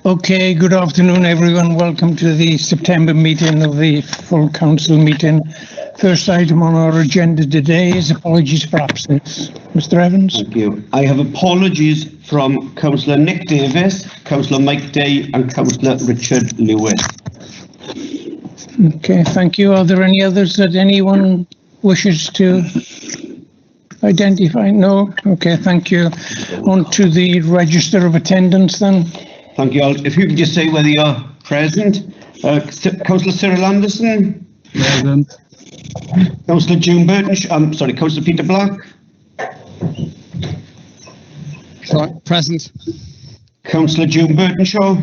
Okay, good afternoon everyone. Welcome to the September meeting of the full council meeting. First item on our agenda today is apologies for absence. Mr. Evans. Thank you. I have apologies from Councillor Nick Davis, Councillor Mike Day and Councillor Richard Lewis. Okay, thank you. Are there any others that anyone wishes to identify? No? Okay, thank you. On to the register of attendance then. Thank you all. If you can just say whether you're present. Councillor Cyril Anderson. Present. Councillor June Burton. Councillor Peter Black. Sorry, present. Councillor June Burtonshaw.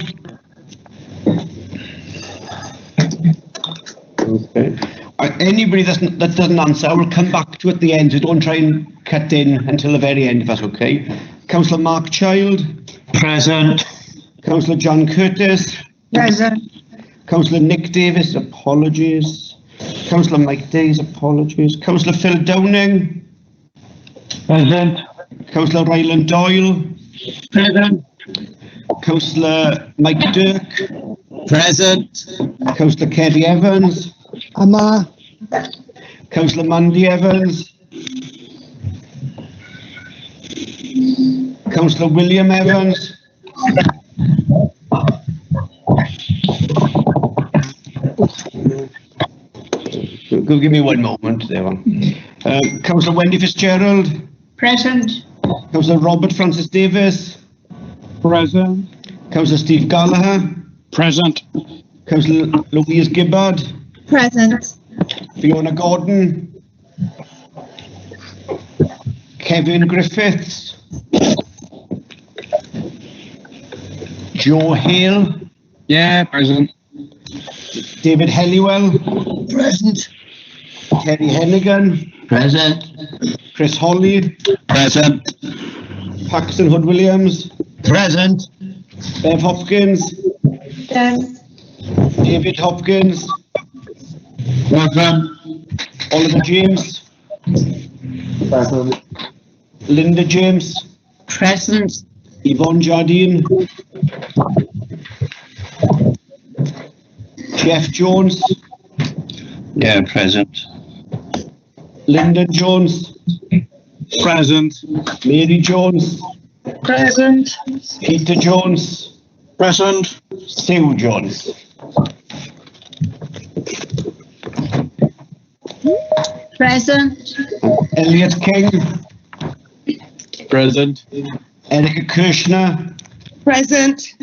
Okay. Anybody that doesn't answer, I will come back to at the end. So don't try and cut in until the very end, if that's okay. Councillor Mark Child. Present. Councillor John Curtis. Present. Councillor Nick Davis, apologies. Councillor Mike Days, apologies. Councillor Phil Downing. Present. Councillor Ryland Doyle. Present. Councillor Mike Dirk. Present. Councillor Kerry Evans. Councillor Mandy Evans. Councillor William Evans. Go give me one moment there. Councillor Wendy Fitzgerald. Present. Councillor Robert Francis Davis. Present. Councillor Steve Gallagher. Present. Councillor Louise Gibbard. Present. Fiona Gordon. Kevin Griffiths. Joe Hale. Yeah, present. David Helliwell. Present. Kerry Hennigan. Present. Chris Holly. Present. Paxton Hood Williams. Present. Bev Hopkins. Yes. David Hopkins. Present. Oliver James. Present. Linda James. Present. Yvonne Jardine. Jeff Jones. Yeah, present. Lyndon Jones. Present. Mary Jones. Present. Peter Jones. Present. Sue Jones. Present. Elliot King. Present. Erica Kirshner. Present.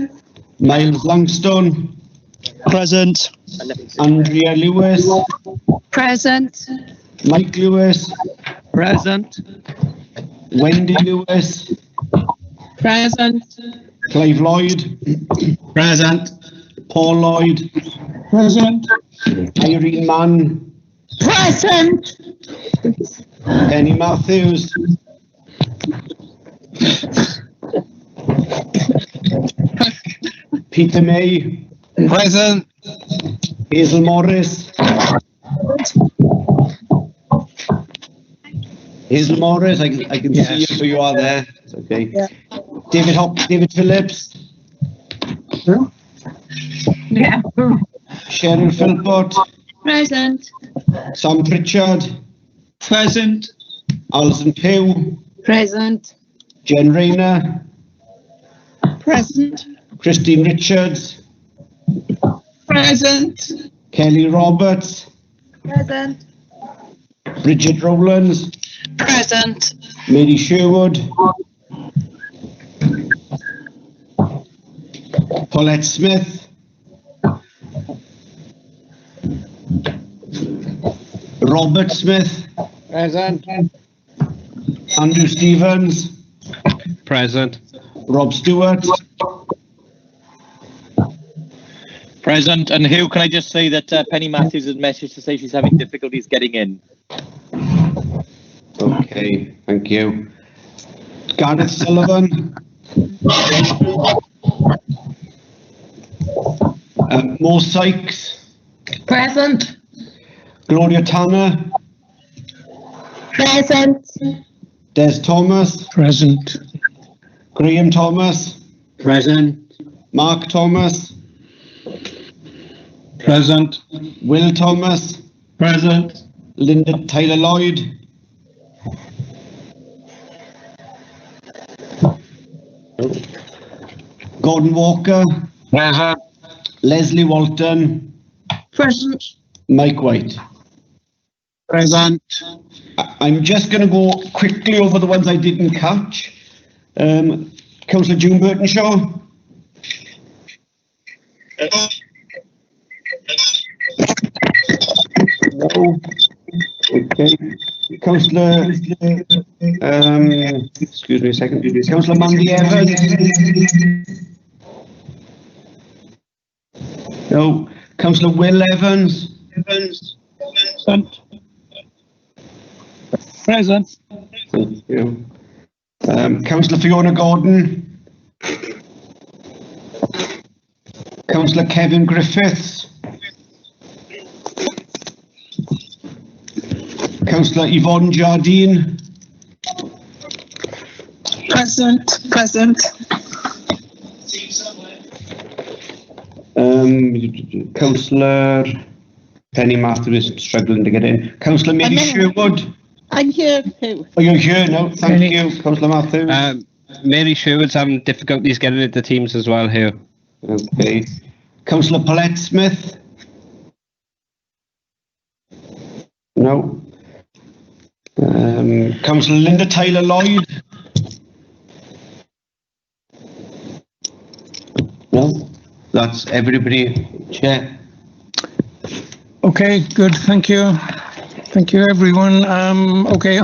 Miles Langstone. Present. Andrea Lewis. Present. Mike Lewis. Present. Wendy Lewis. Present. Clive Lloyd. Present. Paul Lloyd. Present. Irene Mann. Present. Penny Matthews. Peter May. Present. Hazel Morris. Hazel Morris, I can see you, so you are there. It's okay. Yeah. David Phillips. Yeah. Cheryl Philpott. Present. Sam Pritchard. Present. Allison Pugh. Present. Jen Rayner. Present. Christine Richards. Present. Kelly Roberts. Present. Bridget Rowlands. Present. Mary Sherwood. Paulette Smith. Robert Smith. Present. Andrew Stevens. Present. Rob Stewart. Present. And who can I just say that Penny Matthews has messaged to say she's having difficulties getting in? Okay, thank you. Gareth Sullivan. Mo Sykes. Present. Gloria Tanner. Present. Des Thomas. Present. Graham Thomas. Present. Mark Thomas, Present. Will Thomas, Present. Linda Taylor Lloyd, Gordon Walker, Present. Leslie Walton, Present. Mike White. Present. I'm just going to go quickly over the ones I didn't catch. Councillor June Burtonshaw. No. Okay. Councillor, excuse me a second. Councillor Mandy Evans. No. Councillor Will Evans. Present. Present. Thank you. Councillor Fiona Gordon. Councillor Kevin Griffiths. Councillor Yvonne Jardine. Present. Present. Councillor Penny Matthews is struggling to get in. Councillor Mary Sherwood. I'm here too. Oh, you're here now. Thank Penny. you, Councillor Matthews. Mary Sherwood's having difficulties getting into teams as well here. Okay. Councillor Paulette Smith. No. Councillor Linda Taylor Lloyd. No. That's everybody, Chair. Okay, good, thank you. Thank you, everyone. Okay,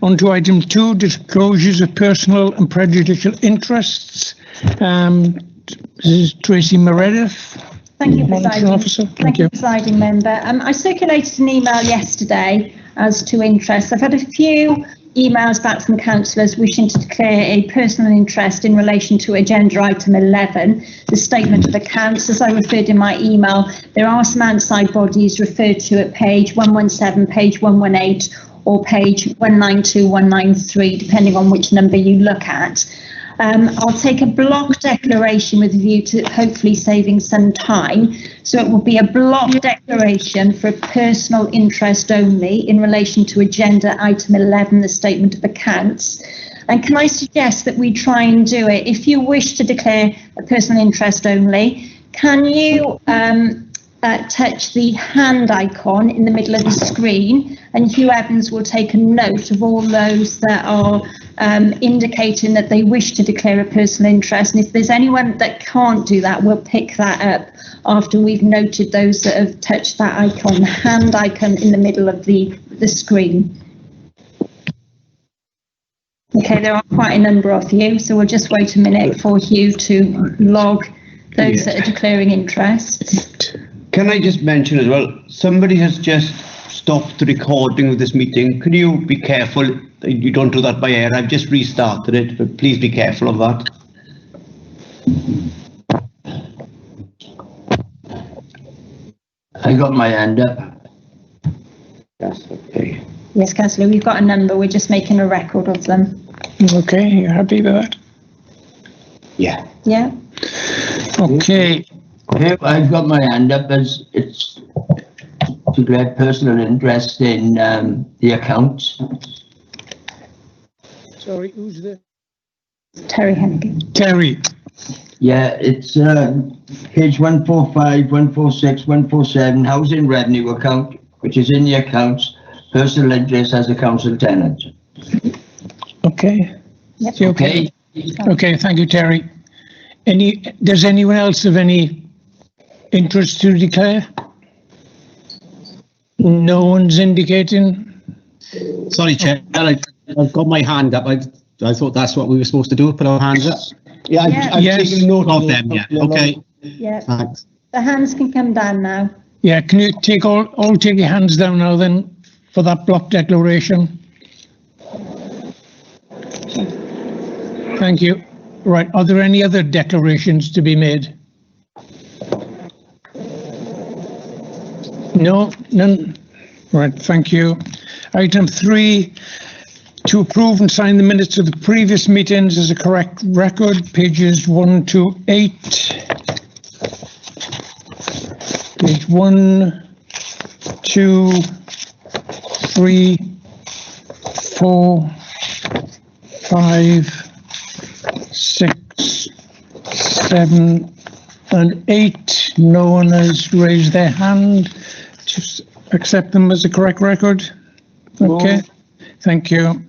on to item 2, disclosures of personal and prejudicial interests. This is Tracy Meredith. Thank you, Monitoring Presiding. Officer. Thank you, Presiding Member. I circulated an email yesterday as to interests. I've had a few emails back from councillors wishing to declare a personal interest in relation to agenda item 11, the statement of accounts. As I referred in my email, there are some outside bodies referred to at page 117, page 118, or page 192, 193, depending on which number you look at. I'll take a block declaration with a view to hopefully saving some time. So it will be a block declaration for a personal interest only in relation to agenda item 11, the statement of accounts. And can I suggest that we try and do it, if you wish to declare a personal interest only, can you touch the hand icon in the middle of the screen, and Hugh Evans will take a note of all those that are indicating that they wish to declare a personal interest. And if there's anyone that can't do that, we'll pick that up after we've noted those that have touched that icon, the hand icon in the middle of the screen. Okay, there are quite a number of you, so we'll just wait a minute for Hugh to log those that are declaring interest. Can I just mention as well, somebody has just stopped the recording of this meeting. Can you be careful you don't do that by error? I've just restarted it, but please be careful of that. I got my hand up. Yes, okay. Yes, Councillor, we've got a number, we're just making a record of them. Okay, you happy with that? Yeah. Yeah? Okay, I've got my hand up as it's to declare personal interest in the accounts. sorry, who's there? Terry Hennigan. Terry. Yeah, it's page 145, 146, 147, housing revenue account, which is in the accounts, personal interest as a council tenant. Okay. Yep. Is he okay? Okay, thank you, Terry. Does anyone else have any interest to declare? No one's indicating. Sorry, Chair, I've got my hand up. I thought that's what we were supposed to do, put our hands up. Yeah, I've Yes. taken note Of them, yeah. Okay, Yeah, thanks. the hands can come down now. Yeah, can you take all take your hands down now then for that block declaration? Thank you. Right, are there any other declarations to be made? No, none. Right, thank you. Item 3, To approve and sign the minutes of the previous meetings as a correct record, pages 1 to 8. Page 1, 2, 3, 4, 5, 6, 7, and 8. No one has raised their hand. Just accept them as a correct record. Okay, thank you.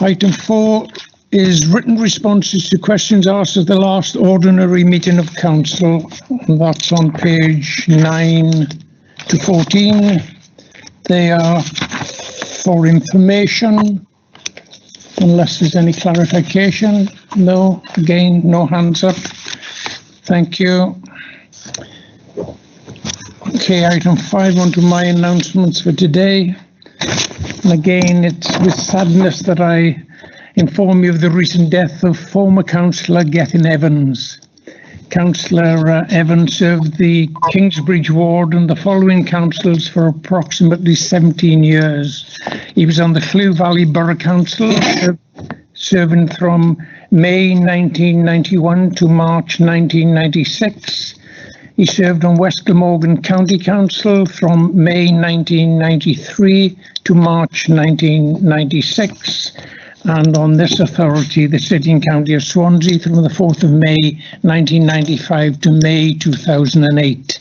Item 4 is written responses to questions asked at the last ordinary meeting of council. And that's on page 9 to 14. They are for information, unless there's any clarification. No, again, no hands up. Thank you. Okay, item 5, on to my announcements for today. And again, it's with sadness that I inform you of the recent death of former councillor Gethin Evans. Councillor Evans served the Kingsbridge ward and the following councils for approximately 17 years. He was on the Flew Valley Borough Council, serving from May 1991 to March 1996. He served on West Glamorgan County Council from May 1993 to March 1996, and on this authority, the City and County of Swansea, from the 4th of May 1995 to May 2008.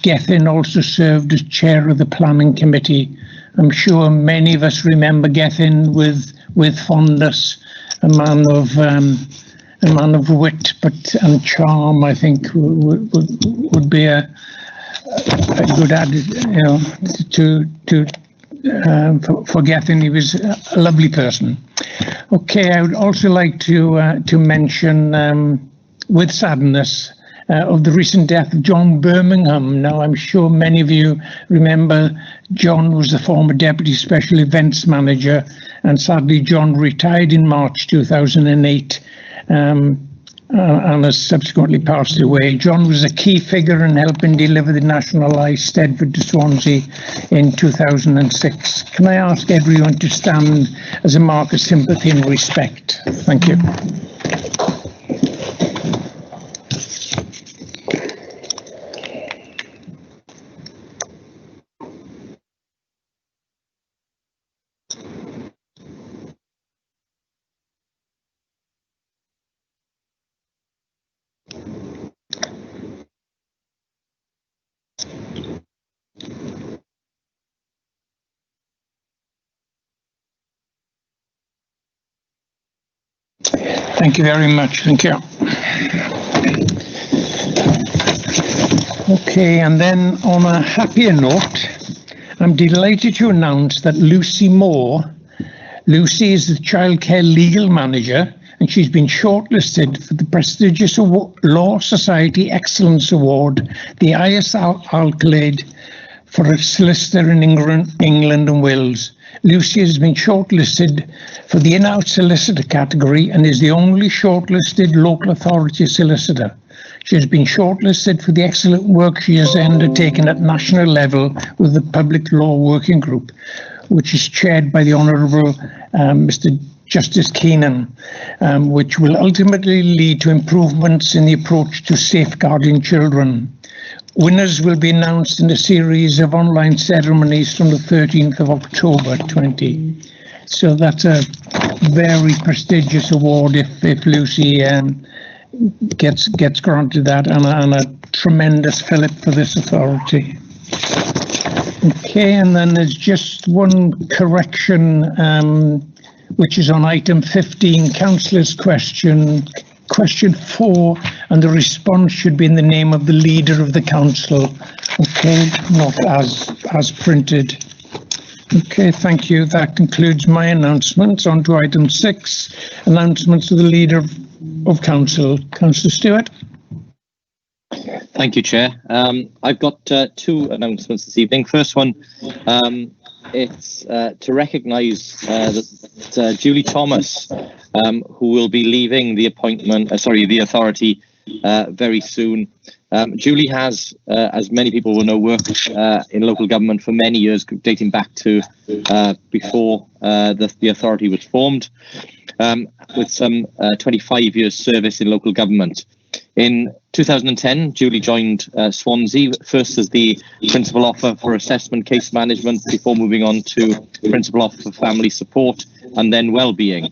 Gethin also served as chair of the Planning Committee. I'm sure many of us remember Gethin with fondness, a man of wit and charm. I think would be a good added, for Gethin. He was a lovely person. Okay, I would also like to mention with sadness of the recent death of John Birmingham. Now, I'm sure many of you remember John was the former Deputy Special Events Manager, and sadly John retired in March 2008. And has subsequently passed away. John was a key figure in helping deliver the nationalised Stedford to Swansea in 2006. Can I ask everyone to stand as a mark of sympathy and respect? Thank you. Thank you very much. Thank you. Okay, and then on a happier note, I'm delighted to announce that Lucy Moore, Lucy is the Childcare Legal Manager, and she's been shortlisted for the prestigious Law Society Excellence Award, the highest accolade for a solicitor in England and Wales. Lucy has been shortlisted for the in-house solicitor category and is the only shortlisted local authority solicitor. She has been shortlisted for the excellent work she has undertaken at national level with the Public Law Working Group, which is chaired by the Honourable Mr. Justice Keenan, which will ultimately lead to improvements in the approach to safeguarding children. Winners will be announced in a series of online ceremonies from the 13th of October 20. So that's a very prestigious award if Lucy gets granted that, and a tremendous fillip for this authority. Okay, and then there's just one correction, which is on item 15, Councillor's question 4, and the response should be in the name of the leader of the council. Okay, not as printed. Okay, thank you. That concludes my announcements. On to item 6, announcements of the leader of council. Councillor Stewart. Thank you, Chair. I've got 2 announcements this evening. First one, it's to recognise that Julie Thomas, who will be leaving the the authority very soon. Julie has, as many people will know, worked in local government for many years, dating back to before the authority was formed, with some 25 years service in local government. In 2010, Julie joined Swansea, first as the Principal Officer for Assessment Case Management, before moving on to Principal Officer for Family Support and then Wellbeing.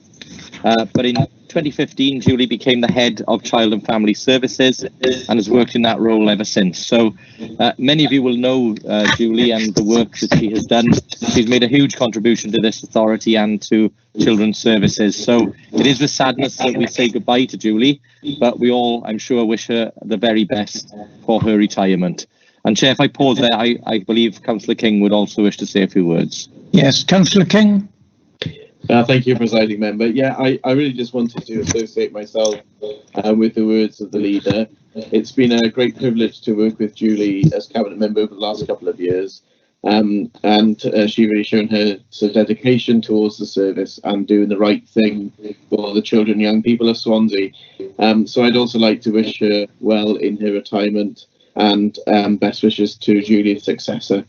But in 2015, Julie became the Head of Child and Family Services and has worked in that role ever since. So many of you will know Julie and the work that she has done. She's made a huge contribution to this authority and to children's services. So it is with sadness that we say goodbye to Julie, but we all, I'm sure, wish her the very best for her retirement. And Chair, if I pause there, I believe Councillor King would also wish to say a few words. Yes, Councillor King. Thank you, Presiding Member. Yeah, I really just wanted to associate myself with the words of the leader. It's been a great privilege to work with Julie as Cabinet Member over the last couple of years. And she really shown her sort of dedication towards the service and doing the right thing for the children and young people of Swansea. So I'd also like to wish her well in her retirement and best wishes to Julie's successor.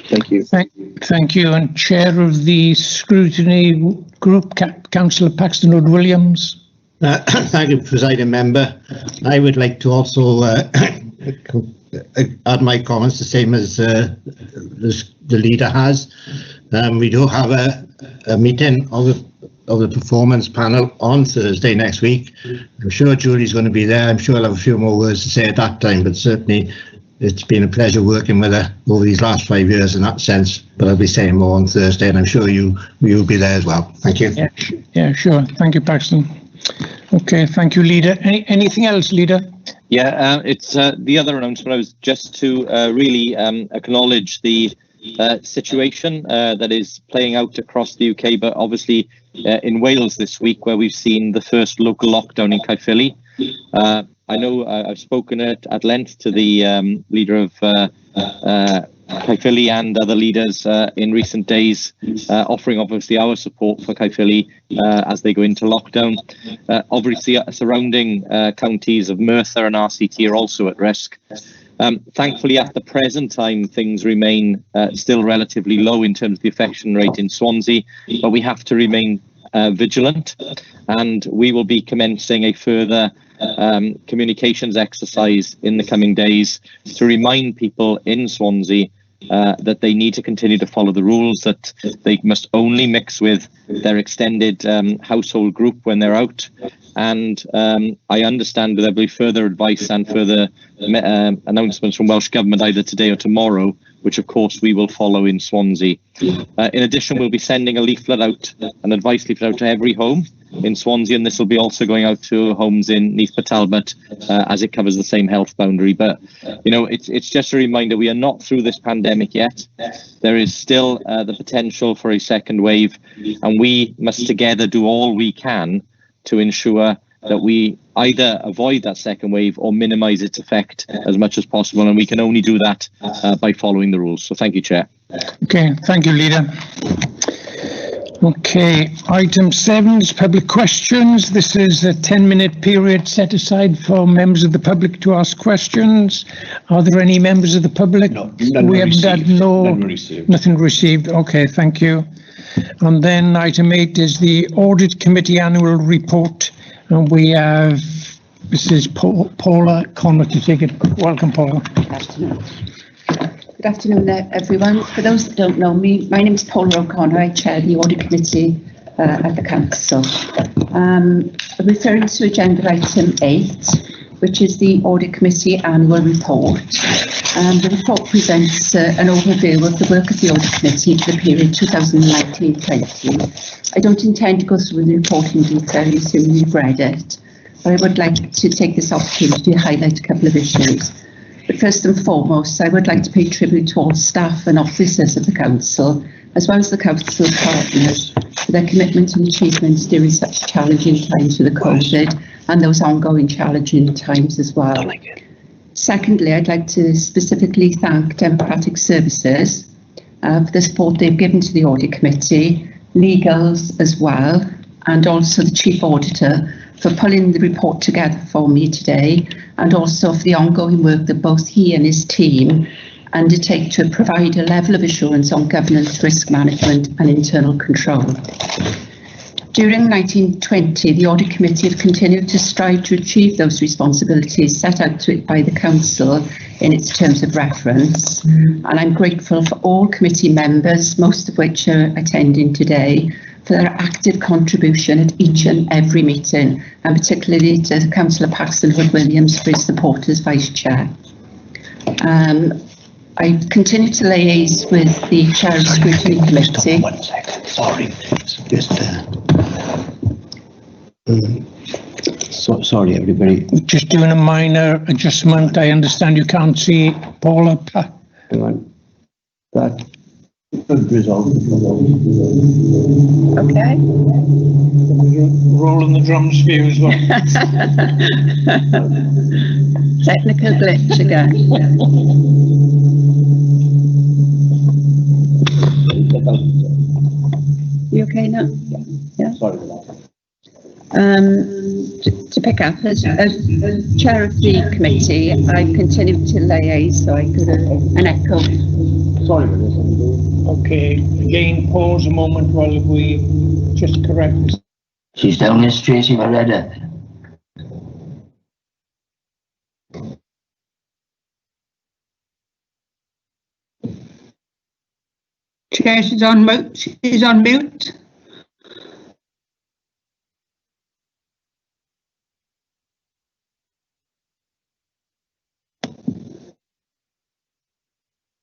Thank you. Thank you. And Chair of the Scrutiny Group, Councillor Paxton Wood-Williams. Thank you, Presiding Member. I would like to also add my comments the same as the leader has. We do have a meeting of the performance panel on Thursday next week. I'm sure Julie's going to be there. I'm sure I'll have a few more words to say at that time, but certainly it's been a pleasure working with her over these last 5 years in that sense. But I'll be saying more on Thursday, and I'm sure you'll be there as well. Thank you. Yeah, sure. Thank you, Paxton. Okay, thank you, Leader. Anything else, Leader? Yeah, it's the other announcement. I was just to really acknowledge the situation that is playing out across the UK, but obviously in Wales this week, where we've seen the first local lockdown in Caerphilly. I know I've spoken at length to the leader of Caerphilly and other leaders in recent days, offering obviously our support for Caerphilly as they go into lockdown. Obviously, surrounding counties of Merthyr and RCT are also at risk. Thankfully, at the present time, things remain still relatively low in terms of the infection rate in Swansea, but we have to remain vigilant, and we will be commencing a further communications exercise in the coming days to remind people in Swansea that they need to continue to follow the rules, that they must only mix with their extended household group when they're out. And I understand that there'll be further advice and further announcements from Welsh Government either today or tomorrow, which of course we will follow in Swansea. In addition, we'll be sending a leaflet out, an advice leaflet out to every home in Swansea, and this will be also going out to homes in Neath Talbot as it covers the same health boundary. But you know, it's just a reminder, we are not through this pandemic yet. There is still the potential for a second wave, and we must together do all we can to ensure that we either avoid that second wave or minimise its effect as much as possible, and we can only do that by following the rules. So thank you, Chair. Okay, thank you, Leader. Okay, item 7 is public questions. This is a 10-minute period set aside for members of the public to ask questions. Are there any members of the public? No, none received. Nothing received. Okay, thank you. And then item 8 is the Audit Committee annual report. And we have Mrs. Paula Connor to take it. Welcome, Paula. Good afternoon. Good afternoon, everyone. For those that don't know me, my name is Paula O'Connor. I chair the Audit Committee at the Council. Referring to agenda item 8, which is the Audit Committee annual report. The report presents an overview of the work of the Audit Committee for the period 2019-20. I don't intend to go through the report in detail, assuming you've read it, but I would like to take this opportunity to highlight a couple of issues. But first and foremost, I would like to pay tribute to all staff and officers of the Council, as well as the Council partners, for their commitment and achievements during such challenging times with the COVID and those ongoing challenging times as well. Secondly, I'd like to specifically thank Democratic Services for the support they've given to the Audit Committee, legals as well, and also the Chief Auditor for pulling the report together for me today, and also for the ongoing work that both he and his team undertake to provide a level of assurance on governance, risk management and internal control. During 1920, the Audit Committee have continued to strive to achieve those responsibilities set out to it by the Council in its terms of reference. And I'm grateful for all committee members, most of which are attending today, for their active contribution at each and every meeting, and particularly to Councillor Paxton Wood-Williams for his support as Vice Chair. I continue to liaise with the Chair of Scrutiny Committee. 1 second, sorry. Sorry, everybody. Just doing a minor adjustment. I understand you can't see Paula. Hang on. That could resolve. Okay. Rolling the drums for you as well. Technical glitch again. You okay now? Yeah. Sorry for that. To pick up, as Chair of the committee, I continue to liaise, so I got an echo. Sorry for this. Okay, again, pause a moment while we just correct this. She's down there, Tracy Moretta. Chair, she's on mute. She's on mute.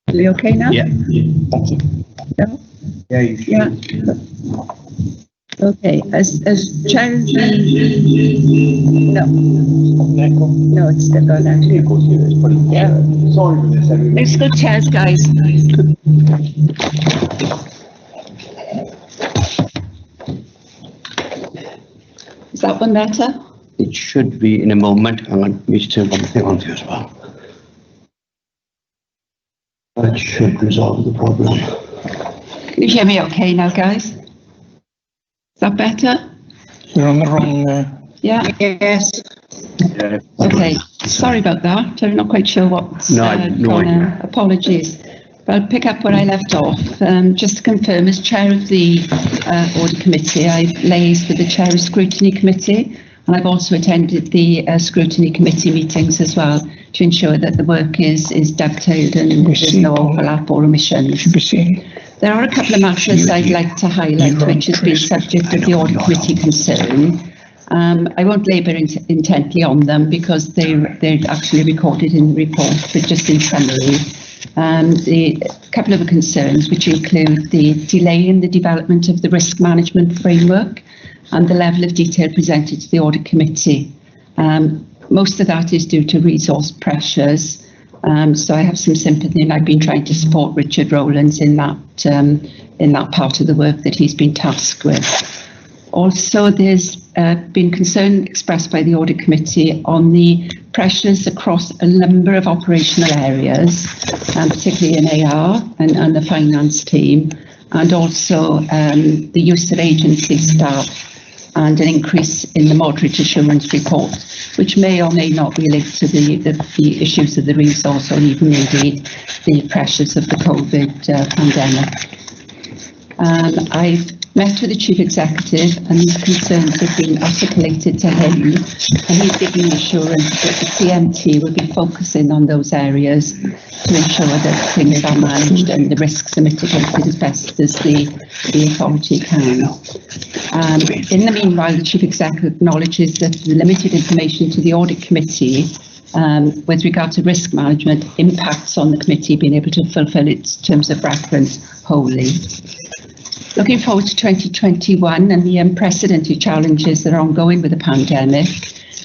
Are you okay now? Yeah. No? Yeah, you should. Yeah. Okay, as Chair of the... No, it's still going on. Yeah. Sorry for this, everybody. Let's go chairs, guys. Is that one better? It should be in a moment. Hang on, let me just turn one thing on for you as well. That should resolve the problem. Can you hear me okay now, guys? Is that better? You're on the wrong... Yeah? Yes. Yeah. Okay, sorry about that. I'm not quite sure what's No, I have no idea. Apologies. But I'll pick up where I left off. Just to confirm, as Chair of the Audit Committee, I've liaised with the Chair of Scrutiny Committee, and I've also attended the Scrutiny Committee meetings as well to ensure that the work is dovetailed and there's no overlap or omissions. There are a couple of matters I'd like to highlight which has been subject of the Audit Committee concern. I won't labour intently on them because they're actually recorded in the report, but just in summary, the couple of concerns which include the delay in the development of the risk management framework and the level of detail presented to the Audit Committee. Most of that is due to resource pressures, so I have some sympathy, and I've been trying to support Richard Rowlands in that part of the work that he's been tasked with. Also, there's been concern expressed by the Audit Committee on the pressures across a number of operational areas, particularly in AR and the finance team, and also the use of agency staff and an increase in the moderate assurance report, which may or may not relate to the issues of the resource or even indeed the pressures of the COVID pandemic. I've met with the Chief Executive and these concerns have been articulated to him, and he's given me assurance that the CMT will be focusing on those areas to ensure that things are managed and the risks are mitigated as best as the authority can. In the meanwhile, the Chief Executive acknowledges that the limited information to the Audit Committee with regard to risk management impacts on the committee being able to fulfil its terms of reference wholly. Looking forward to 2021 and the unprecedented challenges that are ongoing with the pandemic,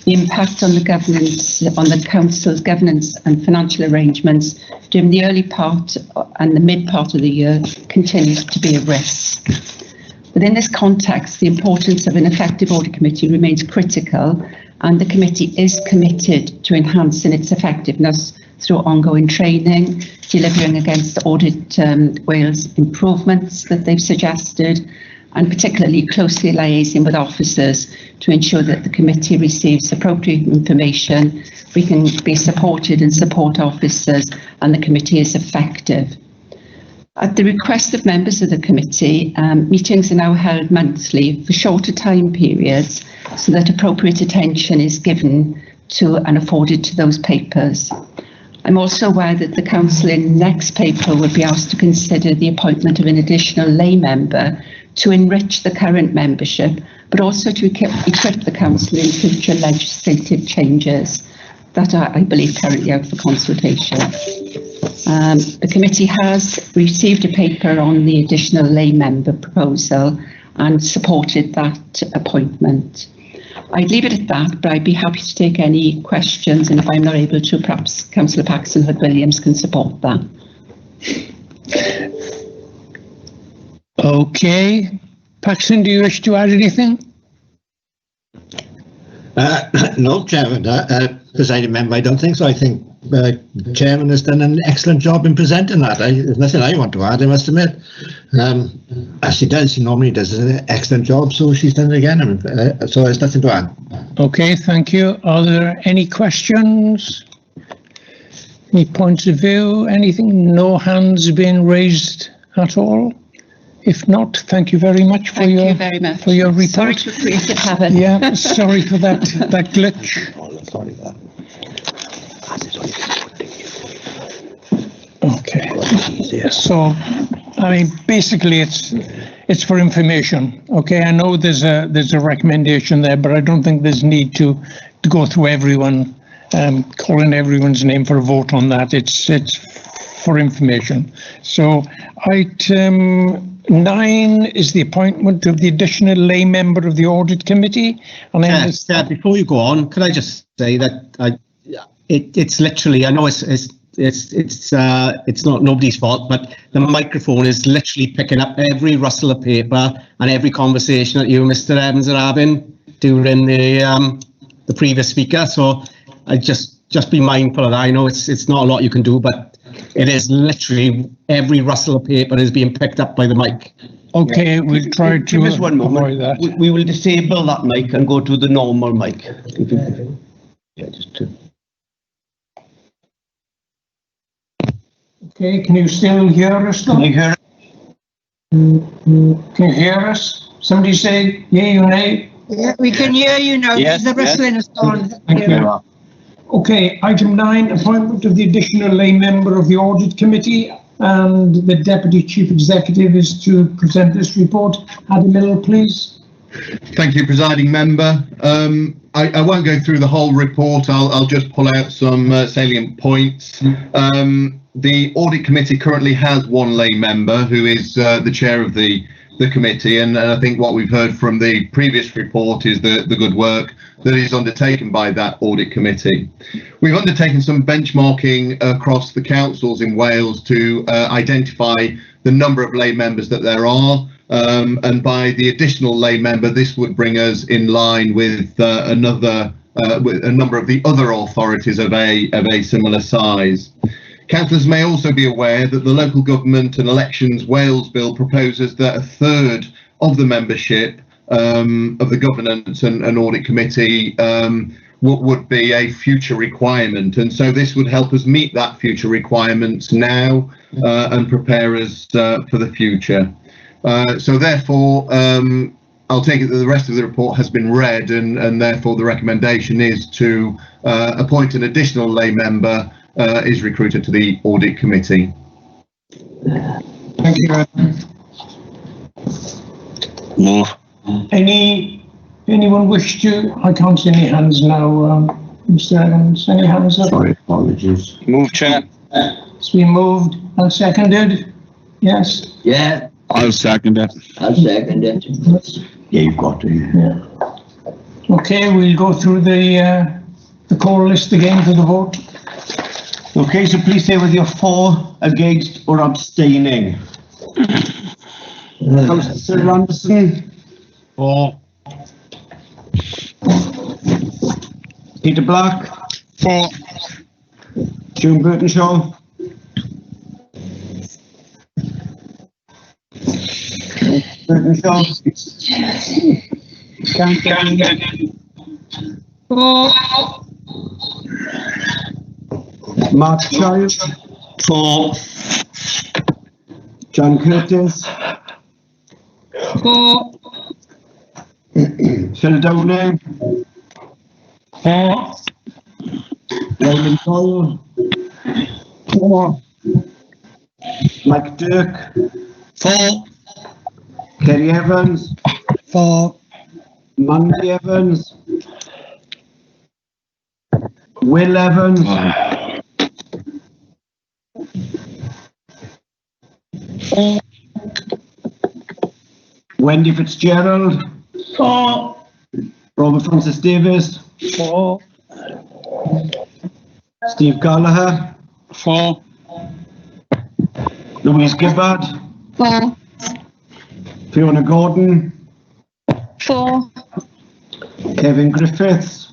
the impact on the governance, on the Council's governance and financial arrangements during the early part and the mid part of the year continues to be a risk. Within this context, the importance of an effective Audit Committee remains critical, and the committee is committed to enhancing its effectiveness through ongoing training, delivering against Audit Wales improvements that they've suggested, and particularly closely liaising with officers to ensure that the committee receives appropriate information, we can be supported and support officers, and the committee is effective. At the request of members of the committee, meetings are now held monthly for shorter time periods so that appropriate attention is given to and afforded to those papers. I'm also aware that the council in next paper will be asked to consider the appointment of an additional lay member to enrich the current membership, but also to equip the council in future legislative changes that are, I believe, currently out for consultation. The committee has received a paper on the additional lay member proposal and supported that appointment. I'd leave it at that, but I'd be happy to take any questions, and if I'm not able to, perhaps Councillor Paxton Hood-Williams can support that. Okay. Paxton, do you wish to add anything? No, Chairman. Presiding member, I don't think so. I think the Chairman has done an excellent job in presenting that. There's nothing I want to add, I must admit. As she does, she normally does an excellent job, so she's done it again. So there's nothing to add. Okay, thank you. Are there any questions? Any points of view? Anything? No hands being raised at all? If not, thank you very much for your report. Sorry to create a havoc. Yeah, sorry for that glitch. Okay. So, I mean, basically, it's for information. Okay, I know there's a recommendation there, but I don't think there's need to go through everyone, calling everyone's name for a vote on that. It's for information. So, item 9 is the appointment of the additional lay member of the Audit Committee. And before you go on, could I just say that it's literally, I know it's not nobody's fault, but the microphone is literally picking up every rustle of paper and every conversation that you and Mr. Evans are having during the previous speaker. So I just be mindful of that. I know it's not a lot you can do, but it is literally every rustle of paper is being picked up by the mic. Okay, we'll try to give us one moment. That. We will disable that mic and go to the normal mic. Yeah, just to. Okay, can you still hear us? Can you hear? Can you hear us? Somebody say yay or nay? Yeah, we can hear you now. Yes, The rustling is gone. Thank you. Okay, item 9, appointment of the additional lay member of the Audit Committee, and the Deputy Chief Executive is to present this report. Adam Miller, please. Thank you, presiding member. I won't go through the whole report. I'll just pull out some salient points. The Audit Committee currently has one lay member who is the chair of the committee, and I think what we've heard from the previous report is the good work that is undertaken by that Audit Committee. We've undertaken some benchmarking across the councils in Wales to identify the number of lay members that there are, and by the additional lay member, this would bring us in line with with a number of the other authorities of a similar size. Councillors may also be aware that the Local Government and Elections Wales Bill proposes that a third of the membership of the Governance and Audit Committee would be a future requirement, and so this would help us meet that future requirement now and prepare us for the future. So therefore, I'll take it that the rest of the report has been read, and therefore the recommendation is to appoint an additional lay member is recruited to the Audit Committee. Thank you. Move. Anyone wish to? I can't see any hands now. Mr. Evans, any hands up? Sorry, apologies. Move, Chair. It's been moved and seconded. Yes. Yeah, I'll second it. I'll second it. Yeah, you've got to. Yeah. Okay, we'll go through the call list again for the vote. Okay, so please say whether you're for, against, or abstaining. Councillor Anderson. For. Peter Black. For. June Burtonshaw. Shaw. Four. Mark Child. 4. John Curtis. 4. Phil Downey. 4. Raymond Doyle. 4. Mike Dirk. 4. Kerry Evans. 4, Mandy Evans. Will Evans. 4. Wendy Fitzgerald. 4. Robert Francis Davis. 4. Steve Gallagher. 4. Louise Gibbard. 4. Fiona Gordon. 4. Kevin Griffiths.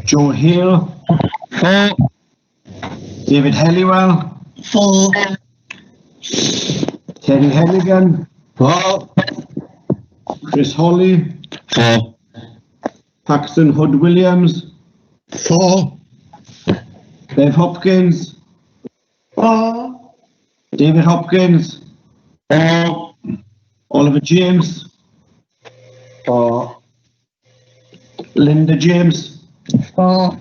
Joe Hill. 4. David Helliwell. 4. Terry Hennigan. 4. Chris Holly. 4. Paxton Hood Williams. 4. Bev Hopkins. 4. David Hopkins. 4. Oliver James. 4. Linda James. 4.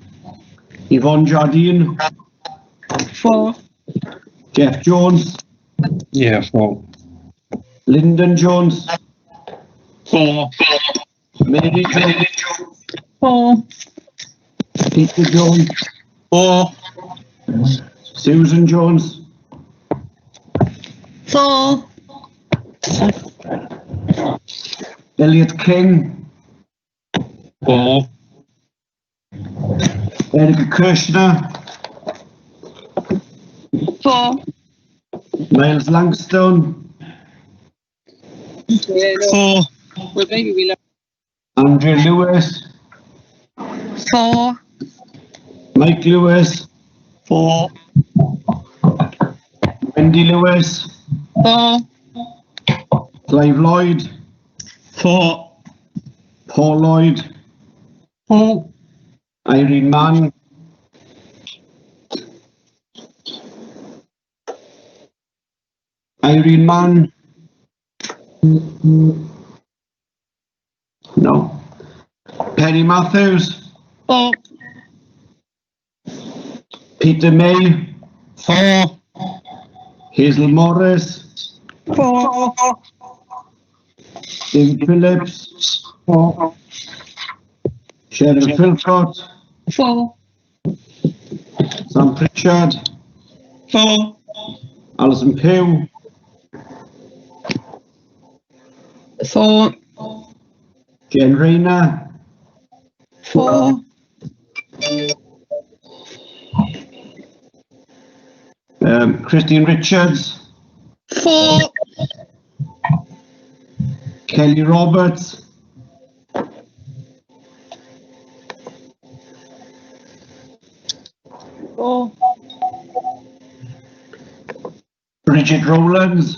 Yvonne Jardine. 4. Jeff Jones. Yeah, 4. Lyndon Jones. 4. Mary Jones. 4. Peter Jones. 4. Susan Jones. 4. Elliot King. 4. Erica Kirshner. 4. Miles Langstone. 4. Andrea Lewis. 4. Mike Lewis. 4. Wendy Lewis. 4. Clive Lloyd. 4. Paul Lloyd. 4. Irene Mann. Irene Mann. No. Penny Matthews. 4. Peter May. 4. Hazel Morris. 4. David Phillips. 4. Cheryl Philpott. 4. Sam Pritchard. 4. Alison Pugh. 4. Jen Rayner. 4. Christine Richards. 4. Kelly Roberts. 4. Bridget Rowlands.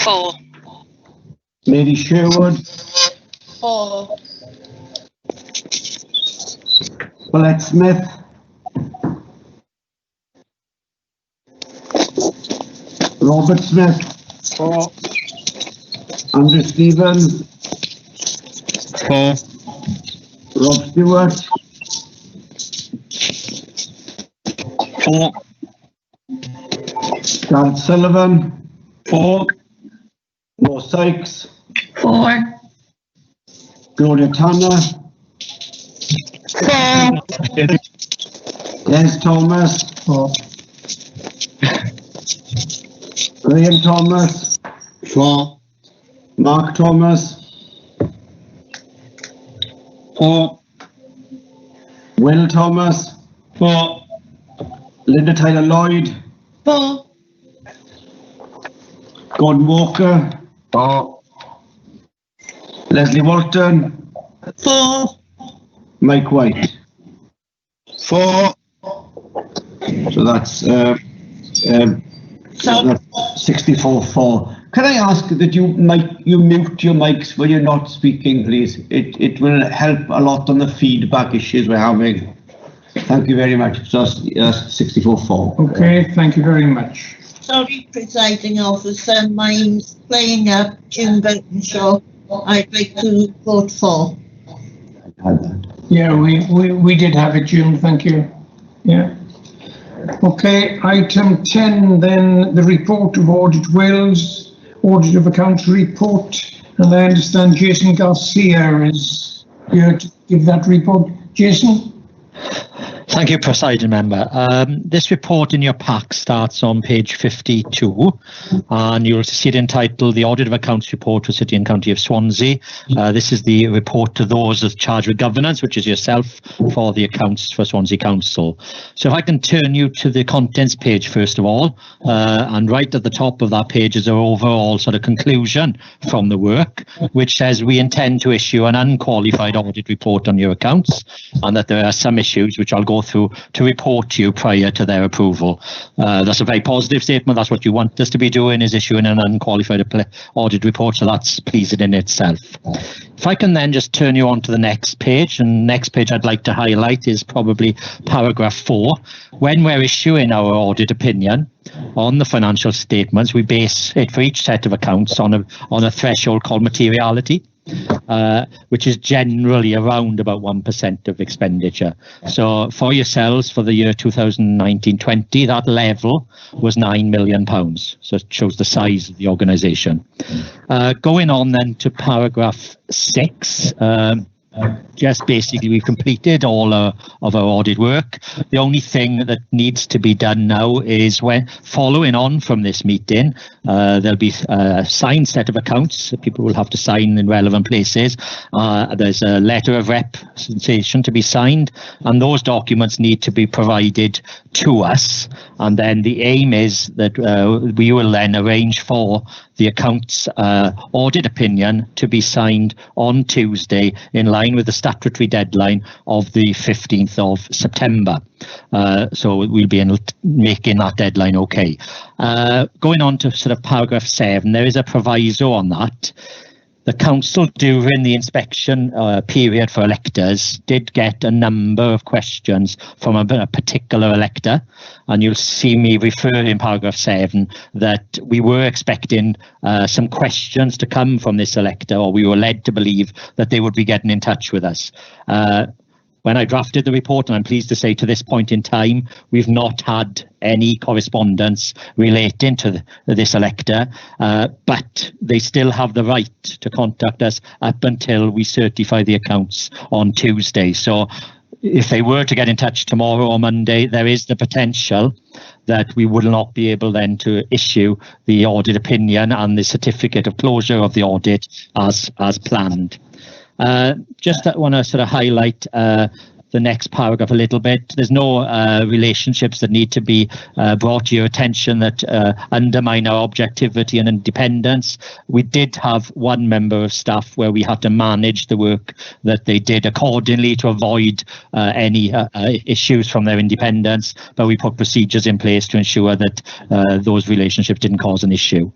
4. Mary Sherwood. 4. Paulette Smith. Robert Smith. 4. Andrew Stevens. 4. Rob Stewart. 4. Gareth Sullivan. 4. Mo Sykes. 4. Gloria Tanner. 4. Des Thomas. 4. Graham Thomas. 4. Mark Thomas. 4. Will Thomas. 4. Linda Tyler Lloyd. 4. Gordon Walker. 4. Leslie Walton. 4. Mike White. 4. So that's That's 64-4. Can I ask that you mute your mics when you're not speaking, please? It will help a lot on the feedback issues we're having. Thank you very much. So 64-4. Okay, thank you very much. Sorry, presiding officer, mine's playing up June Burtonshaw. I'd like to vote for. Yeah, we did have it, June, thank you. Yeah. Okay, item 10 then, the report of Audit Wales, Audit of Accounts report, and I understand Jason Garcia is here to give that report. Jason? Thank you, Presiding Member. This report in your pack starts on page 52, and you'll see it entitled The Audit of Accounts Report for City and County of Swansea. This is the report to those as charged with governance, which is yourself, for the accounts for Swansea Council. So if I can turn you to the contents page first of all, and right at the top of that page is our overall sort of conclusion from the work, which says we intend to issue an unqualified audit report on your accounts, and that there are some issues which I'll go through to report to you prior to their approval. That's a very positive statement. That's what you want us to be doing, is issuing an unqualified audit report, so that's pleasing in itself. If I can then just turn you on to the next page, and next page I'd like to highlight is probably paragraph 4. When we're issuing our audit opinion on the financial statements, we base it for each set of accounts on a threshold called materiality, which is generally around about 1% of expenditure. So for yourselves, for the year 2019-20, that level was £9 million. So it shows the size of the organisation. Going on then to paragraph 6, just basically we've completed all of our audit work. The only thing that needs to be done now is, when following on from this meeting, there'll be a signed set of accounts that people will have to sign in relevant places. There's a letter of representation to be signed, and those documents need to be provided to us. And then the aim is that we will then arrange for the accounts audit opinion to be signed on Tuesday, in line with the statutory deadline of the 15th of September. So we'll be making that deadline okay. Going on to sort of paragraph 7, there is a proviso on that. The council, during the inspection period for electors, did get a number of questions from a particular elector, and you'll see me refer in paragraph 7 that we were expecting some questions to come from this elector, or we were led to believe that they would be getting in touch with us. When I drafted the report, and I'm pleased to say to this point in time, we've not had any correspondence relating to this elector, but they still have the right to contact us up until we certify the accounts on Tuesday. So if they were to get in touch tomorrow or Monday, there is the potential that we will not be able then to issue the audit opinion and the certificate of closure of the audit as planned. Just want to sort of highlight the next paragraph a little bit. There's no relationships that need to be brought to your attention that undermine our objectivity and independence. We did have one member of staff where we had to manage the work that they did accordingly to avoid any issues from their independence, but we put procedures in place to ensure that those relationships didn't cause an issue.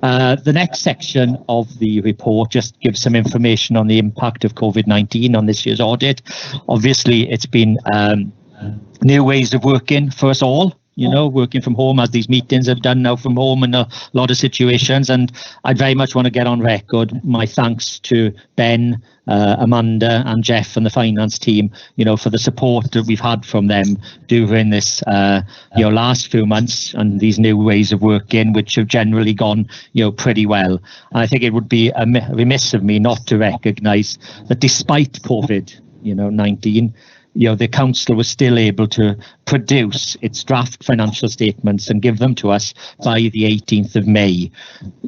The next section of the report just gives some information on the impact of COVID-19 on this year's audit. Obviously, it's been new ways of working for us all, you know, working from home, as these meetings have done now from home in a lot of situations. And I very much want to get on record my thanks to Ben, Amanda and Jeff and the finance team, you know, for the support that we've had from them during this, last few months, and these new ways of working, which have generally gone, pretty well. And I think it would be remiss of me not to recognise that despite COVID-19, the council was still able to produce its draft financial statements and give them to us by the 18th of May.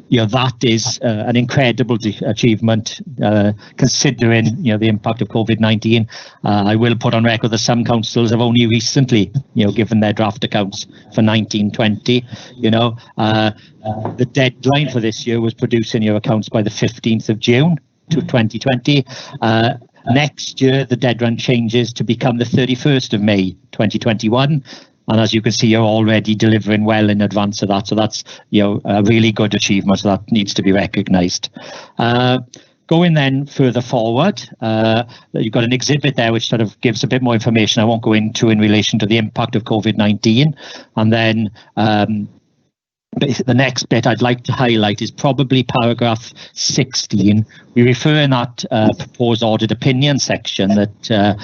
That is an incredible achievement, considering the impact of COVID-19. I will put on record that some councils have only recently, given their draft accounts for 19-20. The deadline for this year was producing your accounts by the 15th of June to 2020. Next year, the deadline changes to become the 31st of May 2021, and as you can see, you're already delivering well in advance of that. So that's a really good achievement. So that needs to be recognised. Going then further forward, you've got an exhibit there which sort of gives a bit more information I won't go into in relation to the impact of COVID-19, and then the next bit I'd like to highlight is probably paragraph 16. We refer in that proposed audit opinion section that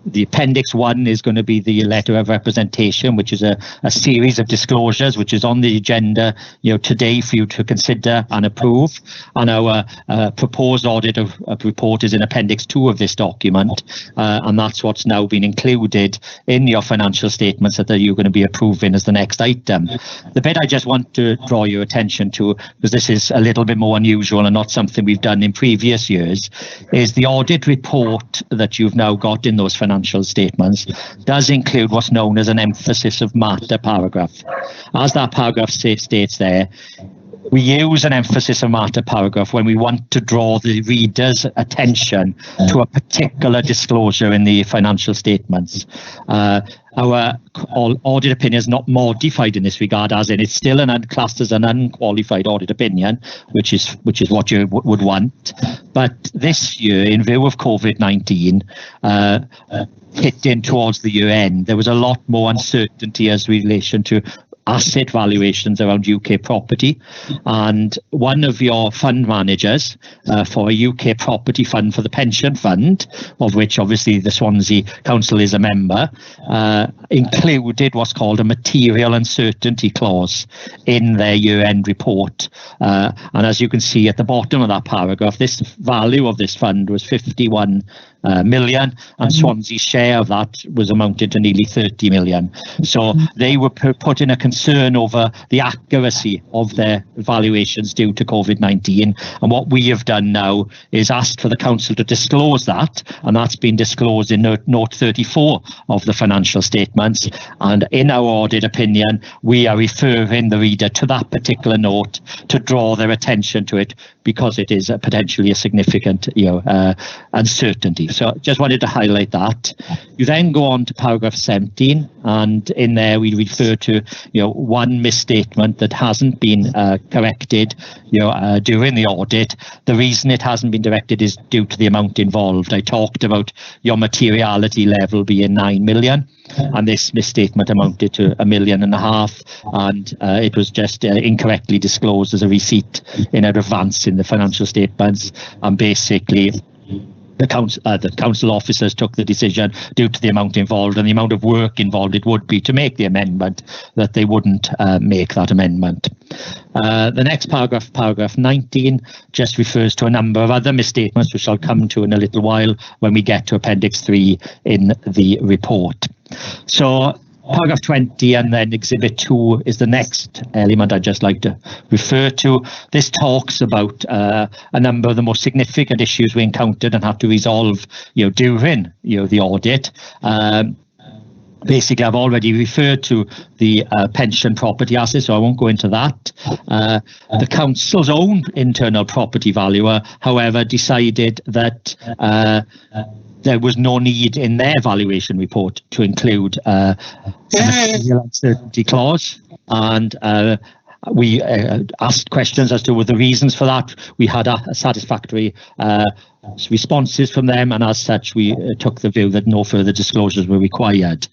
the Appendix 1 is going to be the letter of representation, which is a series of disclosures which is on the agenda today for you to consider and approve. And our proposed audit of report is in Appendix 2 of this document, and that's what's now been included in your financial statements that you're going to be approving as the next item. The bit I just want to draw your attention to, because this is a little bit more unusual and not something we've done in previous years, is the audit report that you've now got in those financial statements does include what's known as an emphasis of matter paragraph. As that paragraph states there, we use an emphasis of matter paragraph when we want to draw the reader's attention to a particular disclosure in the financial statements. Our audit opinion is not modified in this regard, as in it's still classed as an unqualified audit opinion, which is what you would want. But this year, in view of COVID-19 hitting towards the year end, there was a lot more uncertainty as relation to asset valuations around UK property, and one of your fund managers for a UK property fund for the pension fund, of which obviously the Swansea Council is a member, included what's called a material uncertainty clause in their year-end report. And as you can see at the bottom of that paragraph, this value of this fund was 51 million, and Swansea's share of that was amounted to nearly 30 million. So they were put in a concern over the accuracy of their valuations due to COVID-19, and what we have done now is asked for the council to disclose that, and that's been disclosed in note 34 of the financial statements. And in our audit opinion, we are referring the reader to that particular note to draw their attention to it, because it is potentially a significant uncertainty. So just wanted to highlight that. You then go on to paragraph 17, and in there we refer to one misstatement that hasn't been corrected during the audit. The reason it hasn't been corrected is due to the amount involved. I talked about your materiality level being 9 million, and this misstatement amounted to $1.5 million, and it was just incorrectly disclosed as a receipt in advance in the financial statements, and basically the council officers took the decision, due to the amount involved and the amount of work involved it would be to make the amendment, that they wouldn't make that amendment. The next paragraph, paragraph 19, just refers to a number of other misstatements, which I'll come to in a little while when we get to Appendix 3 in the report. So paragraph 20 and then Exhibit 2 is the next element I'd just like to refer to. This talks about a number of the most significant issues we encountered and had to resolve during the audit. Basically, I've already referred to the pension property assets, so I won't go into that. The council's own internal property valuer, however, decided that there was no need in their valuation report to include a material uncertainty clause, and we asked questions as to the reasons for that. We had a satisfactory responses from them, and as such we took the view that no further disclosures were required.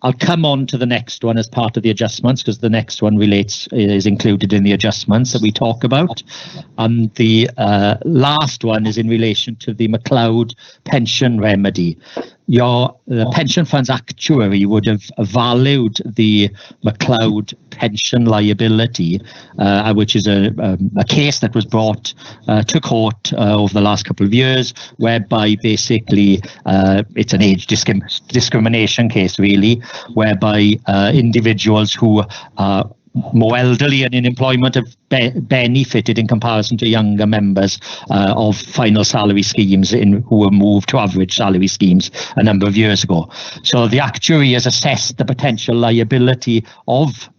I'll come on to the next one as part of the adjustments, because the next one is included in the adjustments that we talk about. And the last one is in relation to the MacLeod pension remedy. Your pension fund's actuary would have valued the MacLeod pension liability, which is a case that was brought to court over the last couple of years, whereby basically it's an age discrimination case, really, whereby individuals who are more elderly and in employment have benefited in comparison to younger members of final salary schemes who were moved to average salary schemes a number of years ago. So the actuary has assessed the potential liability of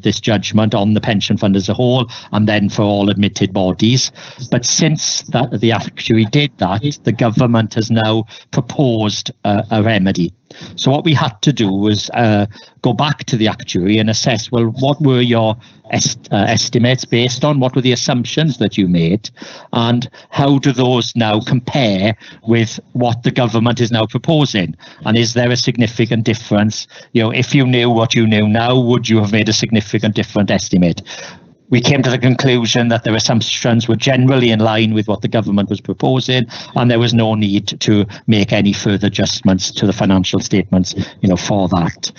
this judgment on the pension fund as a whole, and then for all admitted bodies. But since the actuary did that, the government has now proposed a remedy. So what we had to do was go back to the actuary and assess, well, what were your estimates based on? What were the assumptions that you made? And how do those now compare with what the government is now proposing? And is there a significant difference? You know, if you knew what you knew now, would you have made a significant different estimate? We came to the conclusion that their assumptions were generally in line with what the government was proposing, and there was no need to make any further adjustments to the financial statements, you know, for that.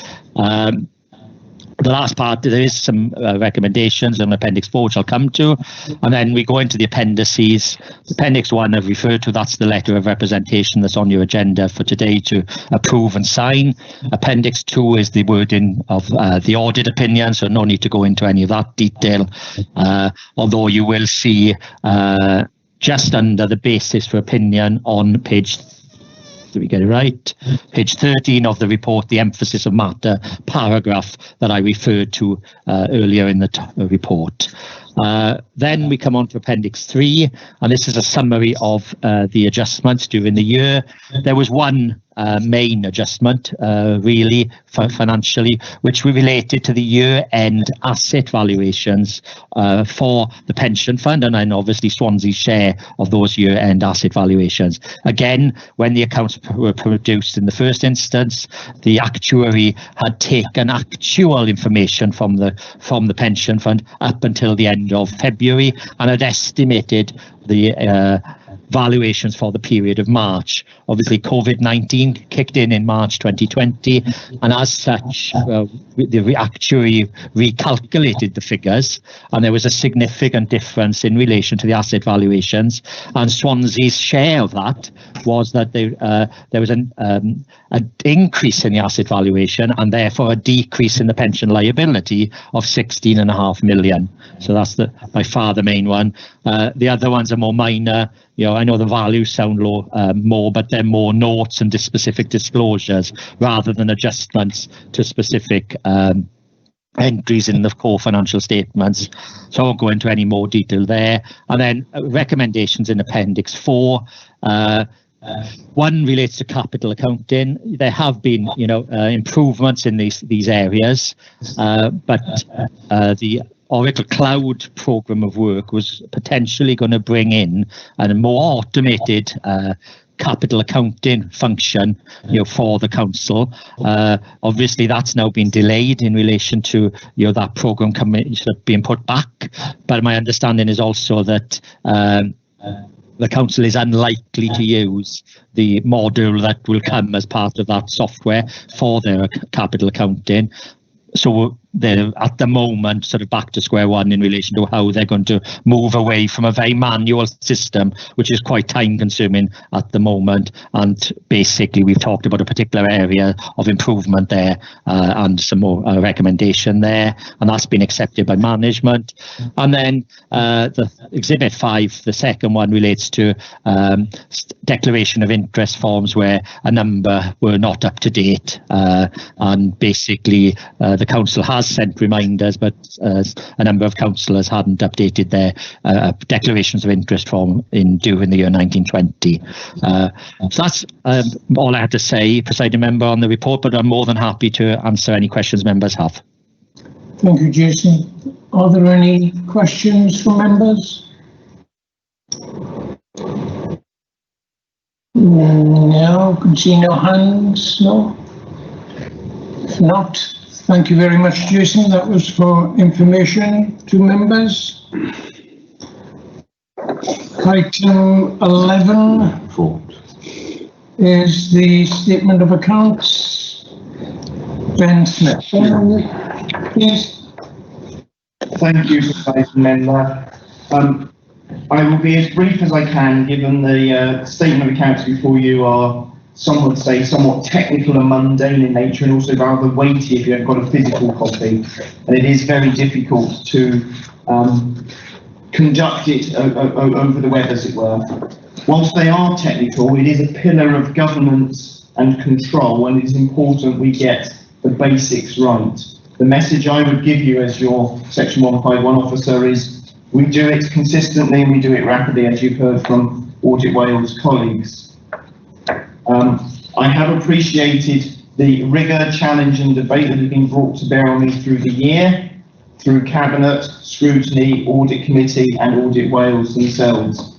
The last part, there is some recommendations on Appendix 4, which I'll come to, and then we go into the appendices. Appendix 1 I've referred to, that's the letter of representation that's on your agenda for today to approve and sign. Appendix 2 is the wording of the audit opinion, so no need to go into any of that detail, although you will see just under the basis for opinion on page, did we get it right? Page 13 of the report, the emphasis of matter paragraph that I referred to earlier in the report. Then we come on to Appendix 3, and this is a summary of the adjustments during the year. There was one main adjustment, really, financially, which we related to the year-end asset valuations for the pension fund, and then obviously Swansea's share of those year-end asset valuations. Again, when the accounts were produced in the first instance, the actuary had taken actual information from the pension fund up until the end of February and had estimated the valuations for the period of March. Obviously, COVID-19 kicked in March 2020, and as such, the actuary recalculated the figures, and there was a significant difference in relation to the asset valuations. And Swansea's share of that was that there was an increase in the asset valuation, and therefore a decrease in the pension liability of 16.5 million. So that's by far the main one. The other ones are more minor. You know, I know the values sound low, more, but they're more notes and specific disclosures rather than adjustments to specific entries in the core financial statements. So I won't go into any more detail there. And then recommendations in Appendix 4. One relates to capital accounting. There have been, you know, improvements in these areas, but the Oracle Cloud program of work was potentially going to bring in a more automated capital accounting function, you know, for the council. Obviously, that's now been delayed in relation to, you know, that program being put back. But my understanding is also that the council is unlikely to use the module that will come as part of that software for their capital accounting. So they're at the moment sort of back to square one in relation to how they're going to move away from a very manual system, which is quite time consuming at the moment. And basically we've talked about a particular area of improvement there, and some more recommendation there, and that's been accepted by management. And then the Exhibit 5, the second one, relates to declaration of interest forms where a number were not up to date, and basically the council has sent reminders, but a number of councillors hadn't updated their declarations of interest form during the year 1920. So that's all I had to say, Presiding Member, on the report, but I'm more than happy to answer any questions members have. Thank you, Jason. Are there any questions from members? No, can see no hands, no. If not, thank you very much, Jason. That was for information to members. Item 11 is the statement of accounts. Ben Smith, please. Thank you, Presiding Member. I will be as brief as I can, given the statement of accounts before you are, some would say, somewhat technical and mundane in nature, and also rather weighty if you haven't got a physical copy. And it is very difficult to conduct it over the web, as it were. Whilst they are technical, it is a pillar of governance and control, and it's important we get the basics right. The message I would give you as your Section 151 officer is we do it consistently and we do it rapidly, as you've heard from Audit Wales colleagues. I have appreciated the rigour, challenge and debate that has been brought to bear on me through the year, through Cabinet, Scrutiny, Audit Committee and Audit Wales themselves.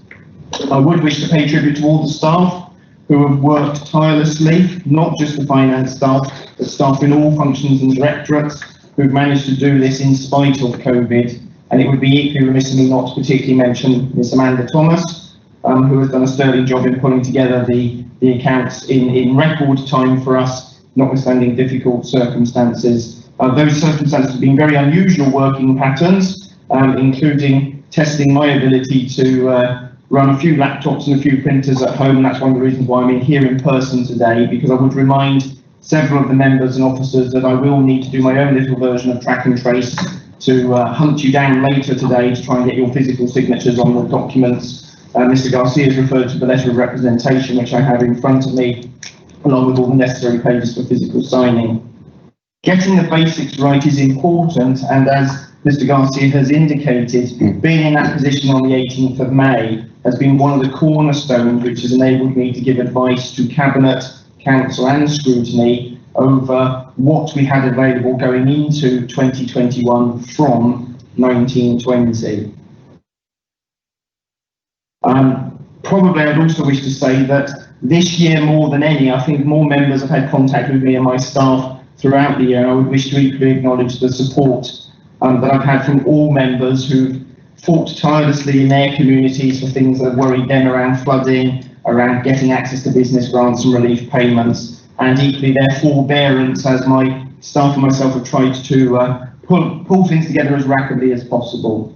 I would wish to pay tribute to all the staff who have worked tirelessly, not just the finance staff, but staff in all functions and directorates who've managed to do this in spite of COVID. And it would be equally remiss of me not to particularly mention Miss Amanda Thomas, who has done a sterling job in pulling together the accounts in record time for us, notwithstanding difficult circumstances. Those circumstances have been very unusual working patterns, including testing my ability to run a few laptops and a few printers at home, and that's one of the reasons why I'm here in person today, because I would remind several of the members and officers that I will need to do my own little version of track and trace to hunt you down later today to try and get your physical signatures on the documents. Mr. Garcia has referred to the letter of representation, which I have in front of me, along with all the necessary pages for physical signing. Getting the basics right is important, and as Mr. Garcia has indicated, being in that position on the 18th of May has been one of the cornerstones which has enabled me to give advice to Cabinet, Council and Scrutiny over what we had available going into 2021 from 1920. Probably I'd also wish to say that this year more than any, I think more members have had contact with me and my staff throughout the year. I would wish to equally acknowledge the support that I've had from all members who've fought tirelessly in their communities for things that have worried them around flooding, around getting access to business grants and relief payments, and equally their forbearance as my staff and myself have tried to pull things together as rapidly as possible.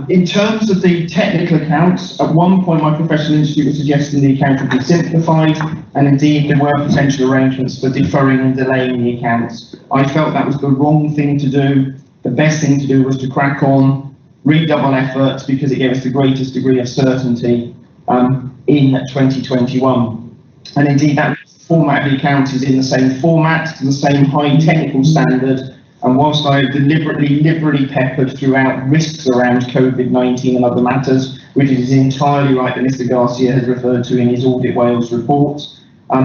In terms of the technical accounts, at one point my professional institute was suggesting the account would be simplified, and indeed there were potential arrangements for deferring and delaying the accounts. I felt that was the wrong thing to do. The best thing to do was to crack on, redouble efforts, because it gave us the greatest degree of certainty in 2021. And indeed that format of the account is in the same format, to the same high technical standard, and whilst I have liberally peppered throughout risks around COVID-19 and other matters, which is entirely right that Mr. Garcia has referred to in his Audit Wales report,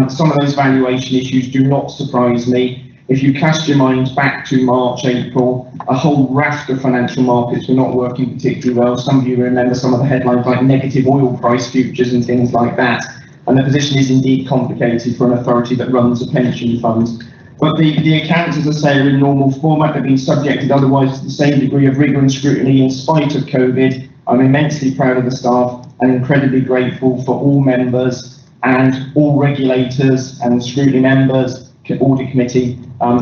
some of those valuation issues do not surprise me. If you cast your mind back to March, April, a whole raft of financial markets were not working particularly well. Some of you remember some of the headlines like negative oil price futures and things like that. And the position is indeed complicated for an authority that runs a pension fund. But the accounts, as I say, are in normal format. They've been subjected otherwise to the same degree of rigour and scrutiny in spite of COVID. I'm immensely proud of the staff and incredibly grateful for all members and all regulators and scrutiny members, Audit Committee,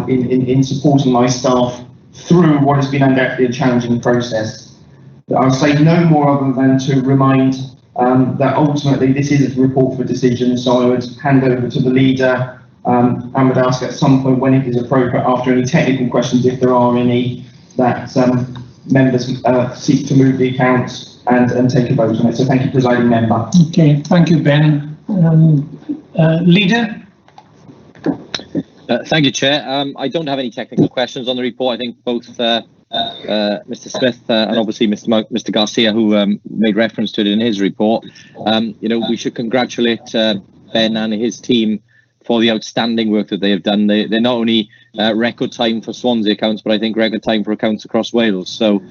in supporting my staff through what has been undoubtedly a challenging process. I'll say no more other than to remind that ultimately this is a report for decision, so I would hand over to the leader and would ask at some point when it is appropriate, after any technical questions, if there are any, that members seek to move the accounts and take a vote on it. So thank you, Presiding Member. Okay, thank you, Ben. Leader? Thank you, Chair. I don't have any technical questions on the report. I think both Mr. Smith and obviously Mr. Garcia, who made reference to it in his report, we should congratulate Ben and his team for the outstanding work that they have done. They're not only record time for Swansea accounts, but I think record time for accounts across Wales. So,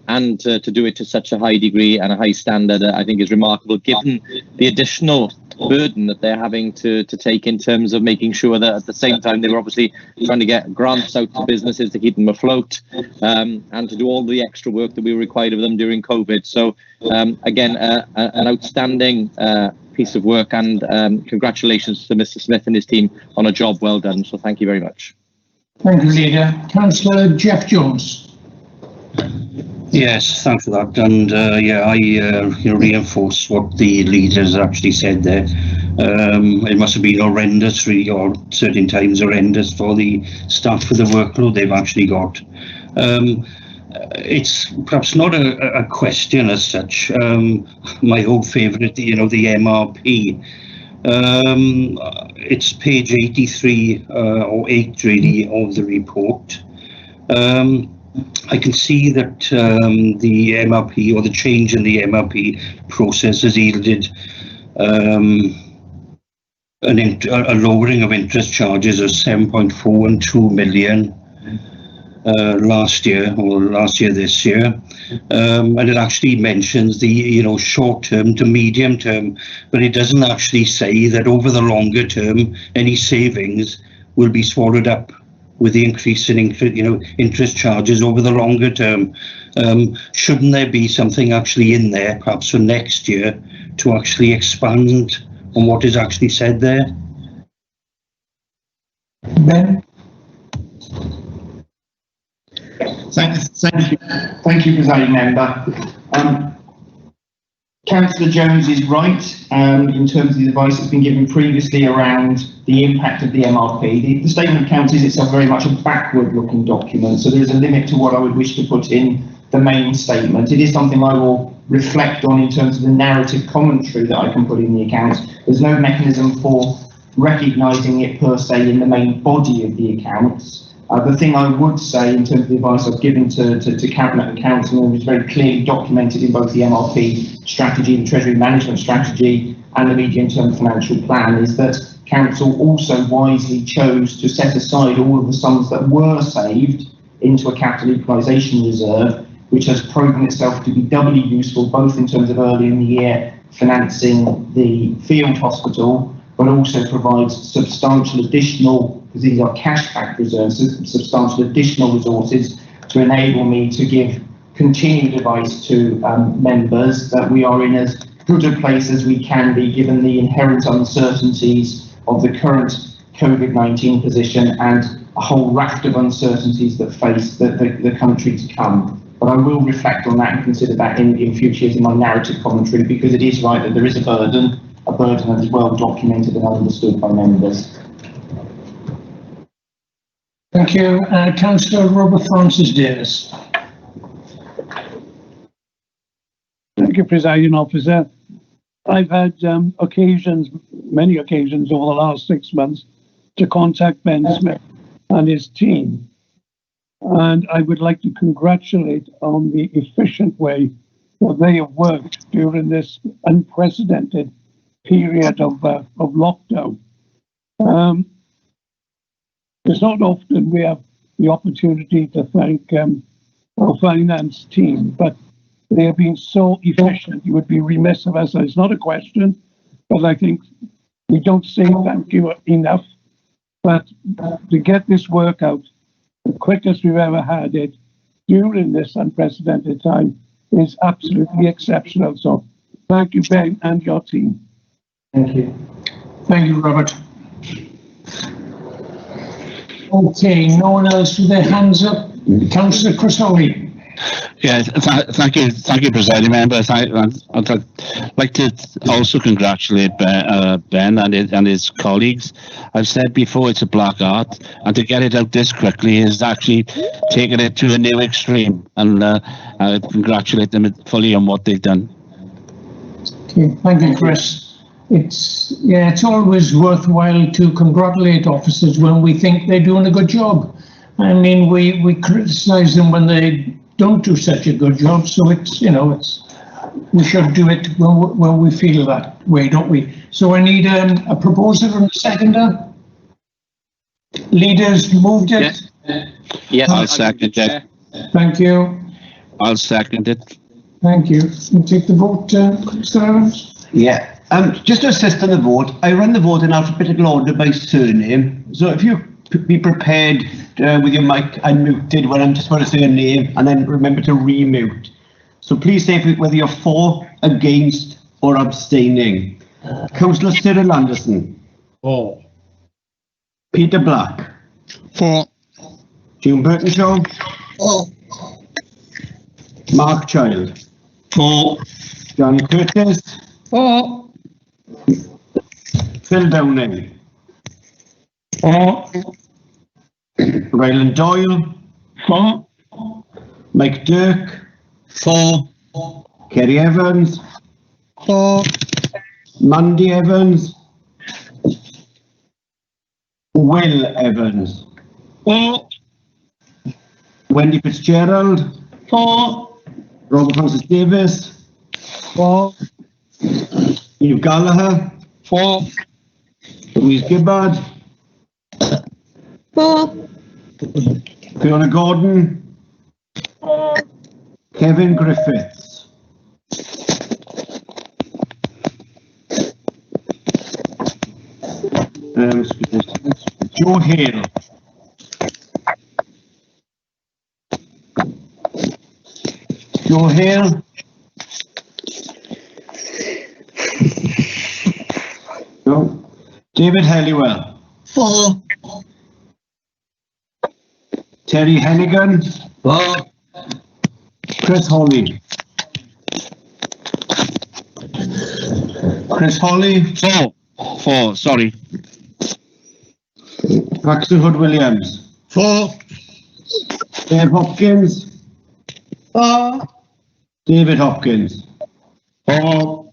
and to do it to such a high degree and a high standard, I think is remarkable, given the additional burden that they're having to take in terms of making sure that at the same time they were obviously trying to get grants out to businesses to keep them afloat, and to do all the extra work that we required of them during COVID. So again, an outstanding piece of work, and congratulations to Mr. Smith and his team on a job well done. So thank you very much. Thank you, Leader. Councillor Jeff Jones. Yes, thanks for that. And I reinforce what the leaders actually said there. It must have been horrendous, really, or certain times horrendous for the staff for the workload they've actually got. It's perhaps not a question as such. My old favourite, the MRP. It's page 83 or 8 really of the report. I can see that the MRP, or the change in the MRP process, has yielded a lowering of interest charges of 7.412 million last year this year, and it actually mentions the short term to medium term, but it doesn't actually say that over the longer term any savings will be swallowed up with the increase in interest charges over the longer term. Shouldn't there be something actually in there, perhaps for next year, to actually expand on what is actually said there? Ben? Thank you, Presiding Member. Councillor Jones is right in terms of the advice that's been given previously around the impact of the MRP. The Statement of Accounts is itself very much a backward-looking document, so there's a limit to what I would wish to put in the main statement. It is something I will reflect on in terms of the narrative commentary that I can put in the accounts. There's no mechanism for recognising it per se in the main body of the accounts. The thing I would say in terms of the advice I've given to Cabinet and Council, and is very clearly documented in both the MRP strategy, the Treasury Management strategy and the medium-term financial plan, is that Council also wisely chose to set aside all of the sums that were saved into a capital equalisation reserve, which has proven itself to be doubly useful both in terms of early in the year financing the field hospital, but also provides substantial additional, because these are cash-backed reserves, substantial additional resources to enable me to give continued advice to members that we are in as good a place as we can be given the inherent uncertainties of the current COVID-19 position and a whole raft of uncertainties that face the country to come. But I will reflect on that and consider that in future years in my narrative commentary, because it is right that there is a burden that is well documented and understood by members. Thank you. Councillor Robert Francis Davis. Thank you, Presiding Officer. I've had many occasions over the last 6 months to contact Ben Smith and his team. And I would like to congratulate on the efficient way that they have worked during this unprecedented period of lockdown. It's not often we have the opportunity to thank our finance team, but they have been so efficient. You would be remiss of us. It's not a question, but I think we don't say thank you enough. But to get this work out the quickest we've ever had it during this unprecedented time is absolutely exceptional. So thank you, Ben, and your team. Thank you. Thank you, Robert. Okay, no one else with their hands up. Councillor Crisoli. Yeah, thank you, Presiding Member. I'd like to also congratulate Ben and his colleagues. I've said before it's a black art, and to get it out this quickly is actually taking it to a new extreme. And I congratulate them fully on what they've done. Okay, thank you, Chris. It's always worthwhile to congratulate officers when we think they're doing a good job. I mean, we criticise them when they don't do such a good job. So we should do it when we feel that way, don't we? So I need a proposer and a seconder. Leaders moved it. Yes, I'll second it. Thank you. I'll second it. Thank you. We'll take the vote, Mr. Evans. Yeah. Just to assist on the vote, I run the vote in alphabetical order by surname. So if you be prepared with your mic unmuted when I'm just about to say a name, and then remember to remute. So please say whether you're for, against, or abstaining. Councillor Cyril Anderson. For. Peter Black. For. June Burtonshaw. For. Mark Child. For. John Curtis. For. Phil Downing. For. Ryland Doyle. For. Mike Dirk. For. Kerry Evans. For. Mandy Evans. Will Evans. For. Wendy Fitzgerald. For. Robert Francis Davis. For. Hugh Gallagher. For. Louise Gibbard. 4. Fiona Gordon. 4. Kevin Griffiths. Joe Hale. Joe Hale. No. David Halliwell. 4. Terry Hennigan. 4. Chris Hawley. Chris Hawley. 4, sorry. Baxter Hood Williams. 4. Dave Hopkins. 4. David Hopkins. 4.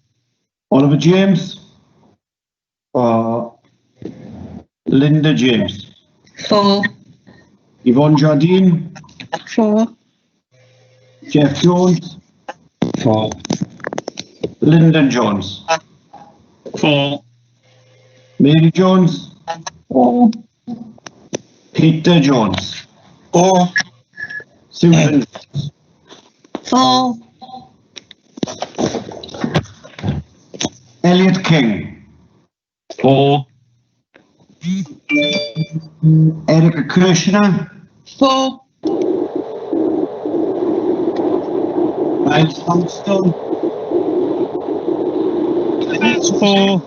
Oliver James. 4. Linda James. 4. Yvonne Jardine. 4. Jeff Jones. 4. Lyndon Jones. 4. Mary Jones. 4. Peter Jones. 4. Susan. 4. Elliot King. 4. Erica Kirshner. 4. Miles Thompson. 4.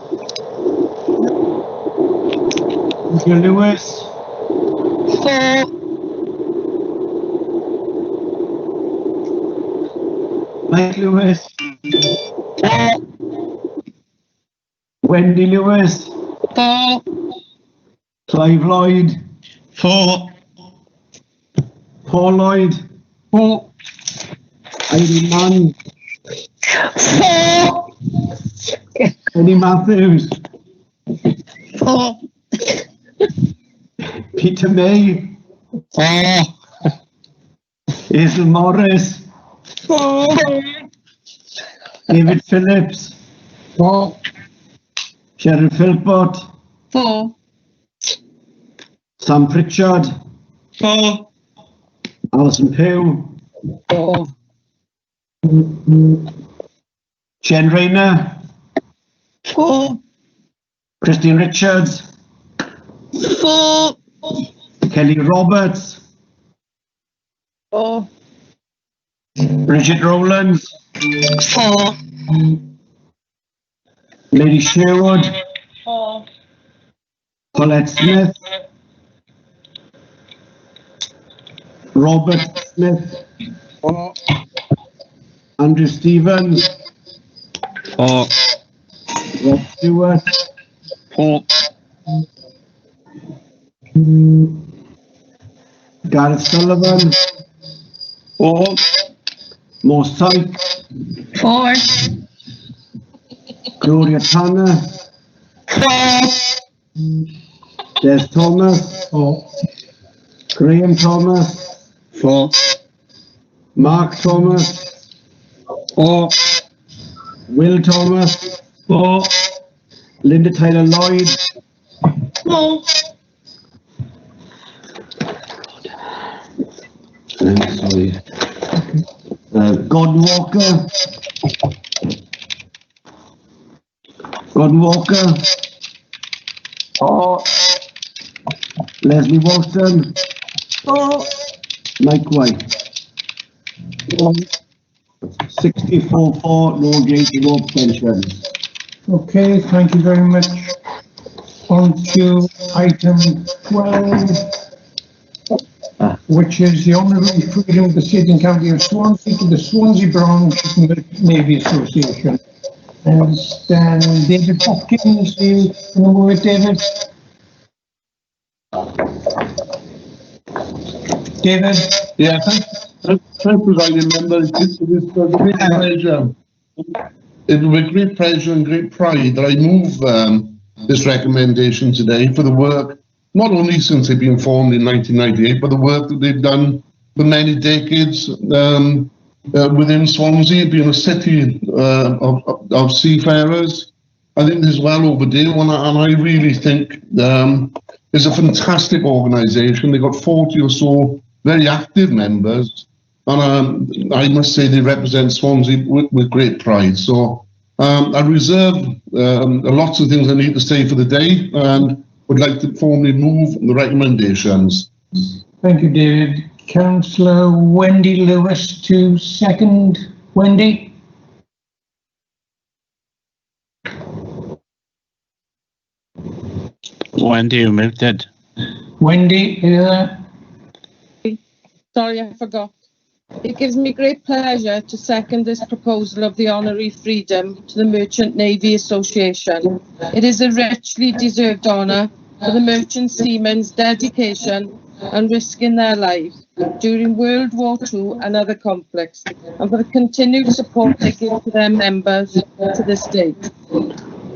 Roger Lewis. 4. Mike Lewis. 4. Wendy Lewis. 4. Clive Lloyd. 4. Paul Lloyd. 4. Irene Mann. 4. Eddie Matthews. 4. Peter May. 4. Hazel Morris. 4. David Phillips. 4. Sharon Philpott. 4. Sam Pritchard. 4. Alison Pugh. 4. Jen Rayner. 4. Christine Richards. 4. Kelly Roberts. 4. Bridget Rowlands. 4. Lady Sherwood. 4. Colette Smith. Robert Smith. 4. Andrew Stevens. 4. Rob Stewart. 4. Gareth Sullivan. 4. Mo Syke. 4. Gloria Tanner. 4. Des Thomas. 4. Graham Thomas. 4. Mark Thomas. 4. Will Thomas. 4. Linda Tyler Lloyd. 4. Sorry. Gordon Walker. Gordon Walker. 4. Leslie Wilson. 4. Mike White. 64 for, no against, no abstentions. Okay, thank you very much. On to item 12, which is the honorary freedom of the City and County of Swansea to the Swansea Branch Navy Association. And then David Hopkins, you know word, David? David? Yeah, thank Presiding Member. It is a great pleasure. It will be great pleasure and great pride that I move this recommendation today for the work, not only since they've been formed in 1998, but the work that they've done for many decades within Swansea, being a city of seafarers. I think this is well overdue, and I really think it's a fantastic organisation. They've got 40 or so very active members, and I must say they represent Swansea with great pride. So I reserve lots of things I need to say for the day, and would like to formally move the recommendations. Thank you, David. Councillor Wendy Lewis to second. Wendy? Wendy, you muted. Wendy, are you there? Sorry, I forgot. It gives me great pleasure to second this proposal of the honorary freedom to the Merchant Navy Association. It is a richly deserved honour for the merchant seamen's dedication and risking their lives during World War II and other conflicts, and for the continued support they give to their members to this date.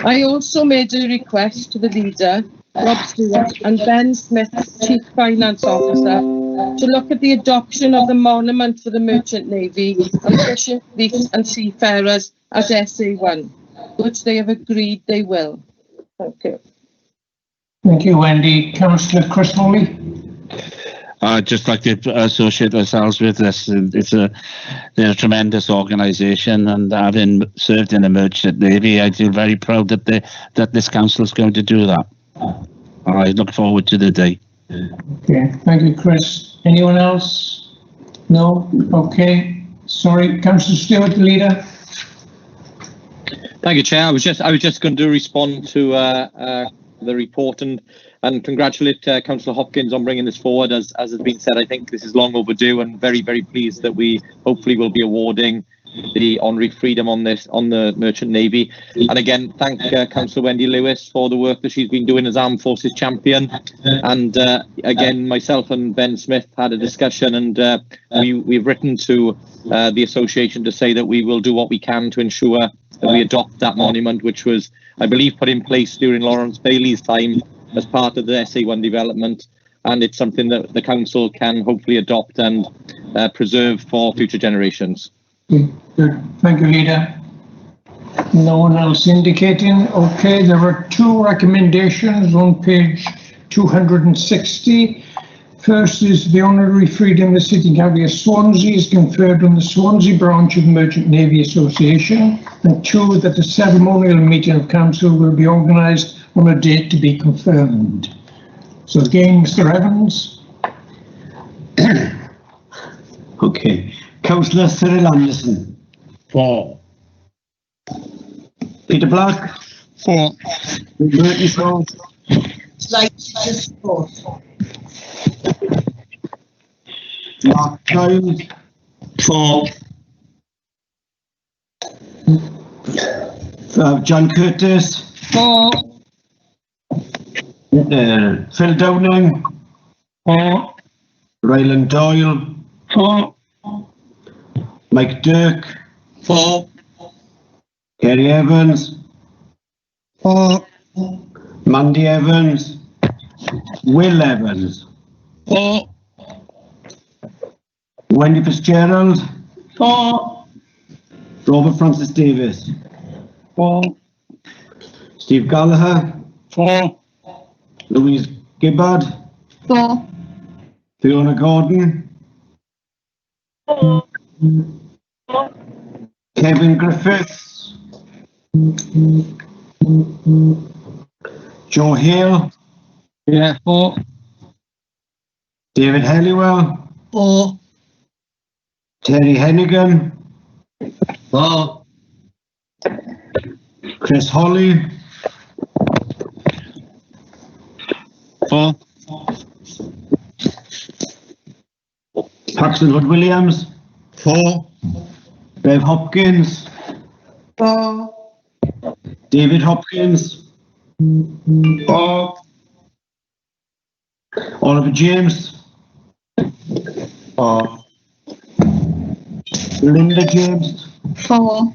I also made a request to the leader, Rob Stewart, and Ben Smith, Chief Finance Officer, to look at the adoption of the monument for the Merchant Navy and fishing fleets and seafarers as SA1, which they have agreed they will. Thank you. Thank you, Wendy. Councillor Chris Foley? I'd just like to associate ourselves with this. They're a tremendous organisation, and having served in the Merchant Navy, I feel very proud that this council is going to do that. I look forward to the day. Okay, thank you, Chris. Anyone else? No? Okay. Sorry, Councillor Stewart, the leader. Thank you, Chair. I was just going to respond to the report and congratulate Councillor Hopkins on bringing this forward. As has been said, I think this is long overdue, and very, very pleased that we hopefully will be awarding the honorary freedom on the Merchant Navy. And again, thank Councillor Wendy Lewis for the work that she's been doing as Armed Forces champion. And again, myself and Ben Smith had a discussion, and we've written to the association to say that we will do what we can to ensure that we adopt that monument, which was, I believe, put in place during Lawrence Bailey's time as part of the SA1 development, and it's something that the council can hopefully adopt and preserve for future generations. Good. Thank you, leader. No one else indicating. Okay, there are two recommendations on page 260. First is the honorary freedom of the City and County of Swansea is conferred on the Swansea branch of the Merchant Navy Association, and two, that the ceremonial meeting of council will be organised on a date to be confirmed. So again, Mr. Evans. Okay. Councillor Cyril Anderson. 4. Peter Black. 4. Bertie Shaw. Like to support. Mark Child. 4. John Curtis. 4. Phil Downing. 4. Ryland Doyle. 4. Mike Dirk. 4. Kerry Evans. 4. Mandy Evans. Will Evans. 4. Wendy Fitzgerald. 4. Robert Francis Davis. 4. Steve Gallagher. 4. Louise Gibbard. 4. Fiona Gordon. 4. Kevin Griffiths. Joe Hale. Yeah, 4. David Helliwell. 4. Terry Hennigan. 4. Chris Holly. 4. Paxton Hood Williams. 4. Bev Hopkins. 4. David Hopkins. 4. Oliver James. 4. Linda James. 4.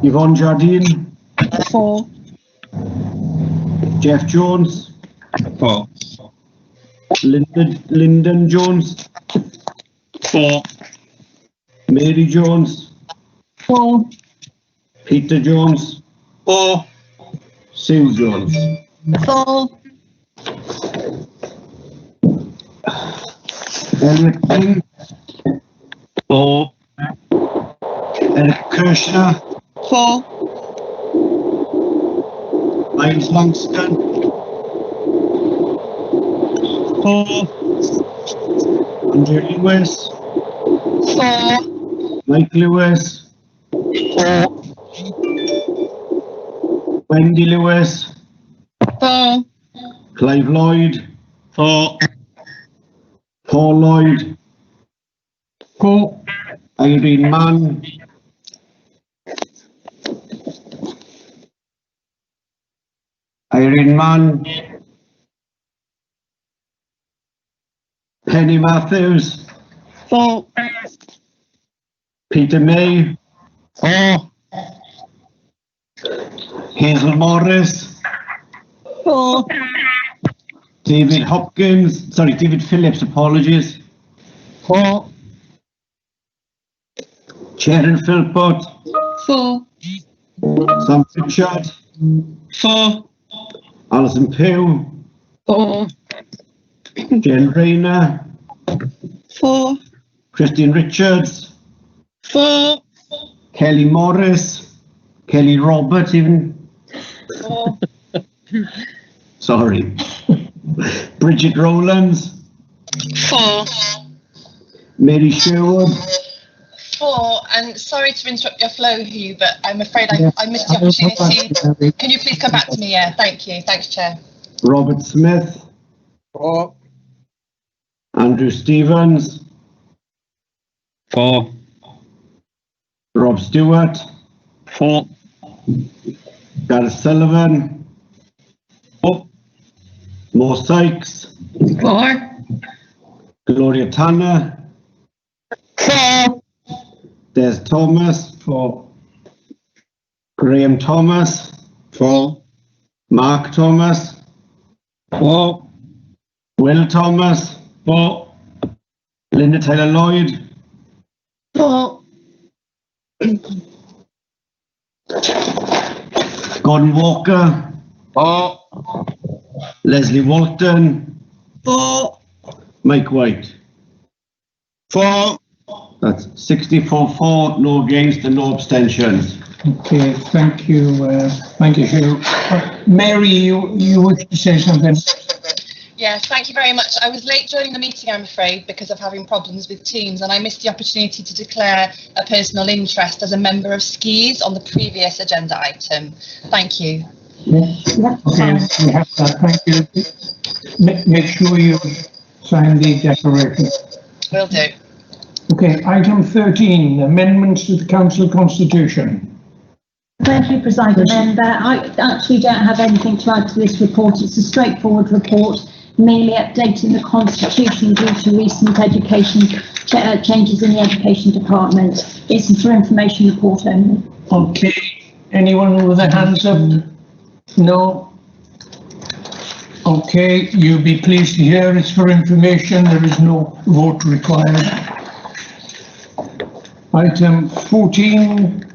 Yvonne Jardine. 4. Jeff Jones. 4. Lyndon Jones. 4. Mary Jones. 4. Peter Jones. 4. Sue Jones. 4. Eric King. 4. Eric Kirshner. 4. Miles Langston. 4. Andrew Lewis. 4. Mike Lewis. 4. Wendy Lewis. 4. Clive Lloyd. 4. Paul Lloyd. 4. Irene Mann. Irene Mann. Penny Matthews. 4. Peter May. 4. Hazel Morris. 4. David Hopkins. Sorry, David Phillips, apologies. 4. Sharon Philpott. 4. Sam Pritchard. 4. Allison Pugh. 4. Jen Rayner. 4. Christine Richards. 4. Kelly Morris. Kelly Roberts, even. 4. Sorry. Bridget Rowlands. 4. Mary Sherwood. 4, and sorry to interrupt your flow, Hugh, but I'm afraid I missed the opportunity. Can you please come back to me? Yeah, thank you. Thanks, Chair. Robert Smith. 4. Andrew Stevens. 4. Rob Stewart. 4. Gareth Sullivan. 4. Mo Sykes. 4. Gloria Tanner. 4. Des Thomas. 4. Graham Thomas. 4. Mark Thomas. 4. Will Thomas. 4. Linda Taylor Lloyd. 4. Gordon Walker. 4. Leslie Walton. 4. Mike White. 4. That's 64-4, no against and no abstentions. Okay, thank you, Hugh. Mary, you wish to say something? Yes, thank you very much. I was late joining the meeting, I'm afraid, because of having problems with Teams, and I missed the opportunity to declare a personal interest as a member of SKIS on the previous agenda item. Thank you. Yes. Okay, we have that. Thank you. Make sure you sign the declaration. Will do. Okay, item 13, amendments to the council constitution. Thank you, Presiding Member. I actually don't have anything to add to this report. It's a straightforward report, merely updating the constitution due to recent education changes in the education department. It's a for information report only. Okay, anyone with their hands up? No? Okay, you'll be pleased to hear it's for information. There is no vote required. Item 14.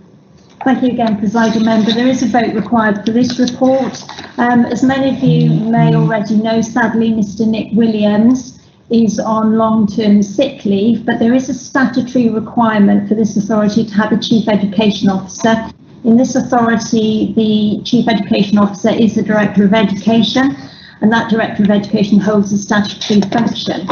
Thank you again, Presiding Member. There is a vote required for this report. As many of you may already know, sadly, Mr. Nick Williams is on long-term sick leave, but there is a statutory requirement for this authority to have a Chief Education Officer. In this authority, the Chief Education Officer is the Director of Education, and that Director of Education holds a statutory function.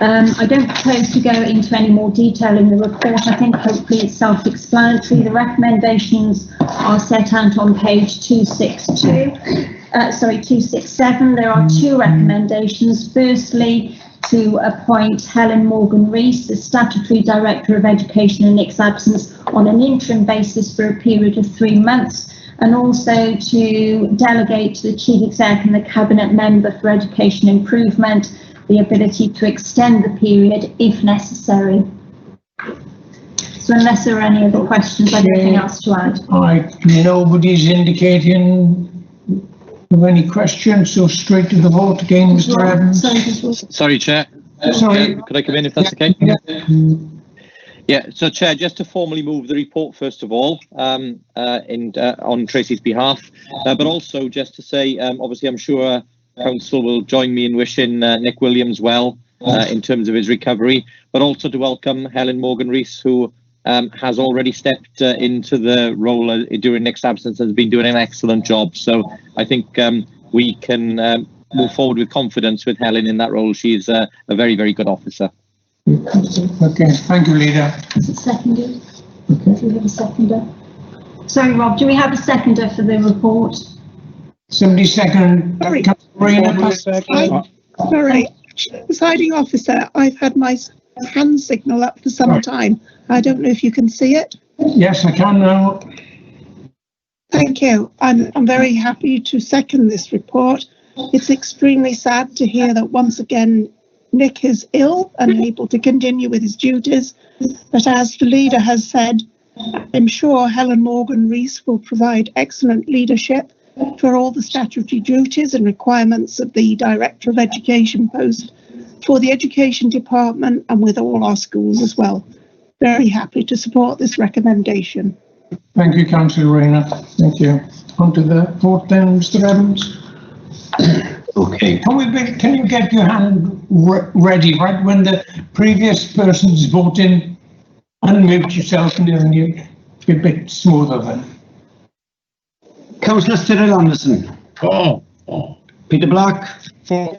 I don't propose to go into any more detail in the report. I think hopefully it's self-explanatory. The recommendations are set out on page 267. There are two recommendations. Firstly, to appoint Helen Morgan-Rees as Statutory Director of Education in Nick's absence on an interim basis for a period of 3 months, and also to delegate to the Chief Exec and the Cabinet Member for Education Improvement the ability to extend the period if necessary. So unless there are any other questions, I've nothing else to add. Nobody's indicating of any questions, so straight to the vote again, Mr. Evans. Sorry, Chair. Sorry. Could I come in if that's okay? Yeah, so Chair, just to formally move the report first of all, on Tracy's behalf, but also just to say, obviously I'm sure Council will join me in wishing Nick Williams well in terms of his recovery, but also to welcome Helen Morgan-Rees, who has already stepped into the role during Nick's absence and has been doing an excellent job. So I think we can move forward with confidence with Helen in that role. She's a very, very good officer. Okay, thank you, Leader. Is it seconded? Do we have a seconder? Sorry, Rob, do we have a seconder for the report? Somebody second. Sorry. Sorry. Presiding officer, I've had my hand signal up for some time. I don't know if you can see it. Yes, I can now. Thank you. I'm very happy to second this report. It's extremely sad to hear that once again Nick is ill and unable to continue with his duties, but as the leader has said, I'm sure Helen Morgan-Rees will provide excellent leadership for all the statutory duties and requirements of the Director of Education post for the Education Department and with all our schools as well. Very happy to support this recommendation. Thank you, Councillor Rayner. Thank you. On to the vote then, Mr. Evans. Okay. Can you get your hand ready right when the previous person's voting? Unmute yourself and then you be a bit smoother then. Councillor Cyril Anderson. For. Peter Black. For.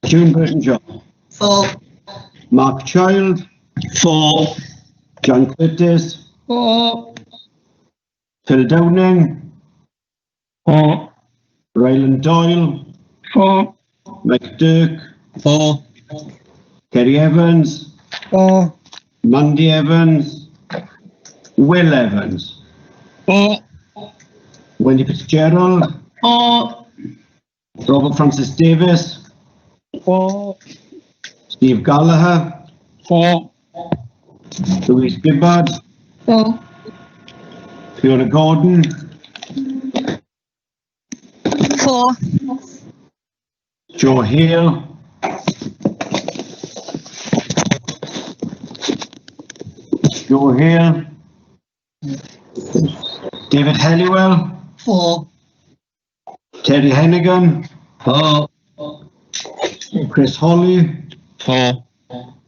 June Burton-Shaw. For. Mark Child. For. John Curtis. For. Phil Downing. For. Ryland Doyle. For. Mike Dirk. For. Kerry Evans. For. Mandy Evans. Will Evans. For. Wendy Fitzgerald. For. Robert Francis Davis. For. Steve Gallagher. For. Louise Gibbard. For. Fiona Gordon. For. Joe Hale. Joe Hale. David Halliwell. For. Terry Hennigan. For. Chris Holly. For.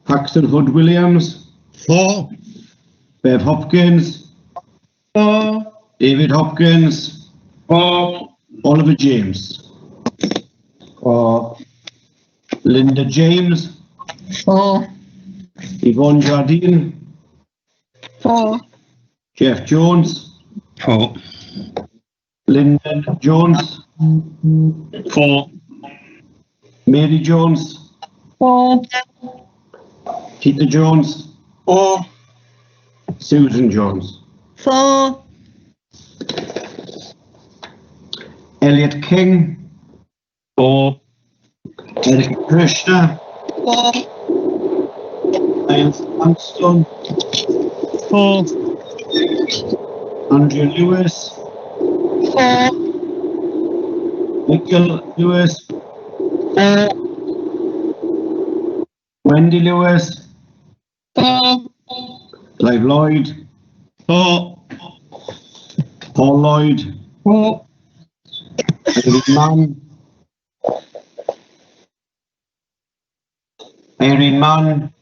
Paxton Hood Williams. For. Bev Hopkins. For. David Hopkins. For. Oliver James. For. Linda James. For. Yvonne Jardine. For. Jeff Jones. For. Lyndon Jones. For. Mary Jones. For. Peter Jones. For. Susan Jones. For. Elliot King. For. Eric Krishna. For. Niles Armstrong. For. Andrew Lewis. For. Michael Lewis. For. Wendy Lewis. For. Clive Lloyd. For. Paul Lloyd. For. Irene Mann. Irene Mann.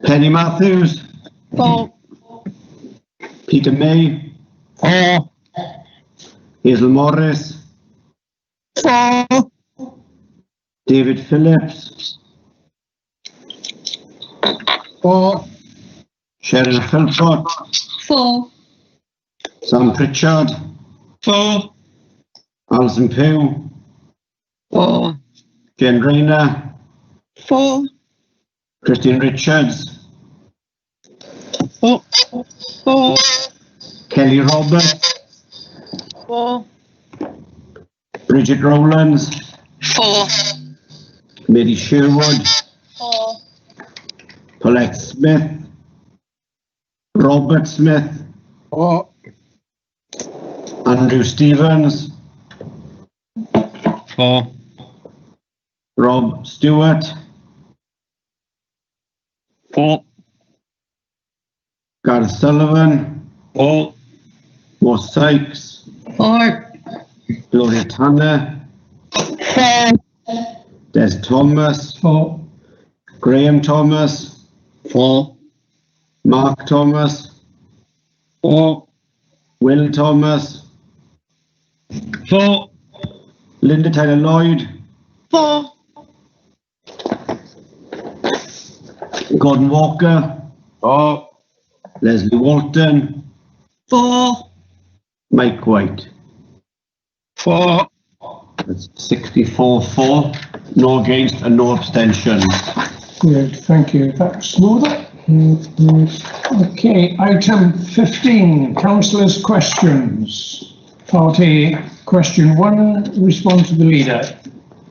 Penny Matthews. For. Peter May. For. Hazel Morris. For. David Phillips. For. Cheryl Philpott. For. Sam Pritchard. For. Alison Pugh. For. Jen Rayner. For. Christine Richards. For. For. Kelly Roberts. For. Bridget Rowlands. For. Mary Sherwood. For. Paulette Smith. Robert Smith. For. Andrew Stevens. For. Rob Stewart. 4. Gareth Sullivan. 4. Ross Sykes. 4. Gloria Tanner. 4. Des Thomas. 4. Graham Thomas. 4. Mark Thomas. 4. Will Thomas. 4. Linda Taylor Lloyd. 4. Gordon Walker. 4. Leslie Walton. 4. Mike White. 4. That's 64-4. No against and no abstentions. Good, thank you. That's smoother. Okay, item 15, councillors' questions. Part A, question 1, response to the leader.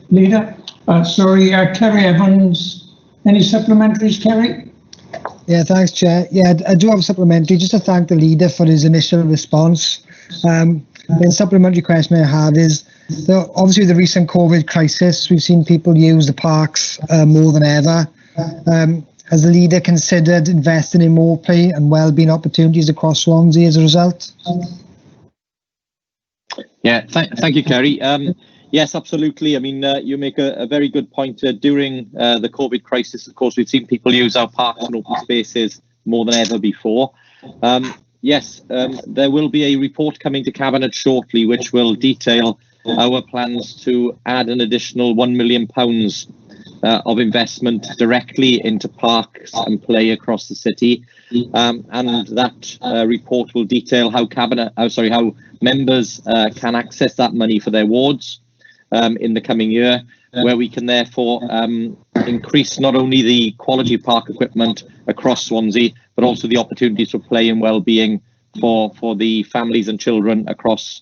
Leader? Kerry Evans. Any supplementaries, Kerry? Yeah, thanks, Chair. Yeah, I do have a supplementary, just to thank the leader for his initial response. The supplementary question I have is, obviously the recent COVID crisis, we've seen people use the parks more than ever. Has the leader considered investing in more play and wellbeing opportunities across Swansea as a result? Yeah, thank you, Kerry. Yes, absolutely. I mean, you make a very good point. During the COVID crisis, of course, we've seen people use our parks and open spaces more than ever before. Yes, there will be a report coming to Cabinet shortly, which will detail our plans to add an additional £1 million of investment directly into parks and play across the city, and that report will detail how how members can access that money for their wards in the coming year, where we can therefore increase not only the quality of park equipment across Swansea, but also the opportunities for play and well-being for the families and children across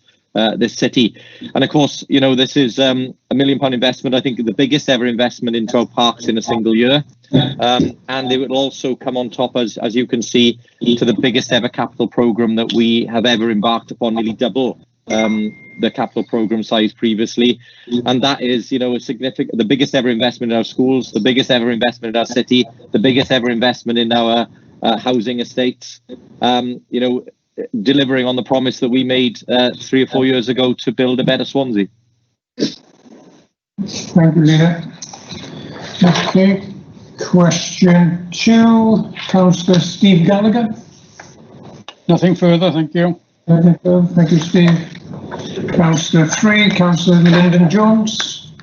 this city. And of course, you know, this is £1 million investment. I think the biggest ever investment into our parks in a single year, and it will also come on top, as you can see, to the biggest ever capital programme that we have ever embarked upon, nearly double the capital programme size previously. And that is, you know, the biggest ever investment in our schools, the biggest ever investment in our city, the biggest ever investment in our housing estates, you know, delivering on the promise that we made 3 or 4 years ago to build a better Swansea. Thank you, Leader. Okay, question 2, Councillor Steve Gallagher. Nothing further, thank you. Thank you, Steve. Councillor 3, Councillor Lyndon Jones.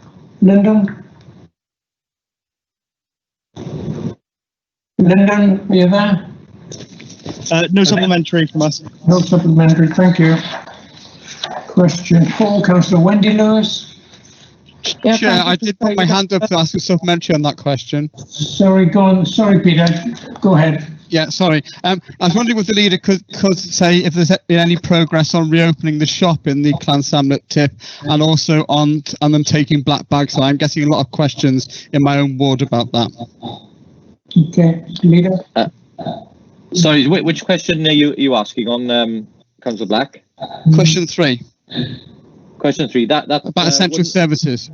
Lyndon? Lyndon, are you there? No supplementary from us. No supplementary, thank you. Question 4, Councillor Wendy Lewis. Yeah, Chair, I did put my hand up to ask a supplementary on that question. Sorry, go on. Sorry, Peter. Go ahead. Yeah, sorry. I was wondering if the leader could say if there's been any progress on reopening the shop in the Clansamlet tip, and also on them taking black bags. So I'm getting a lot of questions in my own ward about that. Okay, leader. Sorry, which question are you asking on, Councillor Black? Question 3. Question 3. That's about essential services.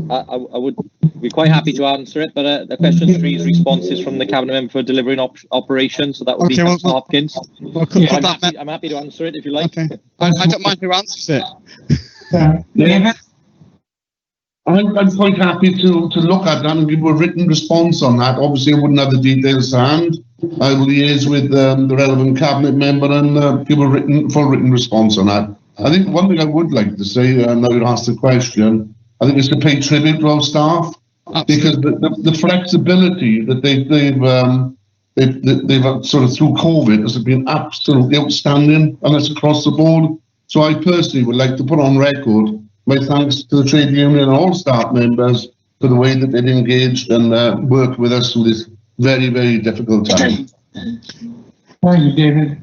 I would be quite happy to answer it, but the question 3 is responses from the Cabinet Member for delivering operations, so that would be Councillor Hopkins. I'm happy to answer it if you like. Okay. I don't mind who answers it. I'm quite happy to look at that and give a written response on that. Obviously, I wouldn't have the details to hand. I will liaise with the relevant cabinet member and give a full written response on that. I think one thing I would like to say, now you asked the question, I think is to pay tribute to our staff. Because the flexibility that they've sort of through COVID has been absolutely outstanding, and that's across the board. So I personally would like to put on record my thanks to the trade union and all staff members for the way that they've engaged and worked with us through this very, very difficult time. Thank you, David.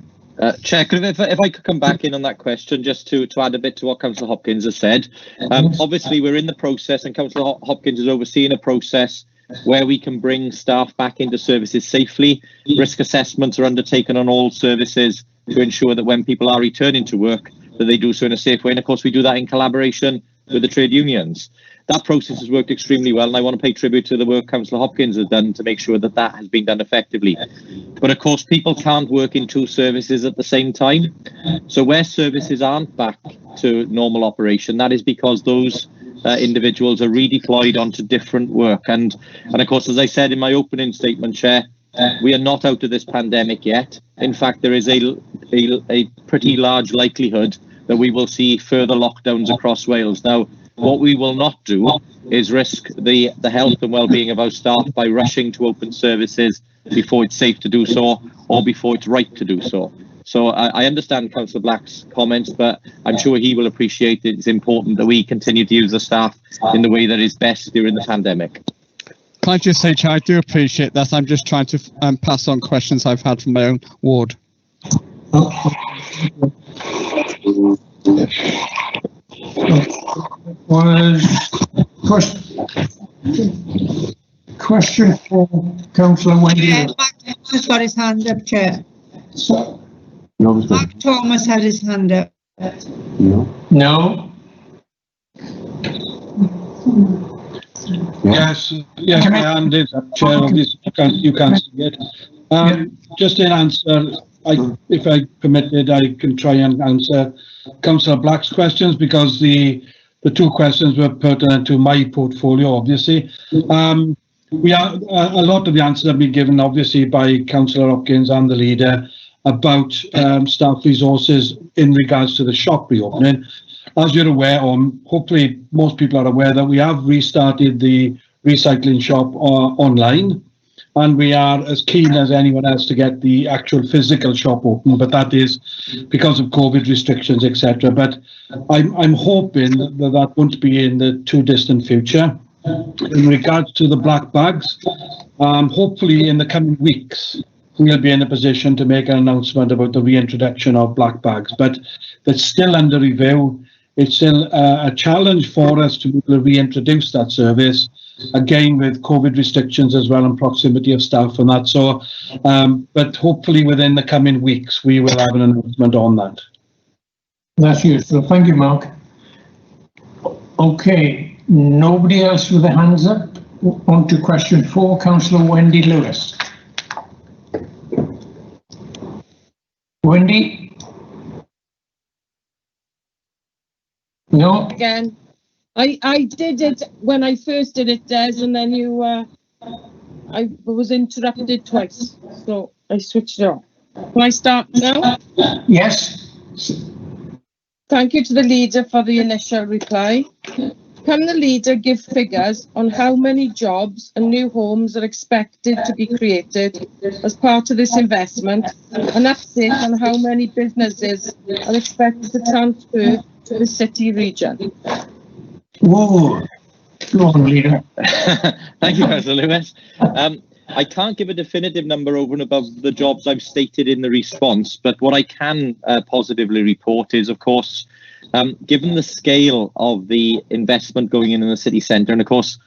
Chair, if I could come back in on that question, just to add a bit to what Councillor Hopkins has said. Obviously, we're in the process, and Councillor Hopkins is overseeing a process where we can bring staff back into services safely. Risk assessments are undertaken on all services to ensure that when people are returning to work, that they do so in a safe way. And of course, we do that in collaboration with the trade unions. that process has worked extremely well, and I want to pay tribute to the work Councillor Hopkins has done to make sure that that has been done effectively. But of course, people can't work in two services at the same time. So where services aren't back to normal operation, that is because those individuals are redeployed onto different work. And of course, as I said in my opening statement, Chair, we are not out of this pandemic yet. In fact, there is a pretty large likelihood that we will see further lockdowns across Wales. Now, what we will not do is risk the health and well-being of our staff by rushing to open services before it's safe to do so or before it's right to do so. So I understand Councillor Black's comments, but I'm sure he will appreciate it's important that we continue to use the staff in the way that is best during the pandemic. Can I just say, Chair, I do appreciate that. I'm just trying to pass on questions I've had from my own ward. Was question for Councillor Wendy. Yeah, Mark Thomas has got his hand up, Chair. Mark Thomas had his hand up. No. Yes, my hand is up, Chair. Obviously, you can't see it. Just in answer, if I permitted, I can try and answer Councillor Black's questions, because the two questions were pertinent to my portfolio, obviously. We are a lot of the answers have been given, obviously, by Councillor Hopkins and the leader about staff resources in regards to the shop reopening. As you're aware, or hopefully most people are aware, that we have restarted the recycling shop online, and we are as keen as anyone else to get the actual physical shop open, but that is because of COVID restrictions, etc. But I'm hoping that won't be in the too distant future. In regards to the black bags, hopefully in the coming weeks, we'll be in a position to make an announcement about the reintroduction of black bags, but that's still under review. It's still a challenge for us to be able to reintroduce that service, again with COVID restrictions as well and proximity of staff and that. So, but hopefully within the coming weeks, we will have an announcement on that. That's useful. Thank you, Mark. Okay, nobody else with their hands up? On to question 4, Councillor Wendy Lewis. Wendy? No. Again, I did it when I first did it, Des, and then I was interrupted twice, so I switched it off. Can I start now? Yes. Thank you to the leader for the initial reply. Can the leader give figures on how many jobs and new homes are expected to be created as part of this investment? An update on how many businesses are expected to transfer to the city region? Whoa. Go on, leader. Thank you, Councillor Lewis. I can't give a definitive number over and above the jobs I've stated in the response, but what I can positively report is, of course, given the scale of the investment going in the city centre, and of course,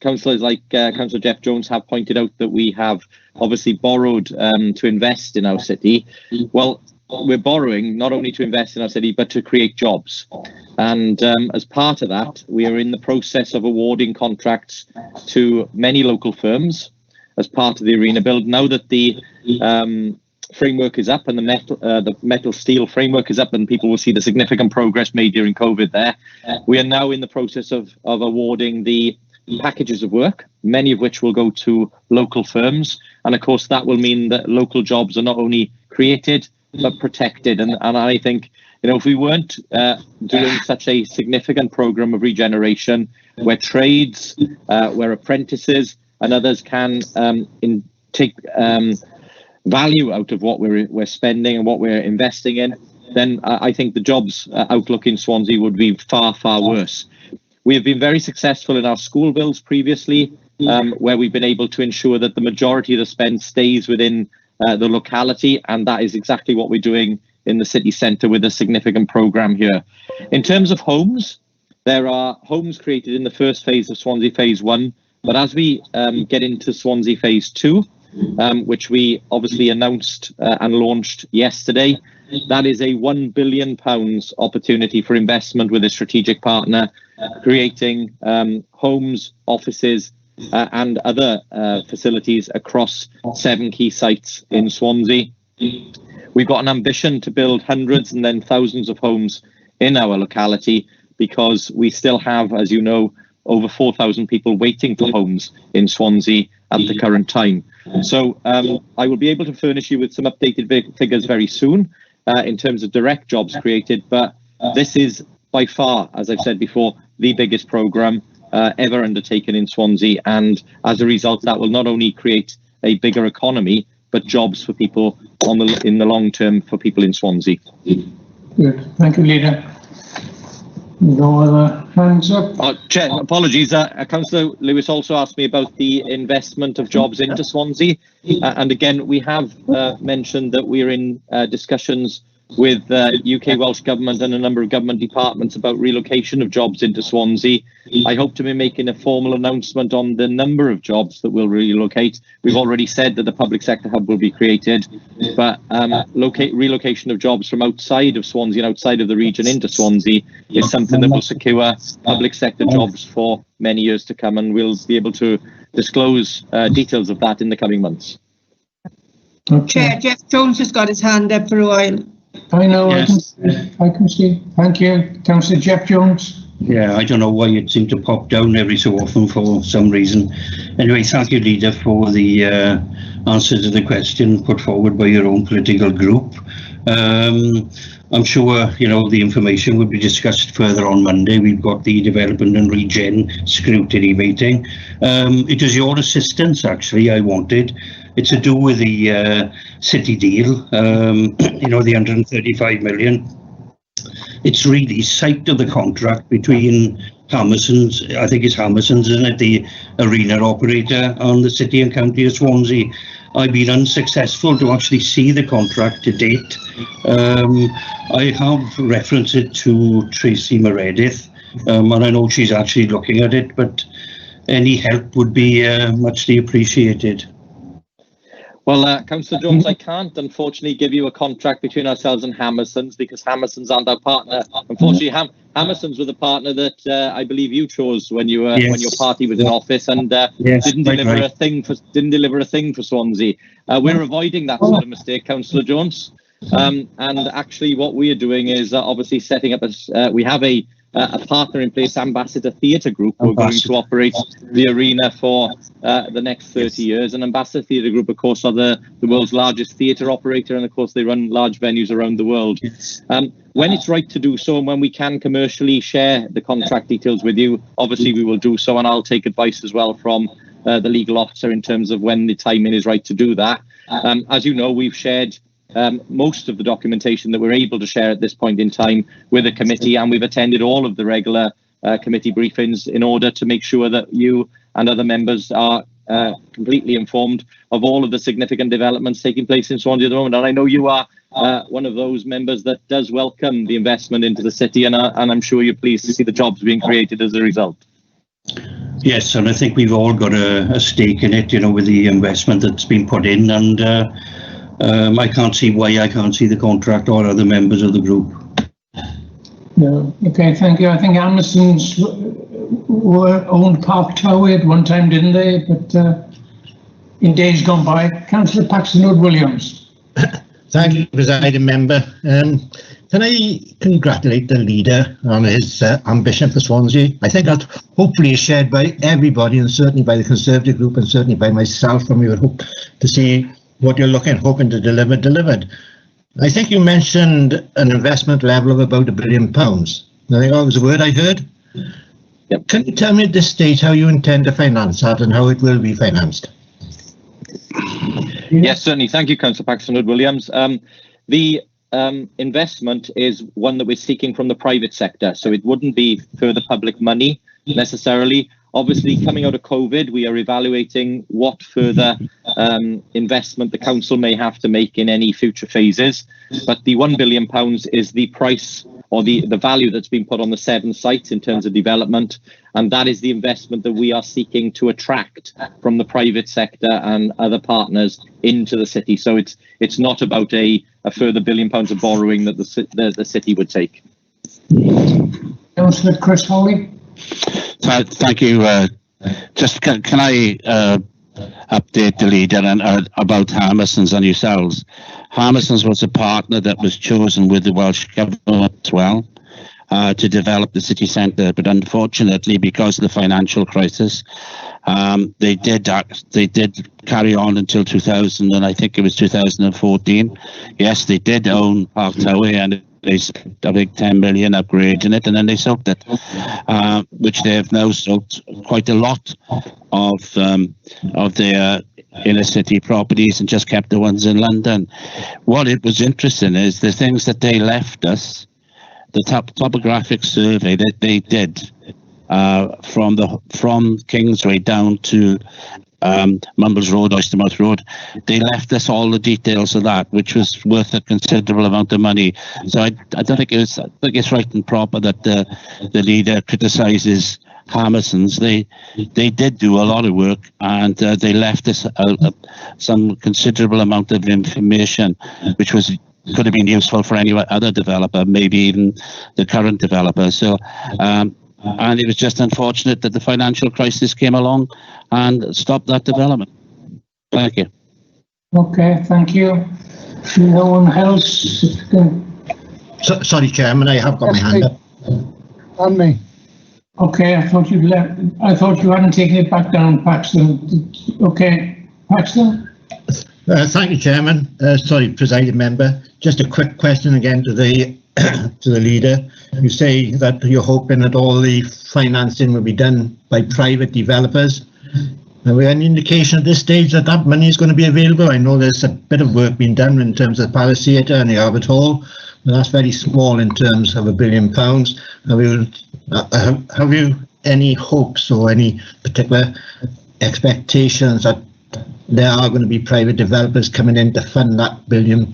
councillors like Councillor Jeff Jones have pointed out that we have obviously borrowed to invest in our city. Well, we're borrowing not only to invest in our city, but to create jobs. And as part of that, we are in the process of awarding contracts to many local firms as part of the arena build. Now that the framework is up and the metal steel framework is up, and people will see the significant progress made during COVID there, we are now in the process of awarding the packages of work, many of which will go to local firms. And of course, that will mean that local jobs are not only created, but protected. And I think, you know, if we weren't doing such a significant program of regeneration where trades, where apprentices and others can take value out of what we're spending and what we're investing in, then I think the jobs outlook in Swansea would be far, far worse. We have been very successful in our school builds previously, where we've been able to ensure that the majority of the spend stays within the locality, and that is exactly what we're doing in the city centre with a significant programme here. In terms of homes, there are homes created in the first phase of Swansea Phase 1, but as we get into Swansea Phase 2, which we obviously announced and launched yesterday, that is a £1 billion opportunity for investment with a strategic partner, creating homes, offices and other facilities across 7 key sites in Swansea. We've got an ambition to build hundreds and then thousands of homes in our locality, because we still have, as you know, over 4,000 people waiting for homes in Swansea at the current time. So I will be able to furnish you with some updated figures very soon in terms of direct jobs created, but this is by far, as I've said before, the biggest programme ever undertaken in Swansea, and as a result that will not only create a bigger economy but jobs for people in the long term for people in Swansea. Good, thank you, Leader. No other hands up? Chair, apologies. Councillor Lewis also asked me about the investment of jobs into Swansea. And again, we have mentioned that we're in discussions with UK Welsh Government and a number of government departments about relocation of jobs into Swansea. I hope to be making a formal announcement on the number of jobs that will relocate. We've already said that the public sector hub will be created, but relocation of jobs from outside of Swansea and outside of the region into Swansea is something that will secure public sector jobs for many years to come, and we'll be able to disclose details of that in the coming months. Chair, Jeff Jones has got his hand up for a while. I know, Yes. I can see. Thank you. Councillor Jeff Jones. Yeah, I don't know why it seemed to pop down every so often for some reason. Anyway, thank you, Leader, for the answer to the question put forward by your own political group. I'm sure, you know, the information will be discussed further on Monday. We've got the Development and Regen Scrutiny meeting. It is your assistance, actually, I wanted. It's to do with the city deal, you know, the 135 million. It's really site of the contract between Hammerson's, I think it's Hammerson's, isn't it, the arena operator, on the City and County of Swansea. I've been unsuccessful to actually see the contract to date. I have referenced it to Tracy Meredith, and I know she's actually looking at it, but any help would be muchly appreciated. Well, Councillor Jones, I can't unfortunately give you a contract between ourselves and Hammerson's, because Hammerson's aren't our partner. Unfortunately, Hammerson's were the partner that I believe you chose when you when your party was in office, and didn't deliver a thing for Swansea. We're avoiding that sort of mistake, Councillor Jones. And actually, what we are doing is obviously setting up we have a partner in place, Ambassador Theatre Group, who are going to operate the arena for the next 30 years. And Ambassador Theatre Group, of course, are the world's largest theatre operator, and of course they run large venues around the world. When it's right to do so, and when we can commercially share the contract details with you, obviously we will do so, and I'll take advice as well from the legal officer in terms of when the timing is right to do that. As you know, we've shared most of the documentation that we're able to share at this point in time with the committee, and we've attended all of the regular committee briefings in order to make sure that you and other members are completely informed of all of the significant developments taking place in Swansea at the moment. And I know you are one of those members that does welcome the investment into the city, and I'm sure you're pleased to see the jobs being created as a result. Yes, and I think we've all got a stake in it, you know, with the investment that's been put in, and I can't see why I can't see the contract or other members of the group. No. Okay, thank you. I think Hammerson's owned Park Tower at one time, didn't they? But in days gone by. Councillor Paxton Wood-Williams. Thank you, Presiding Member. Can I congratulate the Leader on his ambition for Swansea? I think that hopefully is shared by everybody, and certainly by the Conservative group, and certainly by myself, and we would hope to see what you're hoping to deliver delivered. I think you mentioned an investment level of about £1 billion. I think that was a word I heard. Yep. Can you tell me at this stage how you intend to finance that and how it will be financed? Yes, certainly. Thank you, Councillor Paxton Wood-Williams. The investment is one that we're seeking from the private sector, so it wouldn't be further public money necessarily. Obviously, coming out of COVID, we are evaluating what further investment the council may have to make in any future phases. But the £1 billion is the price or the value that's been put on the 7 sites in terms of development, and that is the investment that we are seeking to attract from the private sector and other partners into the city. So it's not about a further £1 billion of borrowing that the city would take. Councillor Chris Hawley. Thank you. Just can I update the leader about Hammersons and yourselves? Hammersons was a partner that was chosen with the Welsh Government as well to develop the city centre, but unfortunately, because of the financial crisis, they did carry on until 2000, and I think it was 2014. Yes, they did own Park Tower, and they spent a big 10 million upgrading it, and then they sold it, which they have now sold quite a lot of their inner city properties and just kept the ones in London. What it was interesting is the things that they left us, the topographic survey that they did from Kingsway down to Mumbles Road, Oystermouth Road. They left us all the details of that, which was worth a considerable amount of money. So I don't think I think it's right and proper that the leader criticises Hammersons. They did do a lot of work, and they left us some considerable amount of information, which could have been useful for any other developer, maybe even the current developer. So. And it was just unfortunate that the financial crisis came along and stopped that development. Thank you. Okay, thank you. No one else? Sorry, Chairman, I have got my hand up. And me. Okay, I thought you hadn't taken it back down, Paxton. Okay, Paxton? Thank you, Chairman. Sorry, presiding member. Just a quick question again to the leader. You say that you're hoping that all the financing will be done by private developers. Have we any indication at this stage that money is going to be available? I know there's a bit of work being done in terms of the Palace Theatre and the Albert Hall, but that's very small in terms of £1 billion. Have you any hopes or any particular expectations that there are going to be private developers coming in to fund that £1 billion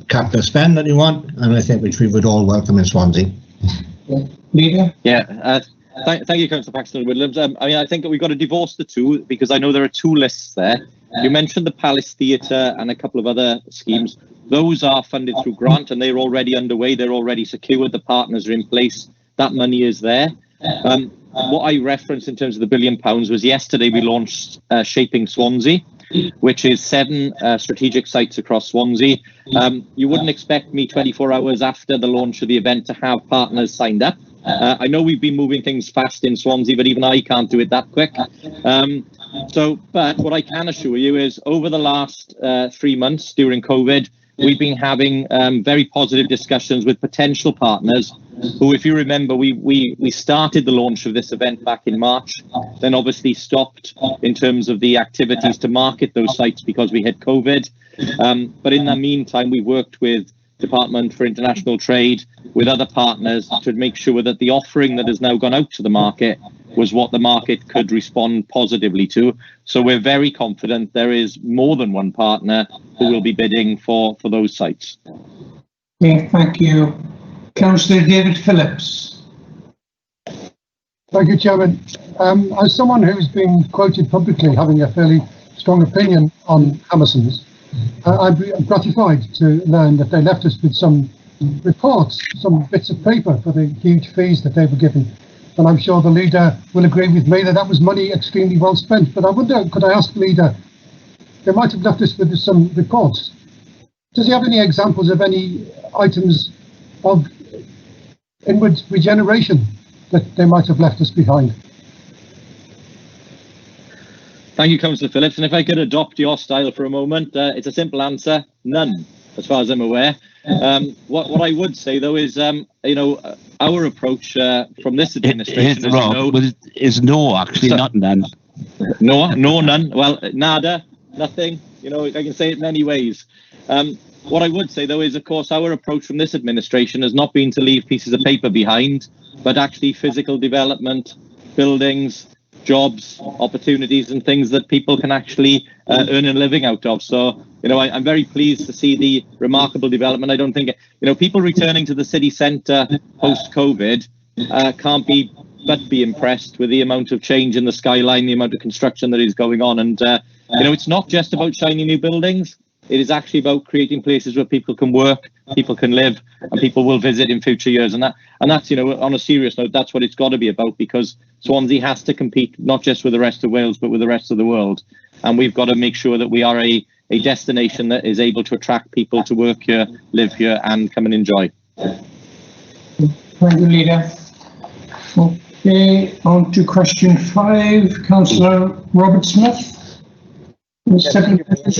capital spend that you want, and I think which we would all welcome in Swansea? Leader? Yeah, thank you, Councillor Paxton Williams. I mean, I think that we've got to divorce the two, because I know there are two lists there. You mentioned the Palace Theatre and a couple of other schemes. Those are funded through grant, and they're already underway. They're already secured. The partners are in place. That money is there. What I referenced in terms of the £1 billion was yesterday we launched Shaping Swansea, which is 7 strategic sites across Swansea. You wouldn't expect me 24 hours after the launch of the event to have partners signed up. I know we've been moving things fast in Swansea, but even I can't do it that quick. But what I can assure you is over the last 3 months during COVID, we've been having very positive discussions with potential partners who, if you remember, we started the launch of this event back in March, then obviously stopped in terms of the activities to market those sites because we had COVID. But in the meantime, we worked with Department for International Trade, with other partners, to make sure that the offering that has now gone out to the market was what the market could respond positively to. So we're very confident there is more than one partner who will be bidding for those sites. Okay, thank you. Councillor David Phillips. Thank you, Chairman. As someone who's been quoted publicly having a fairly strong opinion on Hammersons, I'm gratified to learn that they left us with some reports, some bits of paper for the huge fees that they were given. And I'm sure the leader will agree with me that was money extremely well spent. But I wonder, could I ask the leader, they might have left us with some reports. Does he have any examples of any items of inward regeneration that they might have left us behind? Thank you, Councillor Phillips. And if I could adopt your style for a moment, it's a simple answer: none, as far as I'm aware. What I would say, though, is our approach from this administration is no, actually, not none. No, none. Well, nada, nothing. I can say it in many ways. What I would say, though, is, of course, our approach from this administration has not been to leave pieces of paper behind, but actually physical development, buildings, jobs, opportunities and things that people can actually earn a living out of. So, I'm very pleased to see the remarkable development. I don't think, people returning to the city centre post-COVID can't but be impressed with the amount of change in the skyline, the amount of construction that is going on. And, it's not just about shiny new buildings. It is actually about creating places where people can work, people can live, and people will visit in future years. And that's, on a serious note, that's what it's got to be about, because Swansea has to compete not just with the rest of Wales, but with the rest of the world. And we've got to make sure that we are a destination that is able to attract people to work here, live here, and come and enjoy. Thank you, Leader. Okay, on to question 5, Councillor Robert Smith.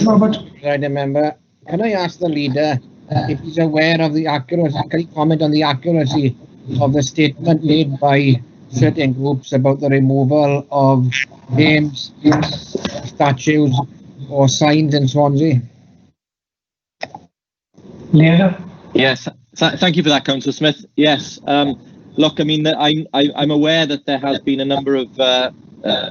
Robert. Right, member. Can I ask the leader if he's aware of the accuracy? Can he comment on the accuracy of the statement made by certain groups about the removal of names, statues, or signs in Swansea? Leader. Yes, thank you for that, Councillor Smith. Yes, look, I mean, I'm aware that there has been a number of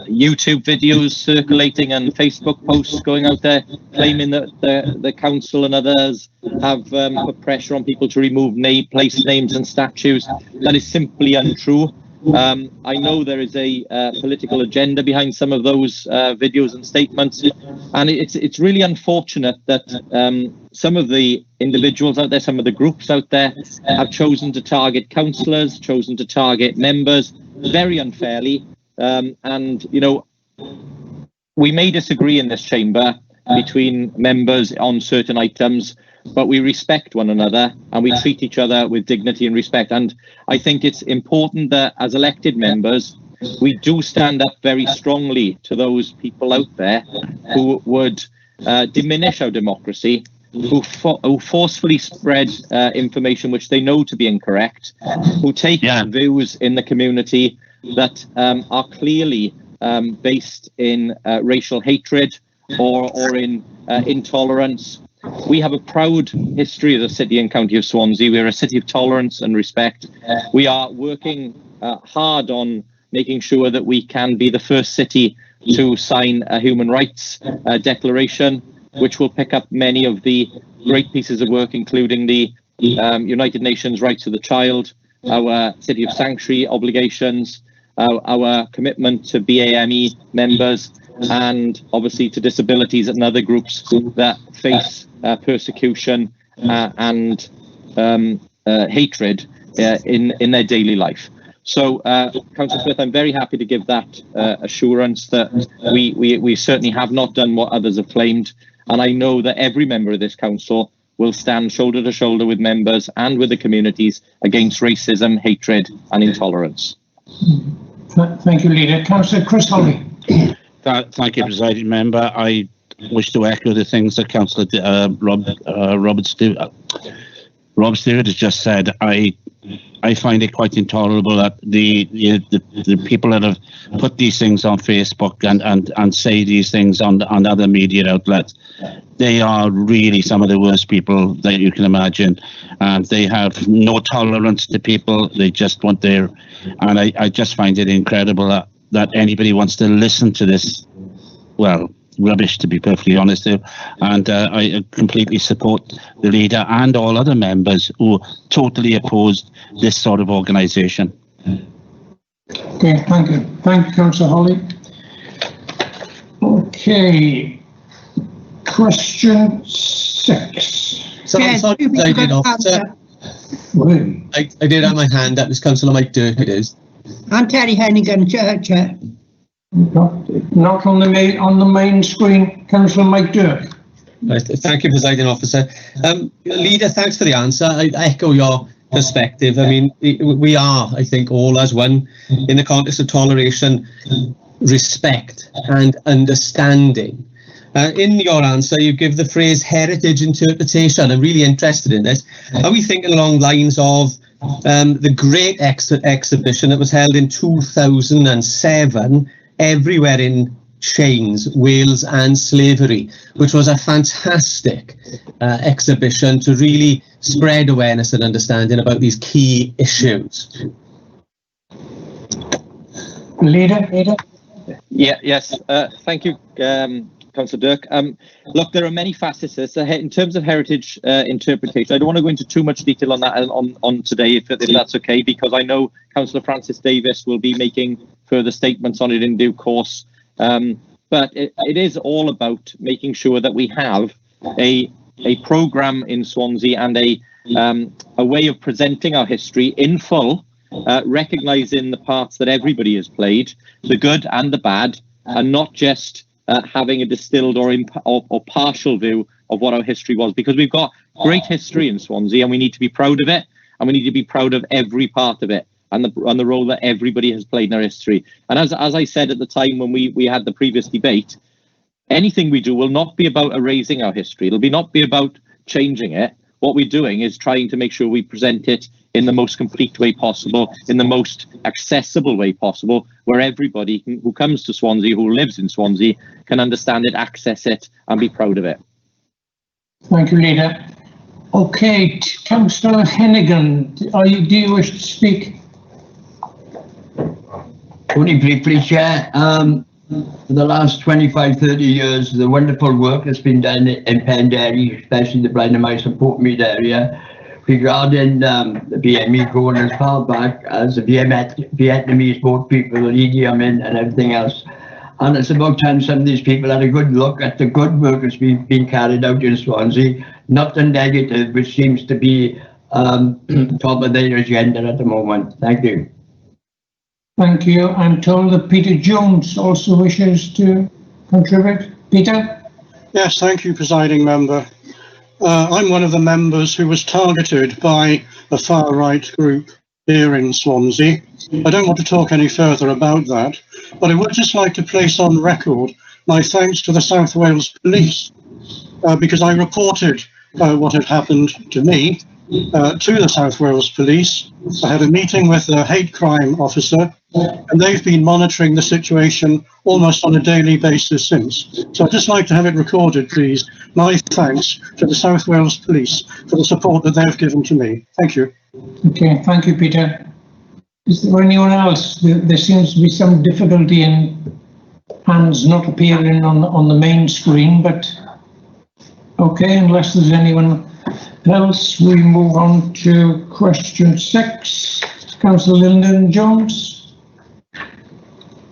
YouTube videos circulating and Facebook posts going out there claiming that the council and others have put pressure on people to remove place names and statues. That is simply untrue. I know there is a political agenda behind some of those videos and statements, and it's really unfortunate that some of the individuals out there, some of the groups out there have chosen to target councillors, chosen to target members very unfairly. And we may disagree in this chamber between members on certain items, but we respect one another and we treat each other with dignity and respect. And I think it's important that as elected members, we do stand up very strongly to those people out there who would diminish our democracy, who forcefully spread information which they know to be incorrect, who take views in the community that are clearly based in racial hatred or in intolerance. We have a proud history of the city and county of Swansea. We're a city of tolerance and respect. We are working hard on making sure that we can be the first city to sign a human rights declaration, which will pick up many of the great pieces of work, including the United Nations Rights of the Child, our City of Sanctuary obligations, our commitment to BAME members, and obviously to disabilities and other groups that face persecution and hatred in their daily life. So, Councillor Smith, I'm very happy to give that assurance that we certainly have not done what others have claimed, and I know that every member of this council will stand shoulder to shoulder with members and with the communities against racism, hatred and intolerance. Thank you, Leader. Councillor Chris Holly. Thank you, Presiding Member. I wish to echo the things that Councillor Robert Stewart has just said. I find it quite intolerable that the people that have put these things on Facebook and say these things on other media outlets, they are really some of the worst people that you can imagine, and they have no tolerance to people. They just want their, and I just find it incredible that anybody wants to listen to this, well, rubbish, to be perfectly honest. And I completely support the leader and all other members who totally opposed this sort of organisation. Okay, thank you. Thank you, Councillor Holly. Okay, question 6. Sorry, Presiding Officer. I did have my hand up. It's Councillor Mike Dirk, it is. I'm Terry Hennigan, Chair. Not on the main screen, Councillor Mike Dirk. Right, thank you, Presiding Officer. Leader, thanks for the answer. I echo your perspective. I mean, we are, I think, all as one in the context of toleration, respect and understanding. In your answer, you give the phrase heritage interpretation. I'm really interested in this. Are we thinking along lines of the great exhibition that was held in 2007, Everywhere in Chains, Wales and Slavery, which was a fantastic exhibition to really spread awareness and understanding about these key issues? Leader. Yes. Thank you, Councillor Dirk. Look, there are many facets to this. In terms of heritage interpretation, I don't want to go into too much detail on that on today, if that's okay, because I know Councillor Francis Davis will be making further statements on it in due course. But it is all about making sure that we have a programme in Swansea and a way of presenting our history in full, recognising the parts that everybody has played, the good and the bad, and not just having a distilled or partial view of what our history was, because we've got great history in Swansea and we need to be proud of it, and we need to be proud of every part of it and the role that everybody has played in our history. And as I said at the time when we had the previous debate, anything we do will not be about erasing our history. It'll not be about changing it. What we're doing is trying to make sure we present it in the most complete way possible, in the most accessible way possible, where everybody who comes to Swansea, who lives in Swansea, can understand it, access it, and be proud of it. Thank you, Leader. Okay, Councillor Hennigan, do you wish to speak? Only briefly, Chair. For the last 25-30 years, the wonderful work that's been done in Penderi, especially the Blind and My Support Meet area, regarding the BME going as far back as the Vietnamese boat people, Idi Amin and everything else. And it's about time some of these people had a good look at the good work that's been carried out in Swansea, not the negative, which seems to be top of their agenda at the moment. Thank you. Thank you. I'm told that Peter Jones also wishes to contribute. Peter? Yes, thank you, presiding member. I'm one of the members who was targeted by a far-right group here in Swansea. I don't want to talk any further about that, but I would just like to place on record my thanks to the South Wales Police, because I reported what had happened to me to the South Wales Police. I had a meeting with the hate crime officer, and they've been monitoring the situation almost on a daily basis since. So I'd just like to have it recorded, please. My thanks to the South Wales Police for the support that they've given to me. Thank you. Okay, thank you, Peter. Is there anyone else? There seems to be some difficulty in hands not appearing on the main screen, but okay, unless there's anyone else, we move on to question 6. Councillor Lyndon Jones.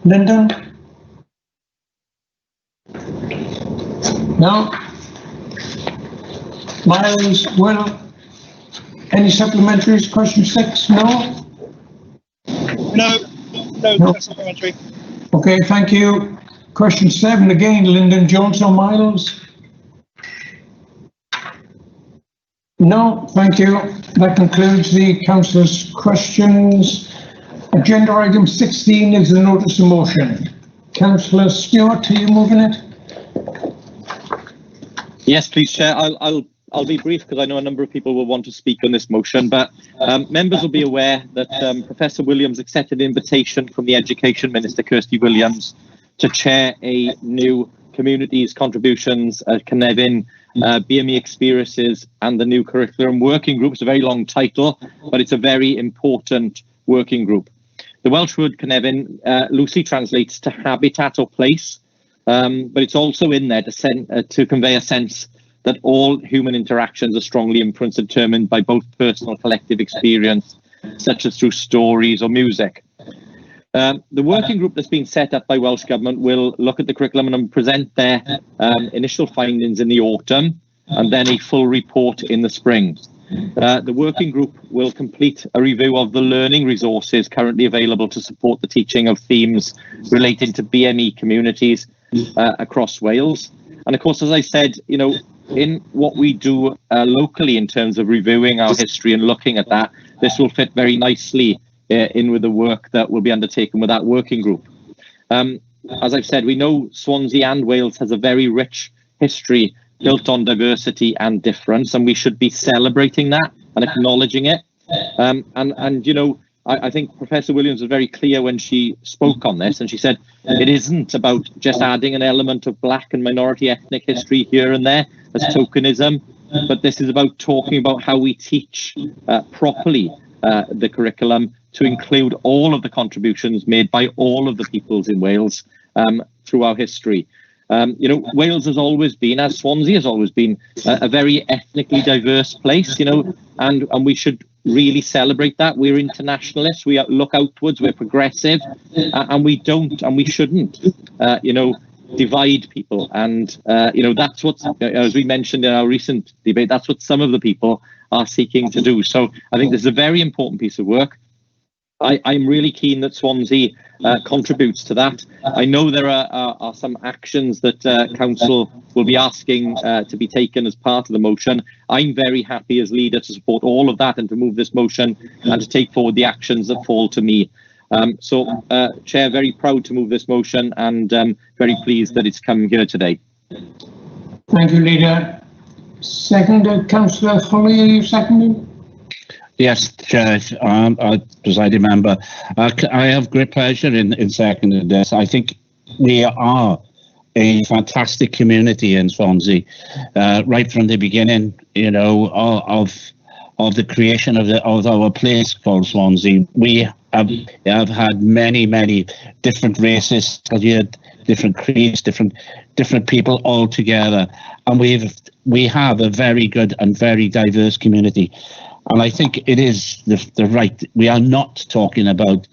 Lyndon? No? Miles, Will? Any supplementaries? Question 6? No? No supplementary. Okay, thank you. Question 7 again, Lyndon Jones or Miles? No, thank you. That concludes the councillors' questions. Agenda item 16 is the notice of motion. Councillor Stewart, are you moving it? Yes, please, Chair. I'll be brief because I know a number of people will want to speak on this motion, but members will be aware that Professor Williams accepted an invitation from the Education Minister, Kirsty Williams, to chair a new Communities, Contributions, Cynefin, BME Experiences and the New Curriculum Working Group. It's a very long title, but it's a very important working group. The Welsh word Cynefin loosely translates to habitat or place, but it's also in there to convey a sense that all human interactions are strongly influenced and determined by both personal and collective experience, such as through stories or music. The working group that's been set up by Welsh Government will look at the curriculum and present their initial findings in the autumn and then a full report in the spring. The working group will complete a review of the learning resources currently available to support the teaching of themes relating to BME communities across Wales. And of course, as I said, you know, in what we do locally in terms of reviewing our history and looking at that, this will fit very nicely in with the work that will be undertaken with that working group. As I've said, we know Swansea and Wales has a very rich history built on diversity and difference, and we should be celebrating that and acknowledging it. And you know, I think Professor Williams was very clear when she spoke on this, and she said it isn't about just adding an element of black and minority ethnic history here and there as tokenism, but this is about talking about how we teach properly the curriculum to include all of the contributions made by all of the peoples in Wales, through our history. Wales has always been, as Swansea has always been, a very ethnically diverse place, and we should really celebrate that. We're internationalists, we look outwards, we're progressive, and we don't and we shouldn't, divide people. And, that's what, as we mentioned in our recent debate, that's what some of the people are seeking to do. So I think this is a very important piece of work. I'm really keen that Swansea contributes to that. I know there are some actions that Council will be asking to be taken as part of the motion. I'm very happy as leader to support all of that and to move this motion and to take forward the actions that fall to me. Chair, very proud to move this motion and very pleased that it's come here today. Thank you, Leader. Seconded, Councillor Foley, are you seconded? Yes, Chair, presiding member. I have great pleasure in seconding this. I think we are a fantastic community in Swansea, right from the beginning, of the creation of our place called Swansea. We have had many different races, different creeds, different people all together, and we have a very good and very diverse community. And I think it is the right. We are not talking about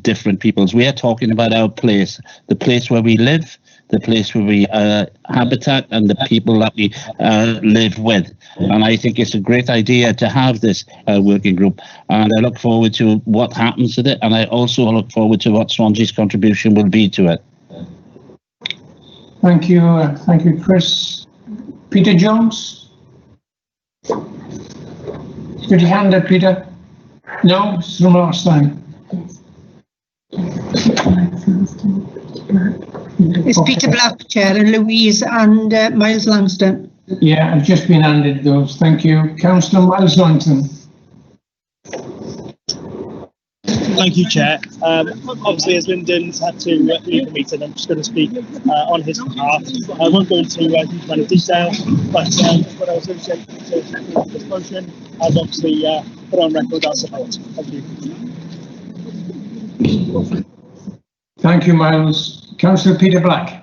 different peoples. We are talking about our place, the place where we live, the place where we habitat, and the people that we live with. And I think it's a great idea to have this working group. And I look forward to what happens with it. And I also look forward to what Swansea's contribution will be to it. Thank you, Chris. Peter Jones? Did you hand it, Peter? No, it's from last time. It's Peter Black, Chair, and Louise and Miles Langston. Yeah, I've just been handed those. Thank you. Councillor Miles Langston. Thank you, Chair. Obviously, as Lyndon's had to leave the meeting, I'm just going to speak on his behalf. I won't go into huge amount of detail, but what I was going to say to this motion, I've obviously put on record our support. Thank you. Thank you, Miles. Councillor Peter Black.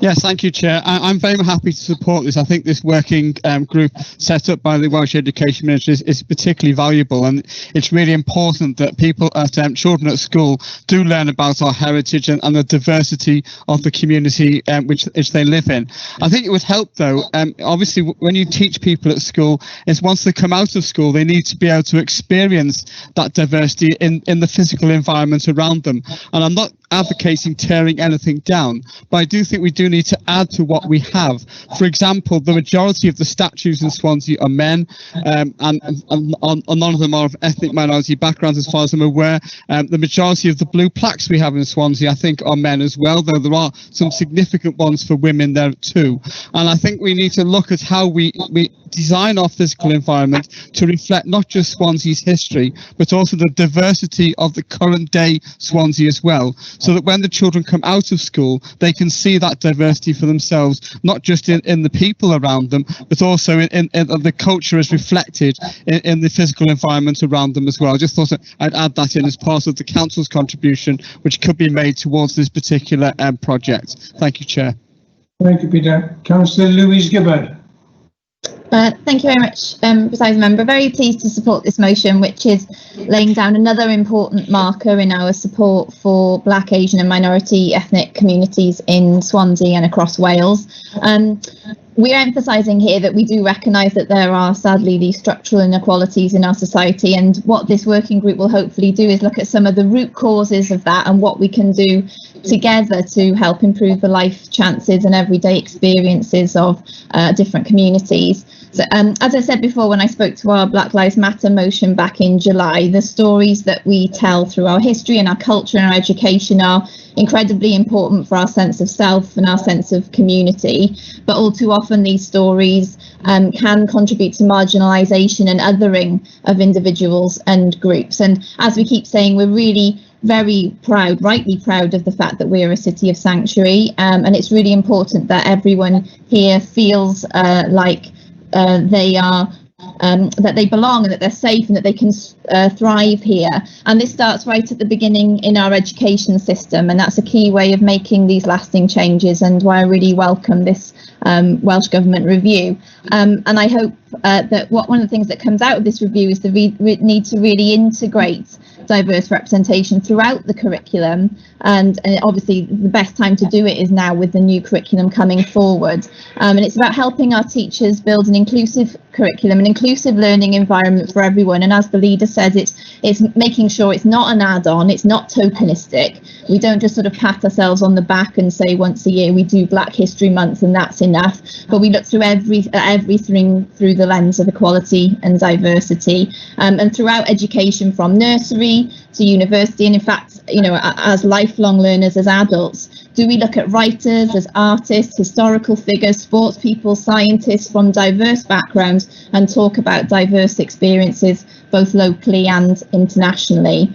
Yes, thank you, Chair. I'm very happy to support this. I think this working group set up by the Welsh Education Ministry is particularly valuable, and it's really important that people children at school do learn about our heritage and the diversity of the community which they live in. I think it would help, though, obviously, when you teach people at school, is once they come out of school, they need to be able to experience that diversity in the physical environment around them. And I'm not advocating tearing anything down, but I do think we do need to add to what we have. For example, the majority of the statues in Swansea are men, and none of them are of ethnic minority backgrounds as far as I'm aware. The majority of the blue plaques we have in Swansea, I think, are men as well, though there are some significant ones for women there too. And I think we need to look at how we design our physical environment to reflect not just Swansea's history, but also the diversity of the current day Swansea as well, so that when the children come out of school, they can see that diversity for themselves, not just in the people around them, but also in the culture as reflected in the physical environment around them as well. I just thought I'd add that in as part of the council's contribution, which could be made towards this particular project. Thank you, Chair. Thank you, Peter. Councillor Louise Gibbard. Thank you very much, Presiding Member. Very pleased to support this motion, which is laying down another important marker in our support for Black, Asian and minority ethnic communities in Swansea and across Wales. We're emphasising here that we do recognise that there are sadly these structural inequalities in our society, and what this working group will hopefully do is look at some of the root causes of that and what we can do together to help improve the life chances and everyday experiences of different communities. So, as I said before, when I spoke to our Black Lives Matter motion back in July, the stories that we tell through our history and our culture and our education are incredibly important for our sense of self and our sense of community. But all too often these stories can contribute to marginalisation and othering of individuals and groups. And as we keep saying, we're really very proud, rightly proud of the fact that we're a city of sanctuary. And it's really important that everyone here feels like they are that they belong and that they're safe and that they can thrive here. And this starts right at the beginning in our education system, and that's a key way of making these lasting changes, and why I really welcome this Welsh Government review. And I hope that one of the things that comes out of this review is the need to really integrate diverse representation throughout the curriculum, and obviously the best time to do it is now with the new curriculum coming forward, and it's about helping our teachers build an inclusive curriculum, an inclusive learning environment for everyone. And as the leader says, it's making sure it's not an add-on, it's not tokenistic. We don't just sort of pat ourselves on the back and say once a year we do Black History Month and that's enough, but we look through everything through the lens of equality and diversity, and throughout education from nursery to university. And in fact, you know, as lifelong learners, as adults, do we look at writers, as artists, historical figures, sports people, scientists from diverse backgrounds, and talk about diverse experiences both locally and internationally?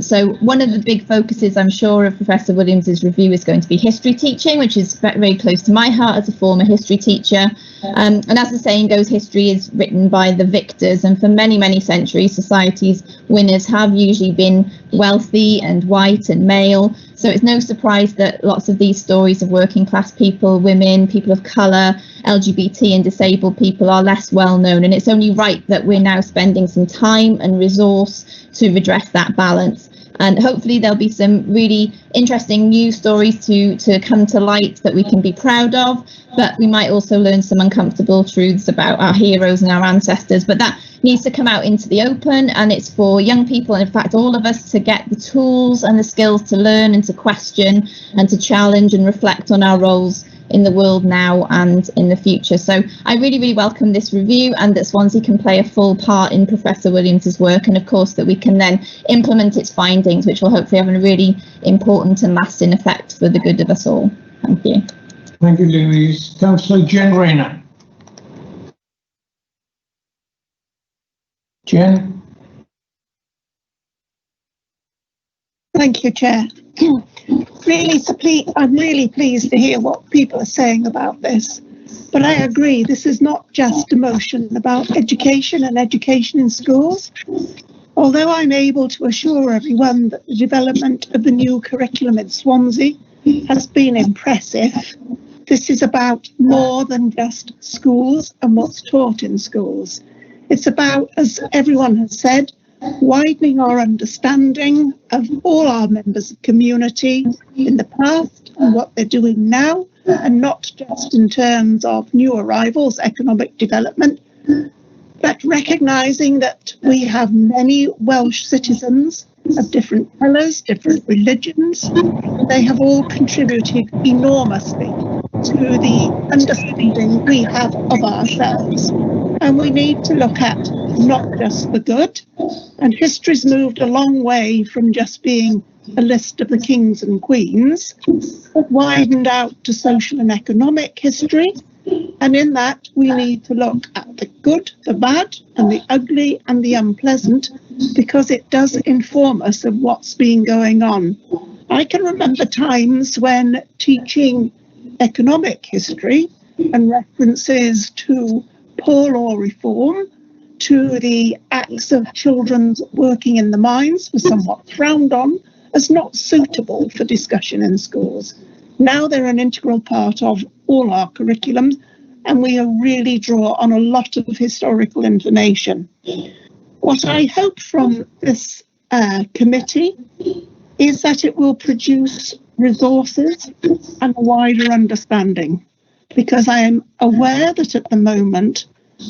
So one of the big focuses, I'm sure, of Professor Williams's review is going to be history teaching, which is very close to my heart as a former history teacher. And as the saying goes, history is written by the victors, and for many, many centuries, society's winners have usually been wealthy and white and male. So it's no surprise that lots of these stories of working class people, women, people of colour, LGBT and disabled people are less well known, and it's only right that we're now spending some time and resource to redress that balance. And hopefully there'll be some really interesting news stories to come to light that we can be proud of, but we might also learn some uncomfortable truths about our heroes and our ancestors. But that needs to come out into the open, and it's for young people, and in fact all of us, to get the tools and the skills to learn and to question and to challenge and reflect on our roles in the world now and in the future. So I really, really welcome this review, and that Swansea can play a full part in Professor Williams's work, and of course that we can then implement its findings, which will hopefully have a really important and lasting effect for the good of us all. Thank you. Thank you, Louise. Councillor Jen Rayner. Jen. Thank you, Chair. I'm really pleased to hear what people are saying about this. But I agree, this is not just a motion about education and education in schools. Although I'm able to assure everyone that the development of the new curriculum in Swansea has been impressive, this is about more than just schools and what's taught in schools. It's about, as everyone has said, widening our understanding of all our members of community in the past and what they're doing now, and not just in terms of new arrivals, economic development, but recognising that we have many Welsh citizens of different colours, different religions. They have all contributed enormously to the understanding we have of ourselves. And we need to look at not just the good. And history's moved a long way from just being a list of the kings and queens, but widened out to social and economic history. And in that, we need to look at the good, the bad, and the ugly and the unpleasant, because it does inform us of what's been going on. I can remember times when teaching economic history and references to poor law reform, to the acts of children working in the mines, was somewhat frowned on as not suitable for discussion in schools. Now they're an integral part of all our curriculums, and we really draw on a lot of historical information. What I hope from this committee is that it will produce resources and a wider understanding, because I am aware that at the moment,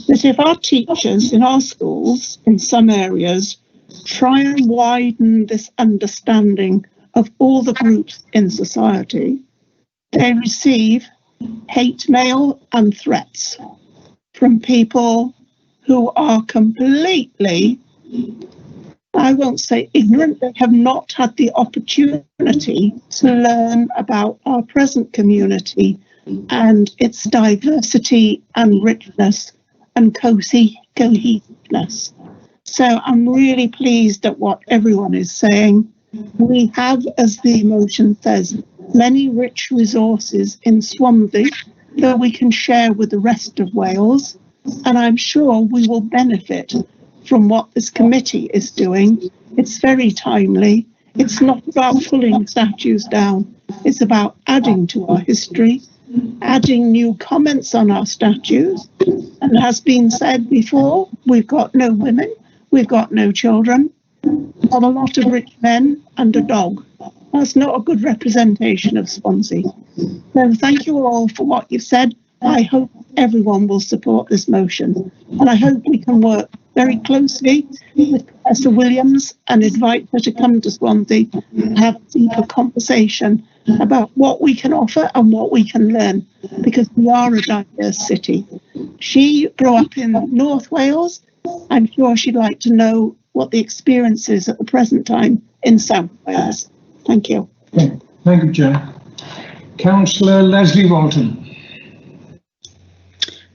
that if our teachers in our schools, in some areas, try and widen this understanding of all the groups in society, they receive hate mail and threats from people who are completely, I won't say ignorant, they have not had the opportunity to learn about our present community and its diversity and richness and cohesiveness. So I'm really pleased at what everyone is saying. We have, as the motion says, many rich resources in Swansea that we can share with the rest of Wales. and I'm sure we will benefit from what this committee is doing. It's very timely. It's not about pulling statues down. It's about adding to our history, adding new comments on our statues. And as has been said before, we've got no women, we've got no children, not a lot of rich men and a dog. That's not a good representation of Swansea. So thank you all for what you've said. I hope everyone will support this motion. And I hope we can work very closely with Professor Williams and invite her to come to Swansea and have a deeper conversation about what we can offer and what we can learn, because we are a diverse city. She grew up in North Wales. I'm sure she'd like to know what the experience is at the present time in South Wales. Thank you. Thank you, Chair. Councillor Leslie Walton.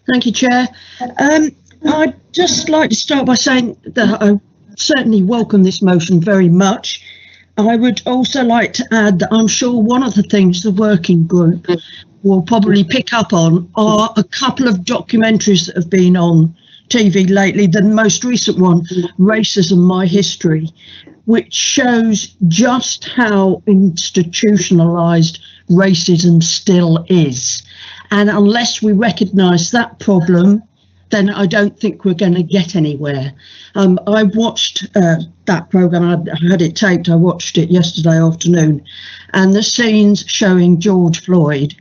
Thank you, Chair. I'd just like to start by saying that I certainly welcome this motion very much. I would also like to add that I'm sure one of the things the working group will probably pick up on are a couple of documentaries that have been on TV lately. The most recent one, Racism, My History, which shows just how institutionalised racism still is. And unless we recognise that problem, then I don't think we're going to get anywhere. I watched that programme, I had it taped, I watched it yesterday afternoon, and the scenes showing George Floyd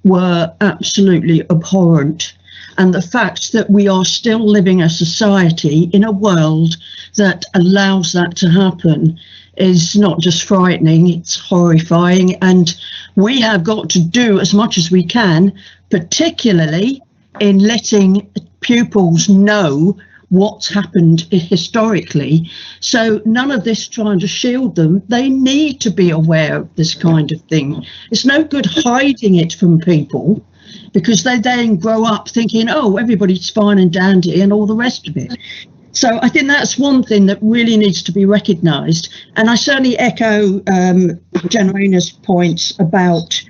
were absolutely abhorrent. And the fact that we are still living a society in a world that allows that to happen is not just frightening, it's horrifying. And we have got to do as much as we can, particularly in letting pupils know what's happened historically. So none of this trying to shield them. They need to be aware of this kind of thing. It's no good hiding it from people, because they then grow up thinking, oh, everybody's fine and dandy and all the rest of it. So I think that's one thing that really needs to be recognised. And I certainly echo Jen Rayner's points about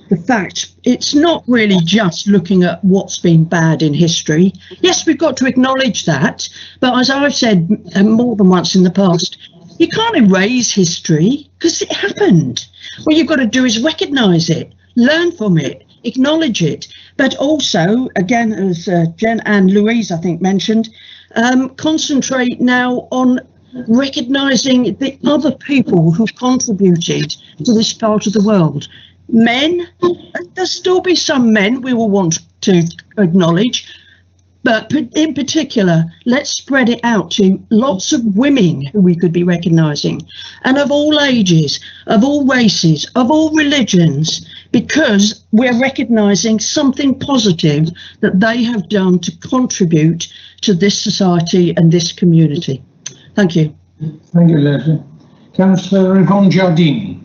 the fact it's not really just looking at what's been bad in history. Yes, we've got to acknowledge that. But as I've said more than once in the past, you can't erase history because it happened. What you've got to do is recognise it, learn from it, acknowledge it, but also, again, as Jen and Louise, I think, mentioned, concentrate now on recognising the other people who've contributed to this part of the world. Men, there'll still be some men we will want to acknowledge, but in particular, let's spread it out to lots of women who we could be recognising, and of all ages, of all races, of all religions, because we're recognising something positive that they have done to contribute to this society and this community. Thank you. Thank you, Leslie. Councillor Yvonne Jardine.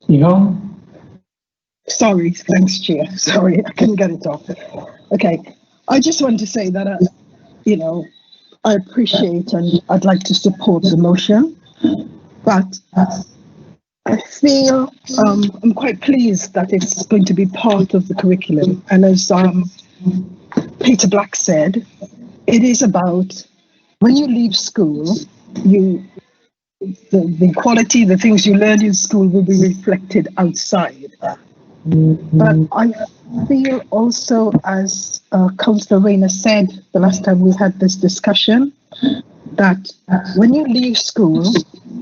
Yvonne? Sorry, thanks, Chair. Sorry, I couldn't get it off. Okay, I just want to say that, I appreciate and I'd like to support the motion, but I feel I'm quite pleased that it's going to be part of the curriculum. And as Peter Black said, it is about when you leave school, the quality, the things you learned in school will be reflected outside. But I feel also, as Councillor Rayner said the last time we had this discussion, that when you leave school,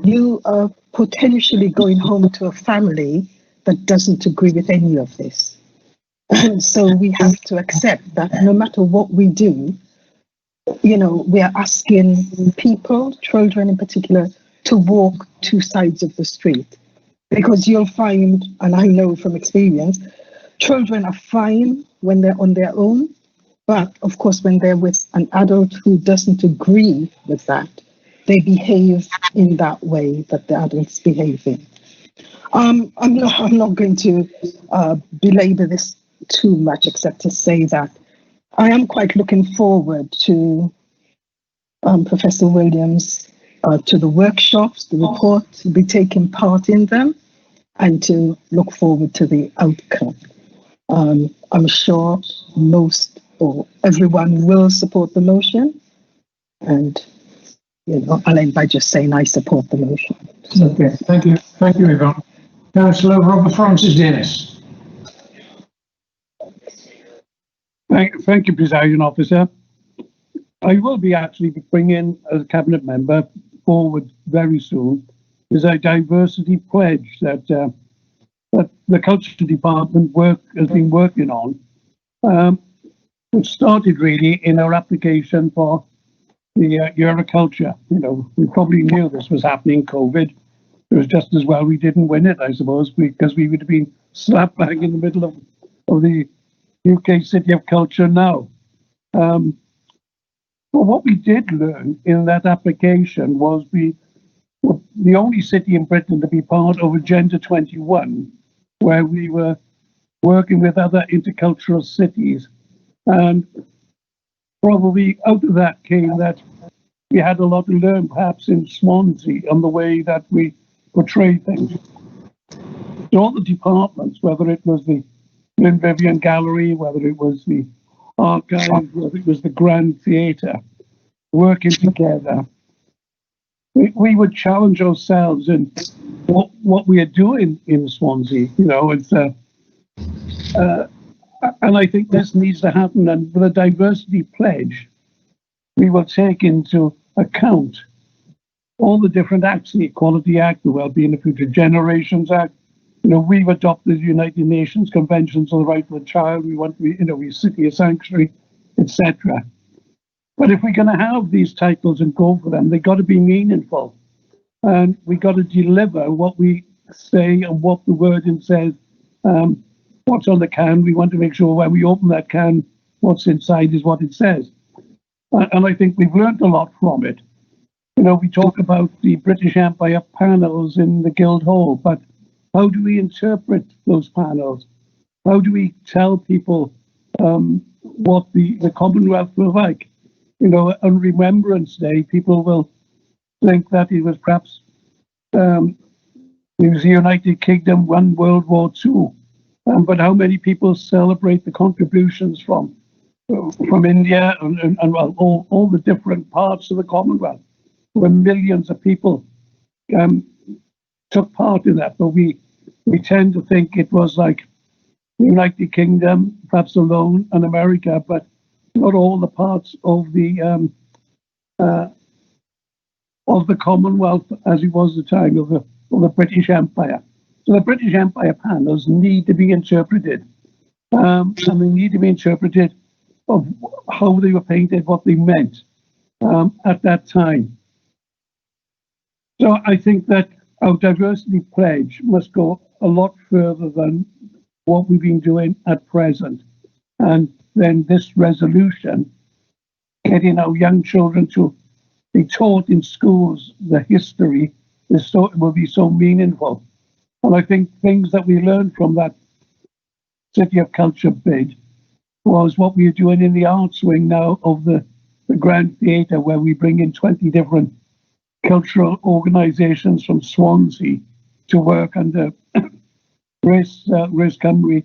you are potentially going home to a family that doesn't agree with any of this. And so we have to accept that no matter what we do, we are asking people, children in particular, to walk two sides of the street. Because you'll find, and I know from experience, children are fine when they're on their own, but of course when they're with an adult who doesn't agree with that, they behave in that way that the adults behave in. I'm not going to belabor this too much, except to say that I am quite looking forward to Professor Williams, to the workshops, the report, to be taking part in them, and to look forward to the outcome. I'm sure most or everyone will support the motion, and I'll end by just saying I support the motion. So. Okay, thank you, Yvonne. Councillor Robert Francis Dennis. Thank you, Presiding Officer. I will be actually bringing as a cabinet member forward very soon is a diversity pledge that that the Culture Department has been working on. Which started really in our application for the Year of Culture. We probably knew this was happening, COVID. It was just as well we didn't win it, I suppose, because we would have been slap bang in the middle of the UK City of Culture now. But what we did learn in that application was we were the only city in Britain to be part of Agenda 21, where we were working with other intercultural cities. And probably out of that came that we had a lot to learn, perhaps in Swansea, on the way that we portray things. So all the departments, whether it was the Lynn Vivian Gallery, whether it was the Archives, whether it was the Grand Theatre, working together, we would challenge ourselves in what we are doing in Swansea. And I think this needs to happen. And with a diversity pledge, we will take into account all the different acts, the Equality Act, the Wellbeing of Future Generations Act. We've adopted the United Nations Conventions on the Right of the Child. We want, we City of Sanctuary, etc. But if we're going to have these titles and go for them, they've got to be meaningful. And we got to deliver what we say and what the wording says. What's on the can, we want to make sure when we open that can, what's inside is what it says. And I think we've learned a lot from it. We talk about the British Empire panels in the Guildhall, but how do we interpret those panels? How do we tell people what the Commonwealth was like? On Remembrance Day, people will think that it was perhaps it was the United Kingdom won World War II. But how many people celebrate the contributions from India and well, all the different parts of the Commonwealth, where millions of people took part in that? But we tend to think it was like the United Kingdom, perhaps alone, and America, but not all the parts of the Commonwealth as it was the time of the British Empire. So the British Empire panels need to be interpreted, and they need to be interpreted of how they were painted, what they meant at that time. So I think that our diversity pledge must go a lot further than what we've been doing at present. And then this resolution, getting our young children to be taught in schools the history, will be so meaningful. And I think things that we learned from that City of Culture bid was what we are doing in the arts wing now of the Grand Theatre, where we bring in 20 different cultural organisations from Swansea to work under Race Cymru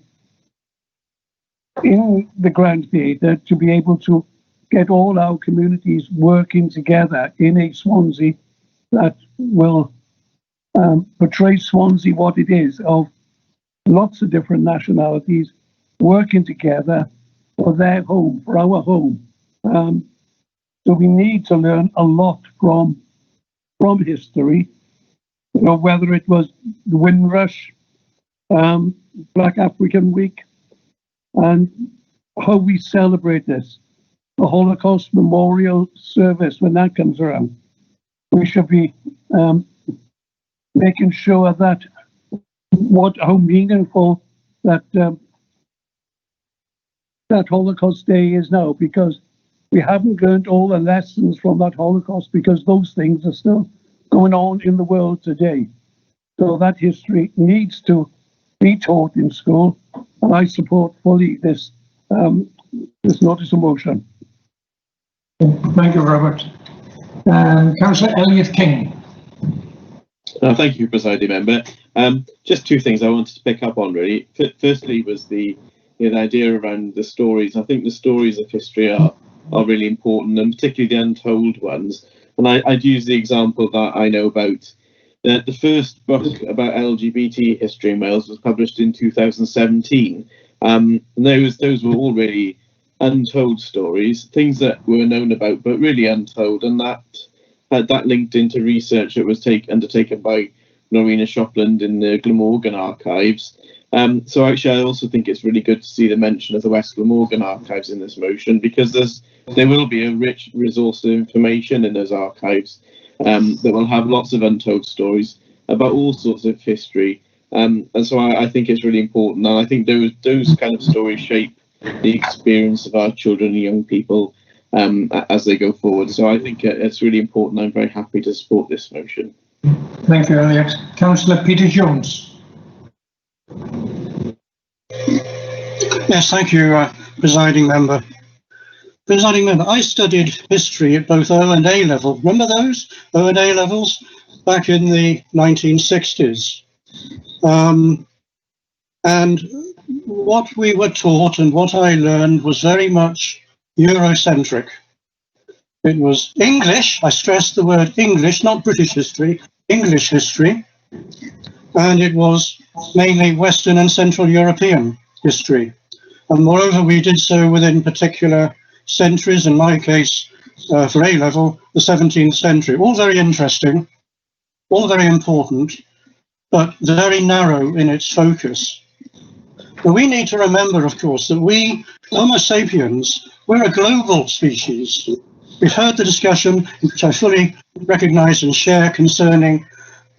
in the Grand Theatre, to be able to get all our communities working together in a Swansea that will portray Swansea what it is, of lots of different nationalities working together for their home, for our home. So we need to learn a lot from history, whether it was the Windrush, Black African Week, and how we celebrate this. The Holocaust Memorial Service, when that comes around, we should be making sure that how meaningful that that Holocaust Day is now, because we haven't learned all the lessons from that Holocaust, because those things are still going on in the world today. So that history needs to be taught in school, and I support fully this notice of motion. Thank you, Robert. Councillor Elliot King. Thank you, Presiding Member. Just two things I wanted to pick up on, really. Firstly was the the idea around the stories. I think the stories of history are really important, and particularly the untold ones. And I'd use the example that I know about. The first book about LGBT history in Wales was published in 2017. And those were all really untold stories, things that were known about but really untold, and that linked into research that was undertaken by Norina Shopland in the Glamorgan archives. So actually I also think it's really good to see the mention of the West Glamorgan archives in this motion, because there will be a rich resource of information in those archives that will have lots of untold stories about all sorts of history. And so I think it's really important, and I think those kind of stories shape the experience of our children and young people as they go forward. So I think it's really important. I'm very happy to support this motion. Thank you, Elliot. Councillor Peter Jones. Yes, thank you, presiding member. Presiding member, I studied history at both O and A level. Remember those O and A levels back in the 1960s? And what we were taught and what I learned was very much Eurocentric. It was English, I stress the word English, not British history, English history. And it was mainly Western and Central European history. And moreover, we did so within particular centuries, in my case, for A level, the 17th century. All very interesting, all very important, but very narrow in its focus. But we need to remember, of course, that we, Homo sapiens, we're a global species. We've heard the discussion, which I fully recognise and share, concerning,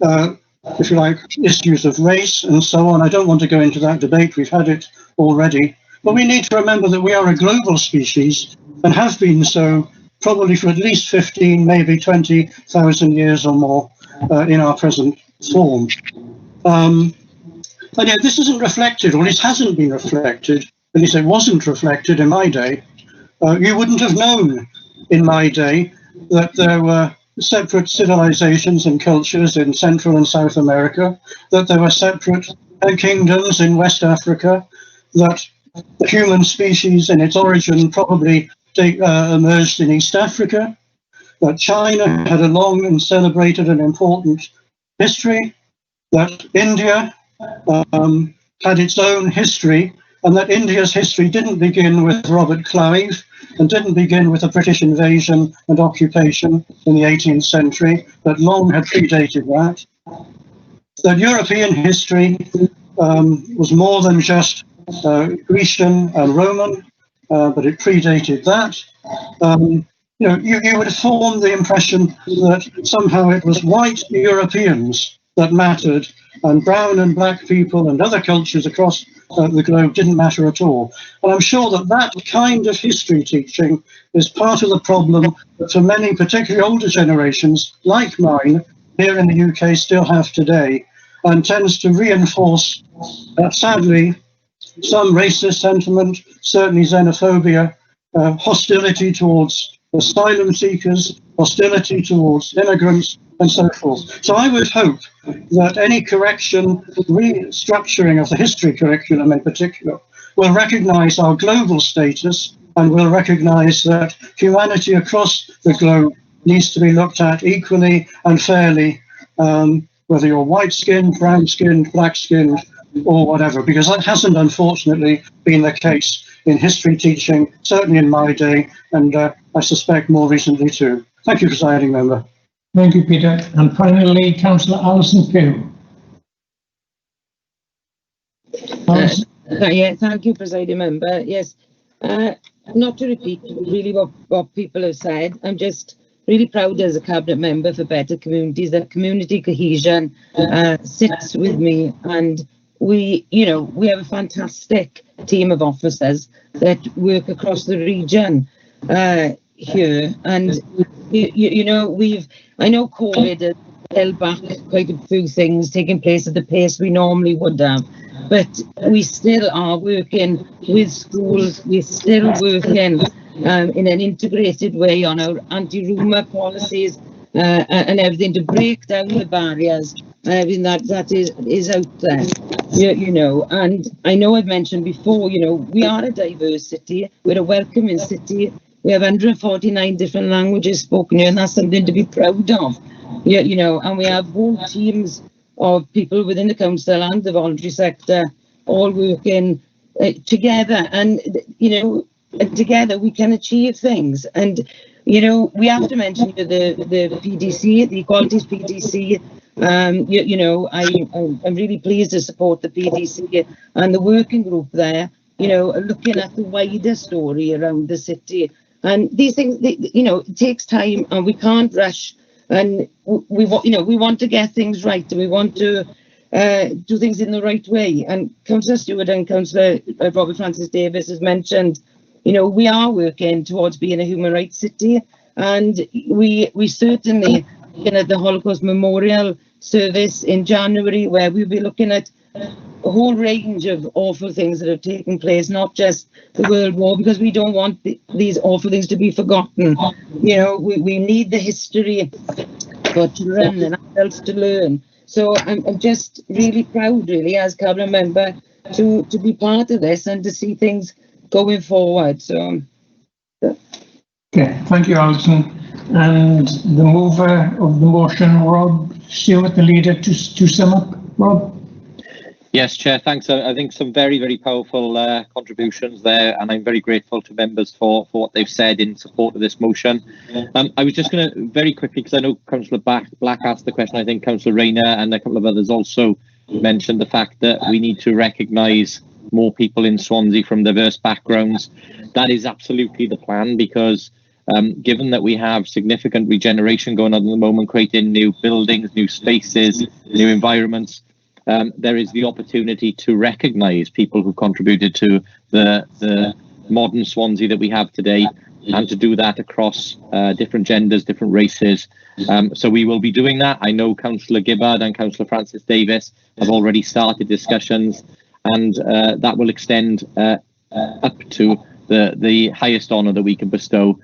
if you like, issues of race and so on. I don't want to go into that debate, we've had it already. But we need to remember that we are a global species and have been so probably for at least 15, maybe 20,000 years or more in our present form. But yet this isn't reflected, or it hasn't been reflected, at least it wasn't reflected in my day. You wouldn't have known in my day that there were separate civilizations and cultures in Central and South America, that there were separate kingdoms in West Africa, that the human species in its origin probably emerged in East Africa, that China had a long and celebrated and important history, that India had its own history, and that India's history didn't begin with Robert Clive and didn't begin with the British invasion and occupation in the 18th century, but long had predated that. That European history was more than just Grecian and Roman, but it predated that. You would form the impression that somehow it was white Europeans that mattered, and brown and black people and other cultures across the globe didn't matter at all. And I'm sure that that kind of history teaching is part of the problem that for many, particularly older generations like mine here in the UK, still have today, and tends to reinforce, sadly, some racist sentiment, certainly xenophobia, hostility towards asylum seekers, hostility towards immigrants, and so forth. So I would hope that any correction, restructuring of the history curriculum in particular, will recognise our global status and will recognise that humanity across the globe needs to be looked at equally and fairly, whether you're white-skinned, brown-skinned, black-skinned, or whatever, because that hasn't unfortunately been the case in history teaching, certainly in my day, and I suspect more recently too. Thank you, presiding member. Thank you, Peter. And finally, Councillor Allison Pugh. Yeah, thank you, presiding member. Yes, not to repeat really what people have said, I'm just really proud as a cabinet member for Better Communities that community cohesion sits with me, and we have a fantastic team of officers that work across the region here, and I know COVID has held back quite a few things taking place at the pace we normally would have, but we still are working with schools, we're still working in an integrated way on our anti-rumour policies and everything to break down the barriers, everything that is out there. you know, and I know I've mentioned before, you know, we are a diverse city, we're a welcoming city, we have 149 different languages spoken here, and that's something to be proud of. You know, and we have whole teams of people within the council and the voluntary sector all working together, and you know, together we can achieve things. And you know, we have to mention the PDC, the Equalities PDC. You know, I'm really pleased to support the PDC and the working group there, you know, looking at the wider story around the city. And these things, you know, it takes time and we can't rush. And we want to get things right, and we want to do things in the right way. And Councillor Stewart and Councillor Robert Francis Davis has mentioned, you know, we are working towards being a human rights city, and we certainly looking at the Holocaust Memorial service in January, where we'll be looking at a whole range of awful things that have taken place, not just the World War, because we don't want these awful things to be forgotten. You know, we need the history for children and adults to learn. So I'm just really proud, really, as Cabinet Member, to be part of this and to see things going forward. So. Okay, thank you, Alison. And the mover of the motion, Rob Stewart, the leader, to sum up. Rob? Yes, Chair, thanks. I think some very, very powerful contributions there, and I'm very grateful to members for what they've said in support of this motion. I was just going to, very quickly, because I know Councillor Black asked the question, I think Councillor Rayner and a couple of others also mentioned the fact that we need to recognise more people in Swansea from diverse backgrounds. That is absolutely the plan, because given that we have significant regeneration going on at the moment, creating new buildings, new spaces, new environments, there is the opportunity to recognise people who contributed to the modern Swansea that we have today, and to do that across different genders, different races. So we will be doing that. I know Councillor Gibbard and Councillor Francis Davis have already started discussions, and that will extend up to the highest honour that we can bestow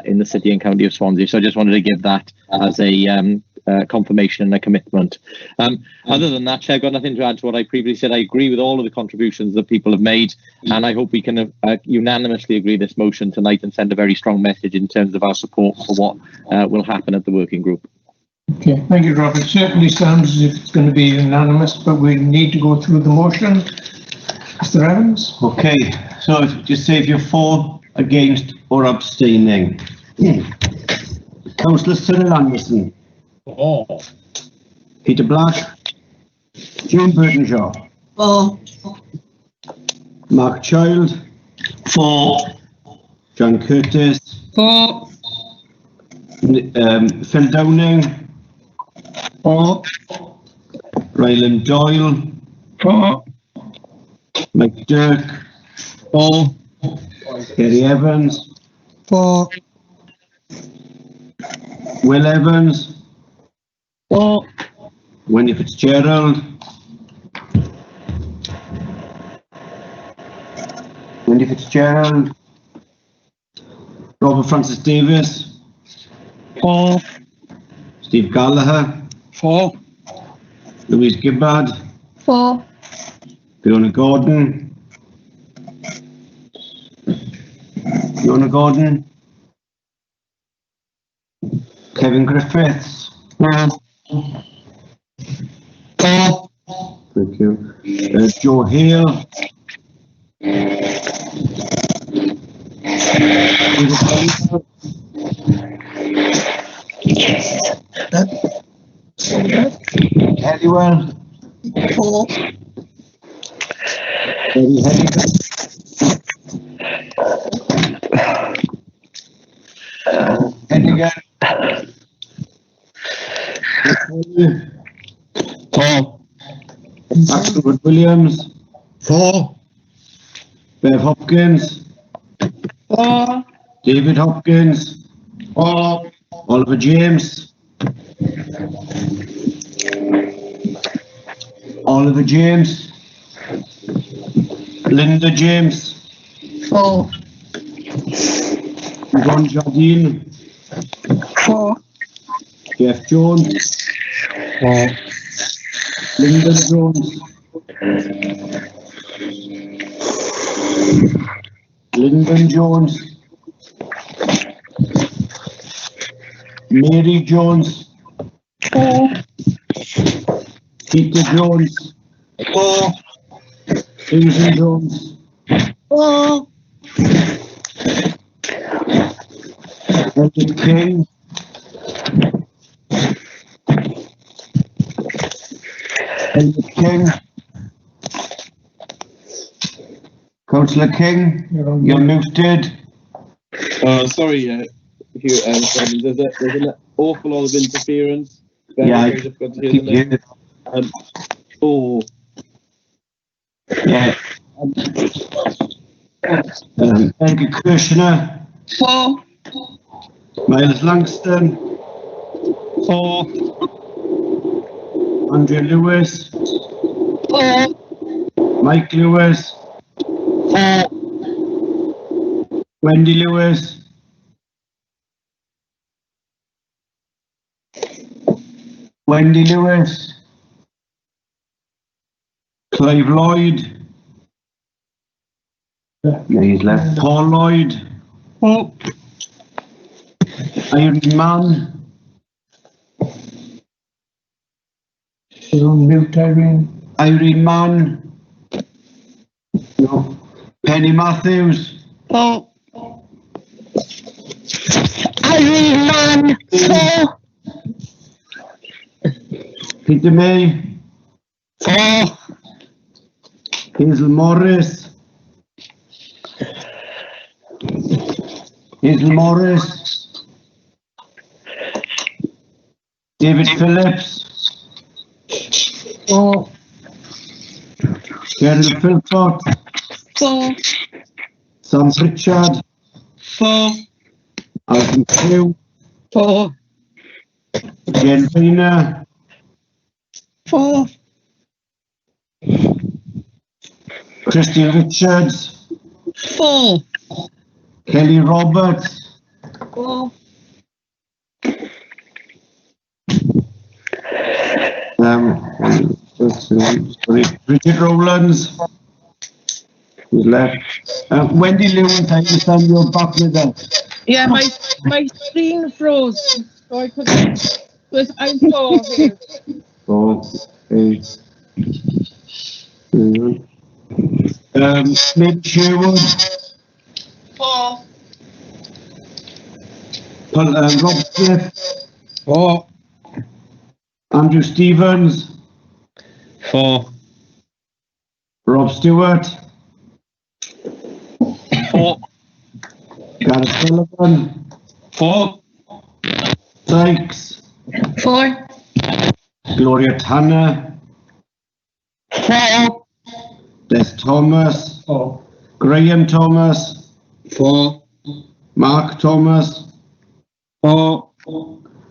in the City and County of Swansea. So I just wanted to give that as a confirmation and a commitment. Other than that, Chair, I've got nothing to add to what I previously said. I agree with all of the contributions that people have made, and I hope we can unanimously agree this motion tonight and send a very strong message in terms of our support for what will happen at the working group. Okay, thank you, Rob. It certainly sounds as if it's going to be unanimous, but we need to go through the motion. Mr. Evans? Okay, so just say if you're for, against or abstaining. Councillor Cyril Anderson. For. Peter Black. Jane Burtonshaw. For. Mark Child. For. John Curtis. For. Phil Downing. For. Ryland Doyle. For. Mike Dirk. For. Kerry Evans. For. Will Evans. For. Wendy Fitzgerald. Wendy Fitzgerald. Robert Francis Davis. For. Steve Gallagher. For. Louise Gibbard. For. Fiona Gordon. Fiona Gordon. Kevin Griffiths. For. Thank you. Joe Hale. Halliwell. For. Eddie Hennigan. For. Axelwood Williams. For. Bev Hopkins. For. David Hopkins. For. Oliver James. Oliver James. Linda James. For. Yvonne Jardine. For. Jeff Jones. For. Lyndon Jones. Lyndon Jones. Mary Jones. 4. Peter Jones. 4. Susan Jones. 4. Edward King. Edward King. Councillor King, you're muted. Sorry, Hugh, there's an awful lot of interference. Yeah, I I've got to hear the name. 4. Yeah. Edgar Kirshner. 4. Miles Langston. 4. Andrew Lewis. 4. Mike Lewis. 4. Wendy Lewis. Wendy Lewis. Clive Lloyd. He's left. Paul Lloyd. Oh. Irene Mann. You're on mute, Irene. Irene Mann. No. Penny Matthews. 4. Irene Mann. 4. Peter May. 4. Hazel Morris. Hazel Morris. David Phillips. 4. Cheryl Philpott. 4. Sam Pritchard. 4. Alton Pugh. 4. Jen Pena. 4. Christy Richards. 4. Kelly Roberts. 4. Sorry, Richard Rowlands. Who's left? Wendy Lewis, I understand you're back with us. Yeah, my screen froze, so I couldn't. I'm 4 here. 4, 8. Ned Sherwood. 4. Rob Smith. 4. Andrew Stevens. 4. Rob Stewart. 4. Gareth Sullivan. 4. Sykes. 4. Gloria Tanner. 4. Des Thomas. 4. Graham Thomas. 4. Mark Thomas. 4.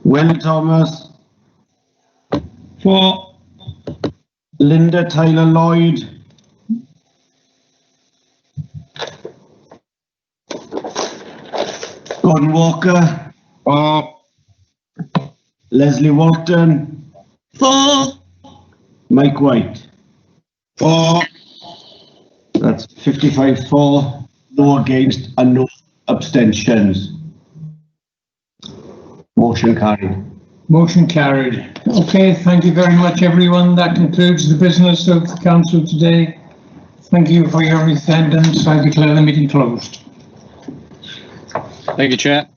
Will Thomas. 4. Linda Tyler Lloyd. Gordon Walker. 4. Leslie Walton. 4. Mike White. 4. That's 55 for, no against and no abstentions. Motion carried. Motion carried. Okay, thank you very much, everyone. That concludes the business of the council today. Thank you for your attendance. I declare the meeting closed. Thank you, Chair.